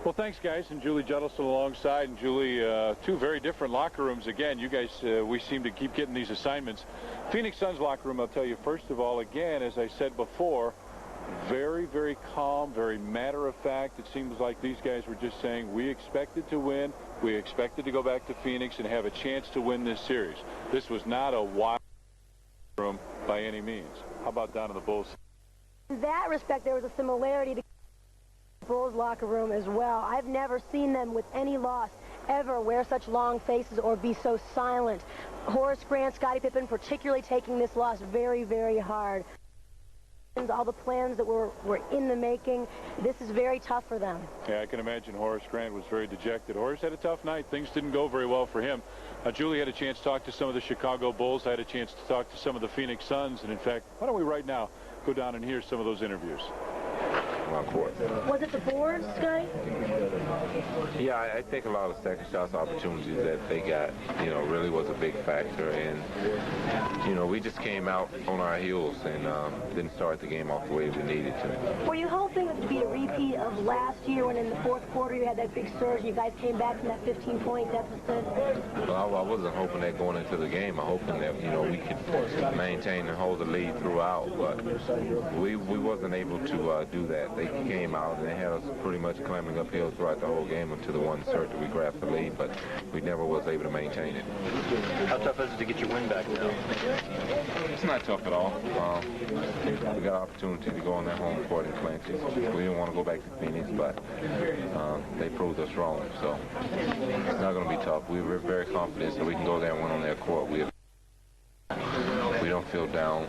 Well, thanks, guys, and Julie Judelson alongside. And Julie, 2 very different locker rooms. Again, you guys, we seem to keep getting these assignments. Phoenix Suns locker room, I'll tell you, first of all, again, as I said before, very, very calm, very matter-of-fact. It seems like these guys were just saying, we expected to win. We expected to go back to Phoenix and have a chance to win this series. This was not a wild room by any means. How about down in the Bulls? In that respect, there was a similarity to the Bulls locker room as well. I've never seen them with any loss ever wear such long faces or be so silent. Horace Grant, Scottie Pippen particularly taking this loss very, very hard. All the plans that were in the making, this is very tough for them. Yeah, I can imagine Horace Grant was very dejected. Horace had a tough night. Things didn't go very well for him. Julie had a chance to talk to some of the Chicago Bulls. I had a chance to talk to some of the Phoenix Suns. And in fact, why don't we right now go down and hear some of those interviews? Was it the boards, Scottie? Yeah, I think a lot of second shots opportunities that they got, you know, really was a big factor. And, you know, we just came out on our heels and didn't start the game off the way we needed to. Were you hoping it would be a repeat of last year when in the fourth quarter you had that big surge and you guys came back from that 15-point deficit? Well, I wasn't hoping that going into the game. I'm hoping that, you know, we could maintain and hold the lead throughout. But we wasn't able to do that. They came out and they had us pretty much climbing uphill throughout the whole game until the one surge that we grabbed the lead, but we never was able to maintain it. How tough is it to get your win back now? It's not tough at all. We got opportunity to go on that home court in Clancy. We didn't want to go back to Phoenix, but they proved us wrong, so it's not going to be tough. We were very confident that we can go there and win on their court. We don't feel down.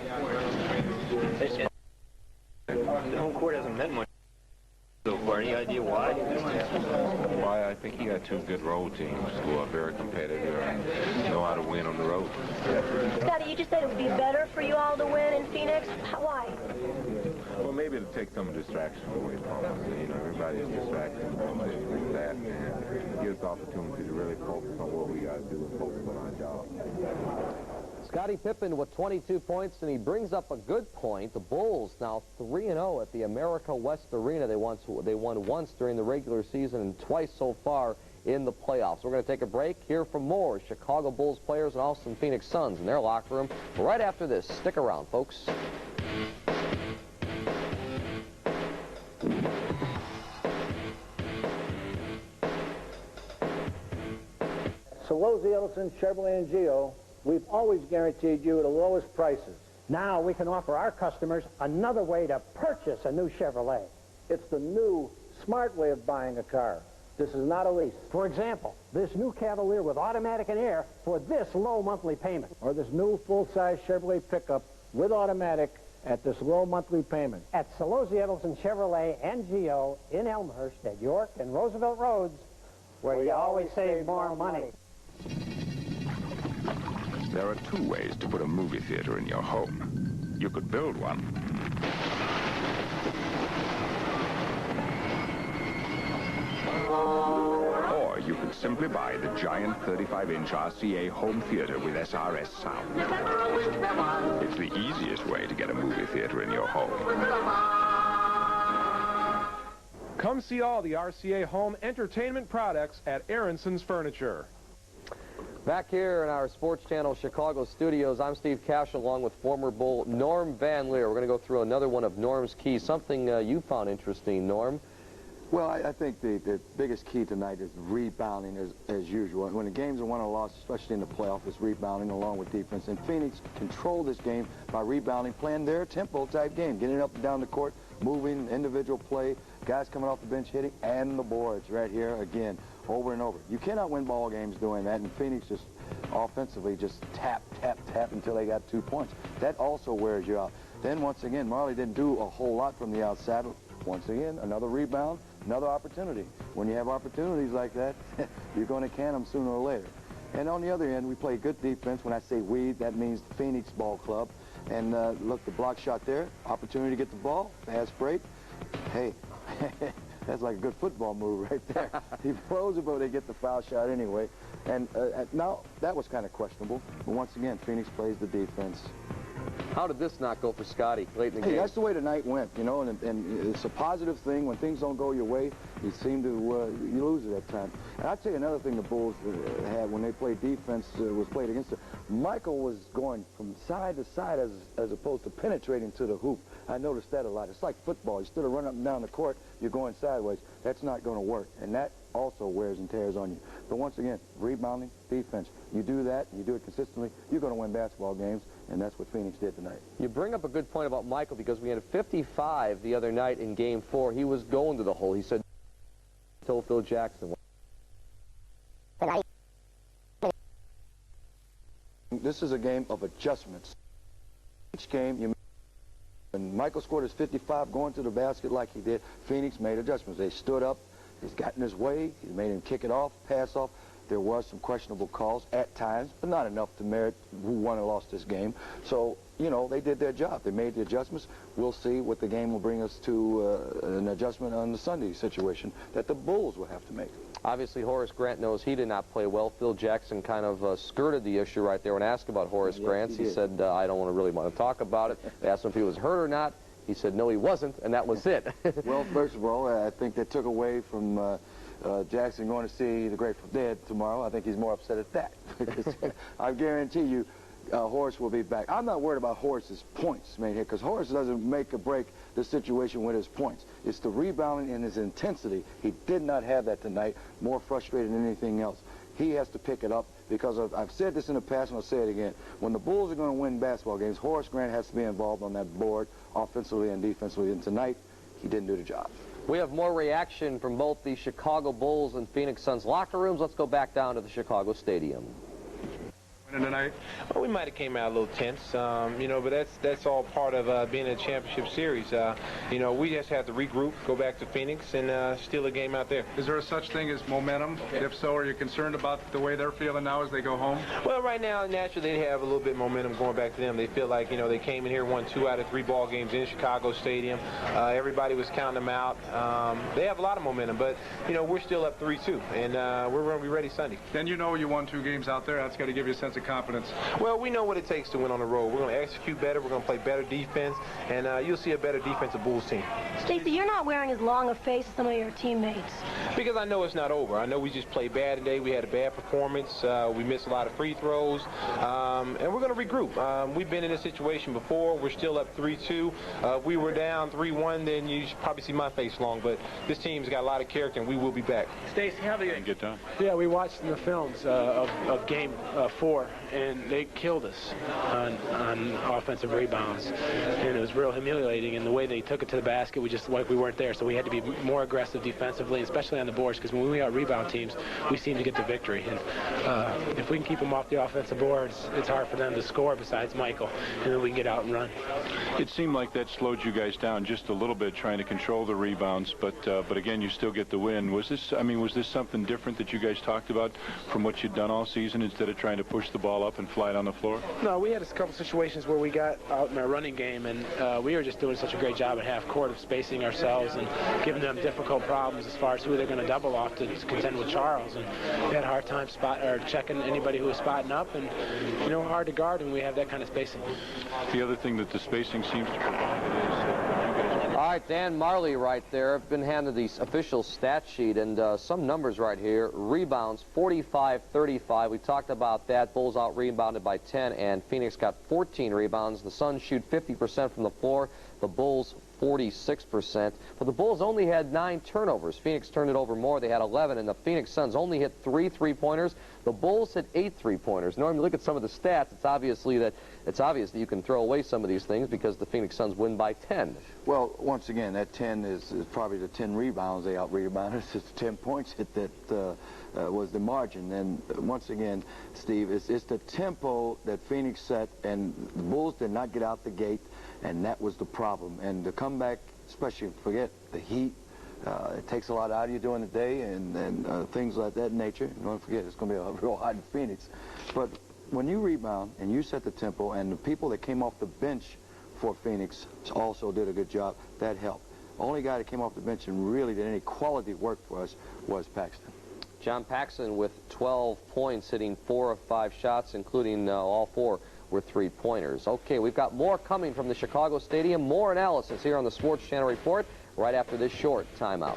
The home court hasn't meant much so far. Any idea why? Why? I think he got 2 good road teams who are very competitive and know how to win on the road. Scottie, you just said it would be better for you all to win in Phoenix. Why? Well, maybe to take some distraction away from us. You know, everybody's distracted from this and that, and it gives the opportunity to really focus on what we got to do and focus on our job. Scottie Pippen with 22 points, and he brings up a good point. The Bulls now 3-0 at the America West Arena. They won once during the regular season and twice so far in the playoffs. We're going to take a break, hear from more Chicago Bulls players and also some Phoenix Suns in their locker room right after this. Stick around, folks. Solozzi, Ellison, Chevrolet, and Geo, we've always guaranteed you the lowest prices. Now we can offer our customers another way to purchase a new Chevrolet. It's the new, smart way of buying a car. This is not a lease. For example, this new Cavalier with automatic and air for this low monthly payment. Or this new full-size Chevrolet pickup with automatic at this low monthly payment. At Solozzi, Ellison, Chevrolet, and Geo in Elmhurst at York and Roosevelt Roads, where you always save more money. There are 2 ways to put a movie theater in your home. You could build one, or you could simply buy the giant 35-inch RCA home theater with SRS sound. It's the easiest way to get a movie theater in your home. Come see all the RCA home entertainment products at Aaronson's Furniture. Back here in our Sports Channel Chicago studios, I'm Steve Cash along with former Bull Norm Van Leer. We're going to go through another one of Norm's keys, something you found interesting, Norm. Well, I think the biggest key tonight is rebounding as usual. When the games are won or lost, especially in the playoff, it's rebounding along with defense. And Phoenix controlled this game by rebounding, playing their tempo-type game, getting up and down the court, moving, individual play, guys coming off the bench hitting, and the boards right here again, over and over. You cannot win ball games doing that, and Phoenix just offensively just tap, tap, tap until they got 2 points. That also wears you out. Then once again, Majerle didn't do a whole lot from the outside. Once again, another rebound, another opportunity. When you have opportunities like that, you're going to can them sooner or later. And on the other end, we play good defense. When I say we, that means the Phoenix Ball Club. And look, the block shot there, opportunity to get the ball, fast break. Hey, that's like a good football move right there. He throws it, but they get the foul shot anyway. And now, that was kind of questionable. But once again, Phoenix plays the defense. How did this not go for Scottie late in the game? That's the way the night went, you know, and it's a positive thing. When things don't go your way, you seem to you lose it at times. And I'll tell you another thing the Bulls had when they played defense was played against them. Michael was going from side to side as opposed to penetrating to the hoop. I noticed that a lot. It's like football. Instead of running up and down the court, you're going sideways. That's not going to work, and that also wears and tears on you. But once again, rebounding, defense. You do that, you do it consistently, you're going to win basketball games, and that's what Phoenix did tonight. You bring up a good point about Michael because we had a 55 the other night in Game 4. He was going to the hole. He said, told Phil Jackson. This is a game of adjustments. Each game, when Michael scored his 55 going to the basket like he did, Phoenix made adjustments. They stood up. He's got in his way. He made him kick it off, pass off. There was some questionable calls at times, but not enough to merit who won or lost this game. So, you know, they did their job. They made the adjustments. We'll see what the game will bring us to an adjustment on the Sunday situation that the Bulls will have to make. Obviously, Horace Grant knows he did not play well. Phil Jackson kind of skirted the issue right there when asked about Horace Grant. He said, I don't really want to talk about it. They asked him if he was hurt or not. He said, no, he wasn't, and that was it. Well, first of all, I think they took away from Jackson going to see the Grateful Dead tomorrow. I think he's more upset at that. I guarantee you Horace will be back. I'm not worried about Horace's points made here because Horace doesn't make or break the situation with his points. It's the rebounding and his intensity. He did not have that tonight, more frustrated than anything else. He has to pick it up because I've said this in the past and I'll say it again. When the Bulls are going to win basketball games, Horace Grant has to be involved on that board offensively and defensively. And tonight, he didn't do the job. We have more reaction from both the Chicago Bulls and Phoenix Suns locker rooms. Let's go back down to the Chicago Stadium. Tonight? Well, we might have came out a little tense, you know, but that's all part of being in a championship series. You know, we just have to regroup, go back to Phoenix, and steal a game out there. Is there a such thing as momentum? If so, are you concerned about the way they're feeling now as they go home? Well, right now, naturally, they have a little bit of momentum going back to them. They feel like, you know, they came in here, won 2 out of 3 ball games in Chicago Stadium. Everybody was counting them out. They have a lot of momentum, but, you know, we're still up 3-2, and we're going to be ready Sunday. Then you know you won 2 games out there. That's got to give you a sense of confidence. Well, we know what it takes to win on the road. We're going to execute better. We're going to play better defense, and you'll see a better defensive Bulls team. Stacey, you're not wearing as long a face as some of your teammates. Because I know it's not over. I know we just played bad today. We had a bad performance. We missed a lot of free throws, and we're going to regroup. We've been in this situation before. We're still up 3-2. If we were down 3-1, then you should probably see my face long, but this team's got a lot of character, and we will be back. Stacey, how do you get done? Yeah, we watched the films of Game 4, and they killed us on offensive rebounds, and it was real humiliating. And the way they took it to the basket, we weren't there, so we had to be more aggressive defensively, especially on the boards, because when we out rebound teams, we seem to get the victory. And if we can keep them off the offensive boards, it's hard for them to score besides Michael, and then we can get out and run. It seemed like that slowed you guys down just a little bit, trying to control the rebounds, but again, you still get the win. Was this something different that you guys talked about from what you'd done all season, instead of trying to push the ball up and fly it on the floor? No, we had a couple situations where we got out in our running game, and we were just doing such a great job at half court of spacing ourselves and giving them difficult problems as far as who they're going to double off to contend with Charles. And we had a hard time checking anybody who was spotting up, and, you know, hard to guard when we have that kind of spacing. The other thing that the spacing seems to provide is All right, Dan Marley right there. I've been handed the official stat sheet and some numbers right here. Rebounds, 45-35. We talked about that. Bulls out-rebounded by 10, and Phoenix got 14 rebounds. The Suns shoot 50% from the floor. The Bulls 46%. But the Bulls only had 9 turnovers. Phoenix turned it over more. They had 11, and the Phoenix Suns only hit 3 3-pointers. The Bulls hit 8 3-pointers. Normally, look at some of the stats. It's obvious that you can throw away some of these things because the Phoenix Suns win by 10. Well, once again, that 10 is probably the 10 rebounds they out-rebounded. It's the 10 points that was the margin. And once again, Steve, it's the tempo that Phoenix set, and the Bulls did not get out the gate, and that was the problem. And to come back, especially forget the heat, it takes a lot out of you during the day and things like that nature. Don't forget, it's going to be a real hot in Phoenix. But when you rebound and you set the tempo, and the people that came off the bench for Phoenix also did a good job, that helped. The only guy that came off the bench and really did any quality work for us was Paxson. John Paxson with 12 points, hitting 4 of 5 shots, including all 4 were 3-pointers. Okay, we've got more coming from the Chicago Stadium. More analysis here on the Sports Channel Report right after this short timeout.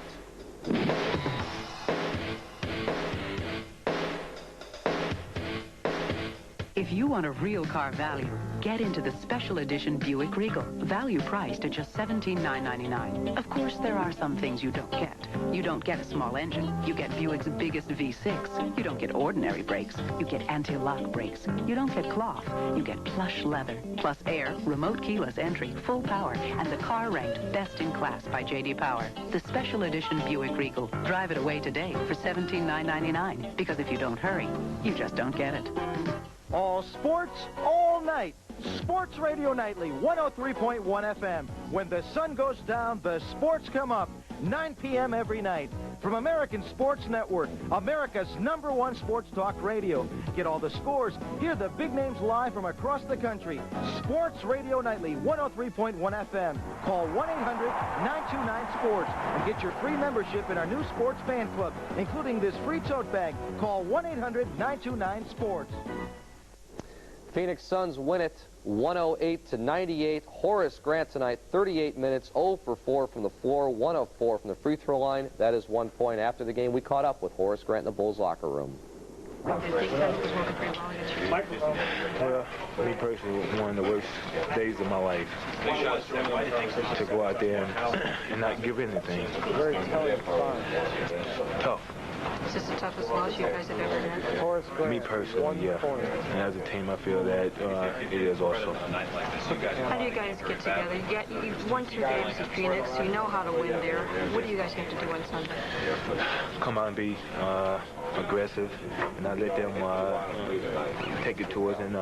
If you want a real car value, get into the special edition Buick Regal. Value priced at just $17,999. Of course, there are some things you don't get. You don't get a small engine. You get Buick's biggest V6. You don't get ordinary brakes. You get anti-lock brakes. You don't get cloth. You get plush leather, plus air, remote keyless entry, full power, and the car ranked best in class by J.D. Power. The special edition Buick Regal. Drive it away today for $17,999. Because if you don't hurry, you just don't get it. All sports, all night. Sports Radio Nightly, 103.1 FM. When the sun goes down, the sports come up. 9 p.m. every night. From American Sports Network, America's #1 sports talk radio. Get all the scores, hear the big names live from across the country. Sports Radio Nightly, 103.1 FM. Call 1-800-929-SPORTS and get your free membership in our new sports fan club, including this free tote bag. Call 1-800-929-SPORTS. Phoenix Suns win it 108-98. Horace Grant tonight, 38 minutes, 0 for 4 from the floor, 1 of 4 from the free throw line. That is 1 point. After the game, we caught up with Horace Grant in the Bulls locker room. Me personally, one of the worst days of my life. To go out there and not give anything. Very tough. Is this the toughest loss you guys have ever had? Me personally, yeah. And as a team, I feel that it is also. How do you guys get together? You've won 2 games in Phoenix, so you know how to win there. What do you guys have to do on Sunday? Come out and be aggressive and not let them take it to us and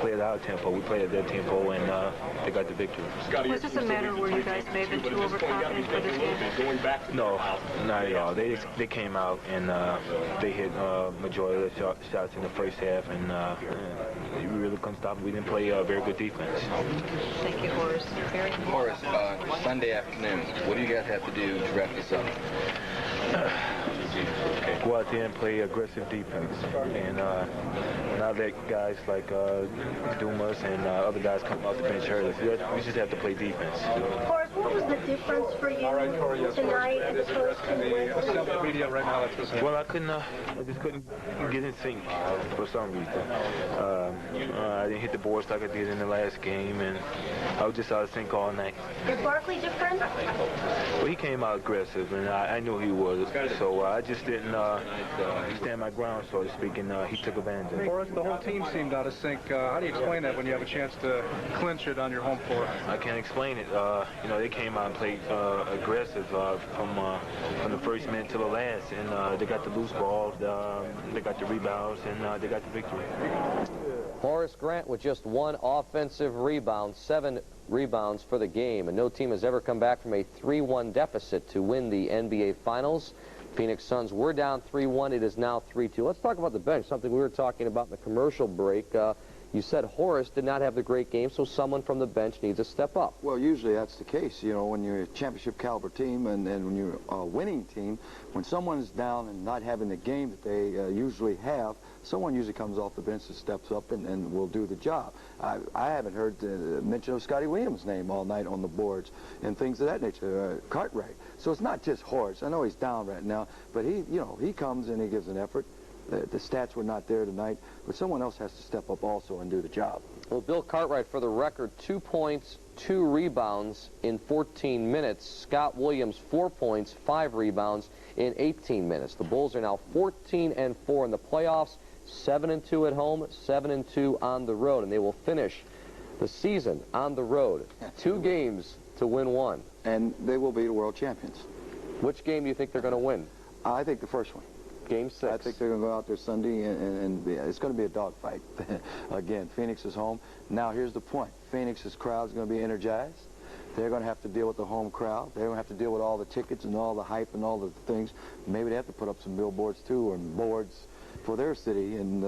play at our tempo. We played at their tempo, and they got the victory. Was this a matter where you guys may have been too overconfident for this game? No, not at all. They came out and they hit majority of the shots in the first half, and we really couldn't stop it. We didn't play very good defense. Thank you, Horace. Horace, Sunday afternoon, what do you guys have to do to wrap this up? Go out there and play aggressive defense, and not let guys like Dumas and other guys come off the bench hurt us. We just have to play defense. Horace, what was the difference for you tonight as opposed to Wednesday? Well, I just couldn't get in sync for some reason. I didn't hit the boards like I did in the last game, and I was just out of sync all night. Is Barkley different? Well, he came out aggressive, and I knew he was, so I just didn't stand my ground, so to speak, and he took advantage of it. Horace, the whole team seemed out of sync. How do you explain that when you have a chance to clinch it on your home floor? I can't explain it. They came out and played aggressive from the first minute to the last, and they got the loose balls, they got the rebounds, and they got the victory. Horace Grant with just 1 offensive rebound, 7 rebounds for the game, and no team has ever come back from a 3-1 deficit to win the NBA Finals. Phoenix Suns were down 3-1. It is now 3-2. Let's talk about the bench, something we were talking about in the commercial break. You said Horace did not have the great game, so someone from the bench needs to step up. Well, usually that's the case. You know, when you're a championship caliber team and when you're a winning team, when someone's down and not having the game that they usually have, someone usually comes off the bench and steps up and will do the job. I haven't heard mention of Scottie Williams' name all night on the boards and things of that nature, Cartwright. So it's not just Horace. I know he's down right now, but he comes and he gives an effort. The stats were not there tonight, but someone else has to step up also and do the job. Well, Bill Cartwright, for the record, 2 points, 2 rebounds in 14 minutes. Scott Williams, 4 points, 5 rebounds in 18 minutes. The Bulls are now 14-4 in the playoffs, 7-2 at home, 7-2 on the road, and they will finish the season on the road. 2 games to win 1. And they will be the world champions. Which game do you think they're going to win? I think the first one. Game 6. I think they're going to go out there Sunday, and it's going to be a dogfight. Again, Phoenix is home. Now, here's the point. Phoenix's crowd is going to be energized. They're going to have to deal with the home crowd. They're going to have to deal with all the tickets and all the hype and all the things. Maybe they have to put up some billboards, too, or boards for their city and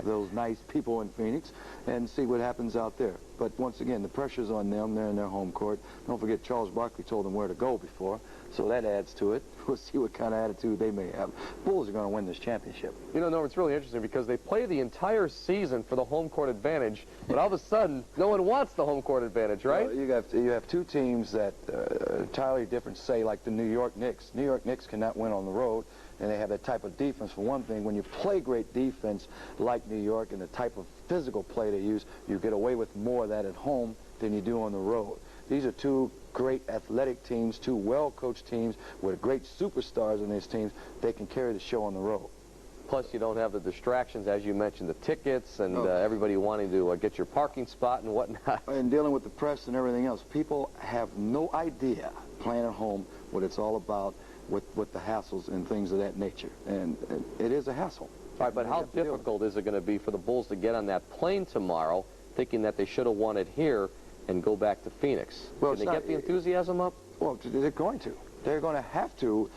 those nice people in Phoenix, and see what happens out there. But once again, the pressure's on them. They're in their home court. Don't forget, Charles Barkley told them where to go before, so that adds to it. We'll see what kind of attitude they may have. Bulls are going to win this championship. You know, Norm, it's really interesting because they play the entire season for the home court advantage, but all of a sudden, no one wants the home court advantage, right? Well, you have 2 teams that are entirely different, say, like the New York Knicks. New York Knicks cannot win on the road, and they have that type of defense. For one thing, when you play great defense like New York and the type of physical play they use, you get away with more of that at home than you do on the road. These are 2 great athletic teams, 2 well-coached teams with great superstars in these teams. They can carry the show on the road. Plus, you don't have the distractions, as you mentioned, the tickets and everybody wanting to get your parking spot and whatnot. And dealing with the press and everything else. People have no idea playing at home what it's all about with the hassles and things of that nature. And it is a hassle. All right, but how difficult is it going to be for the Bulls to get on that plane tomorrow thinking that they should have won it here and go back to Phoenix? Well, Can they get the enthusiasm up? Well, they're going to. They're going to have to.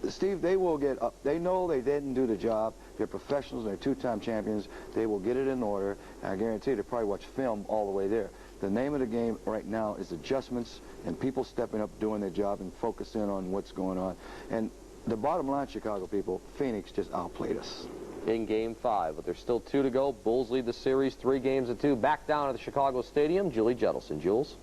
Steve, they will get up. They know they didn't do the job. They're professionals. They're 2-time champions. They will get it in order. I guarantee you, they'll probably watch film all the way there. The name of the game right now is adjustments and people stepping up, doing their job, and focusing on what's going on. And the bottom line, Chicago people, Phoenix just outplayed us. In Game 5, but there's still 2 to go. Bulls lead the series 3-2. Back down at the Chicago Stadium, Julie Jettleson. Jules?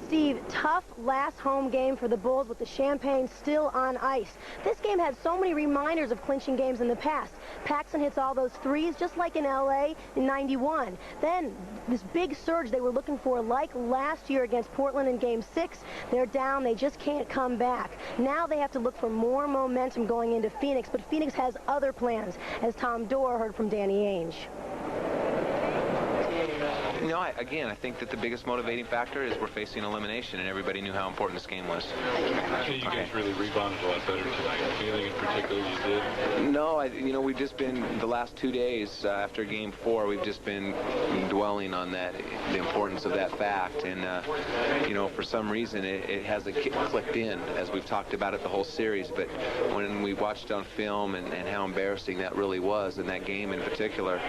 Steve, tough last home game for the Bulls with the champagne still on ice. This game had so many reminders of clinching games in the past. Paxson hits all those threes just like in L.A. in '91. Then this big surge they were looking for like last year against Portland in Game 6. They're down. They just can't come back. Now they have to look for more momentum going into Phoenix, but Phoenix has other plans, as Tom Dorr heard from Danny Ainge. You know, I think that the biggest motivating factor is we're facing elimination, and everybody knew how important this game was. I think you guys really rebounded a lot better tonight. Anything in particular you did? No, you know, we've just been, the last 2 days after Game 4, we've just been dwelling on that, the importance of that fact. And, you know, for some reason, it hasn't clicked in, as we've talked about it the whole series. But when we watched on film and how embarrassing that really was in that game in particular,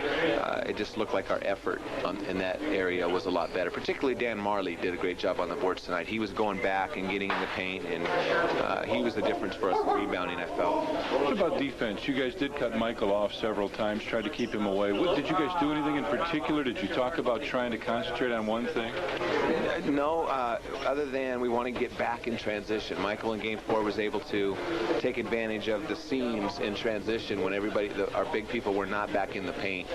it just looked like our effort in that area was a lot better. Particularly Dan Marley did a great job on the boards tonight. He was going back and getting in the paint, and he was the difference for us in rebounding, I felt. What about defense? You guys did cut Michael off several times, tried to keep him away. Did you guys do anything in particular? Did you talk about trying to concentrate on one thing? No, other than we want to get back in transition. Michael in Game 4 was able to take advantage of the seams in transition when our big people were not back in the paint.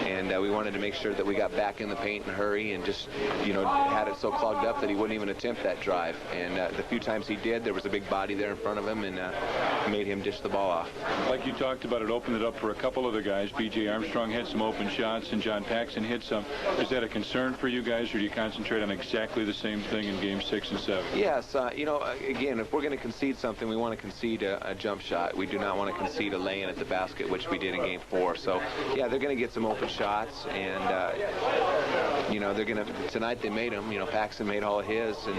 And we wanted to make sure that we got back in the paint in a hurry and just, you know, had it so clogged up that he wouldn't even attempt that drive. And the few times he did, there was a big body there in front of him and made him dish the ball off. Like you talked about, it opened it up for a couple other guys. B.J. Armstrong had some open shots and John Paxson hit some. Is that a concern for you guys, or do you concentrate on exactly the same thing in Game 6 and 7? Yes, you know, again, if we're going to concede something, we want to concede a jump shot. We do not want to concede a lay-in at the basket, which we did in Game 4. So, yeah, they're going to get some open shots, and you know, they're going to, tonight they made them, you know, Paxson made all of his, and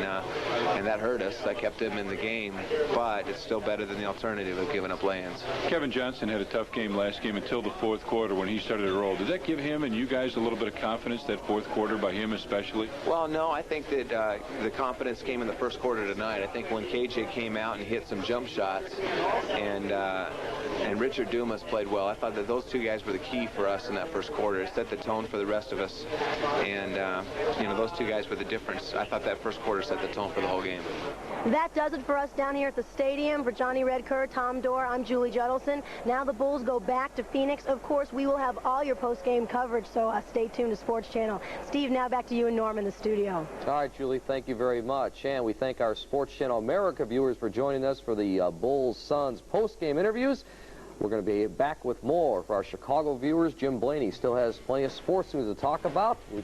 that hurt us. That kept them in the game, but it's still better than the alternative of giving up lay-ins. Kevin Johnson had a tough game last game until the fourth quarter when he started to roll. Did that give him and you guys a little bit of confidence, that fourth quarter, by him especially? Well, no, I think that the confidence came in the first quarter tonight. I think when KJ came out and hit some jump shots, and Richard Dumas played well, I thought that those two guys were the key for us in that first quarter. It set the tone for the rest of us, and you know, those two guys were the difference. I thought that first quarter set the tone for the whole game. That does it for us down here at the stadium. For Johnny Redker, Tom Dorr, I'm Julie Judelson. Now the Bulls go back to Phoenix. Of course, we will have all your post-game coverage, so stay tuned to Sports Channel. Steve, now back to you and Norm in the studio. All right, Julie, thank you very much. And we thank our Sports Channel America viewers for joining us for the Bulls-Suns post-game interviews. We're going to be back with more. For our Chicago viewers, Jim Blaney still has plenty of sports news to talk about. We'll be back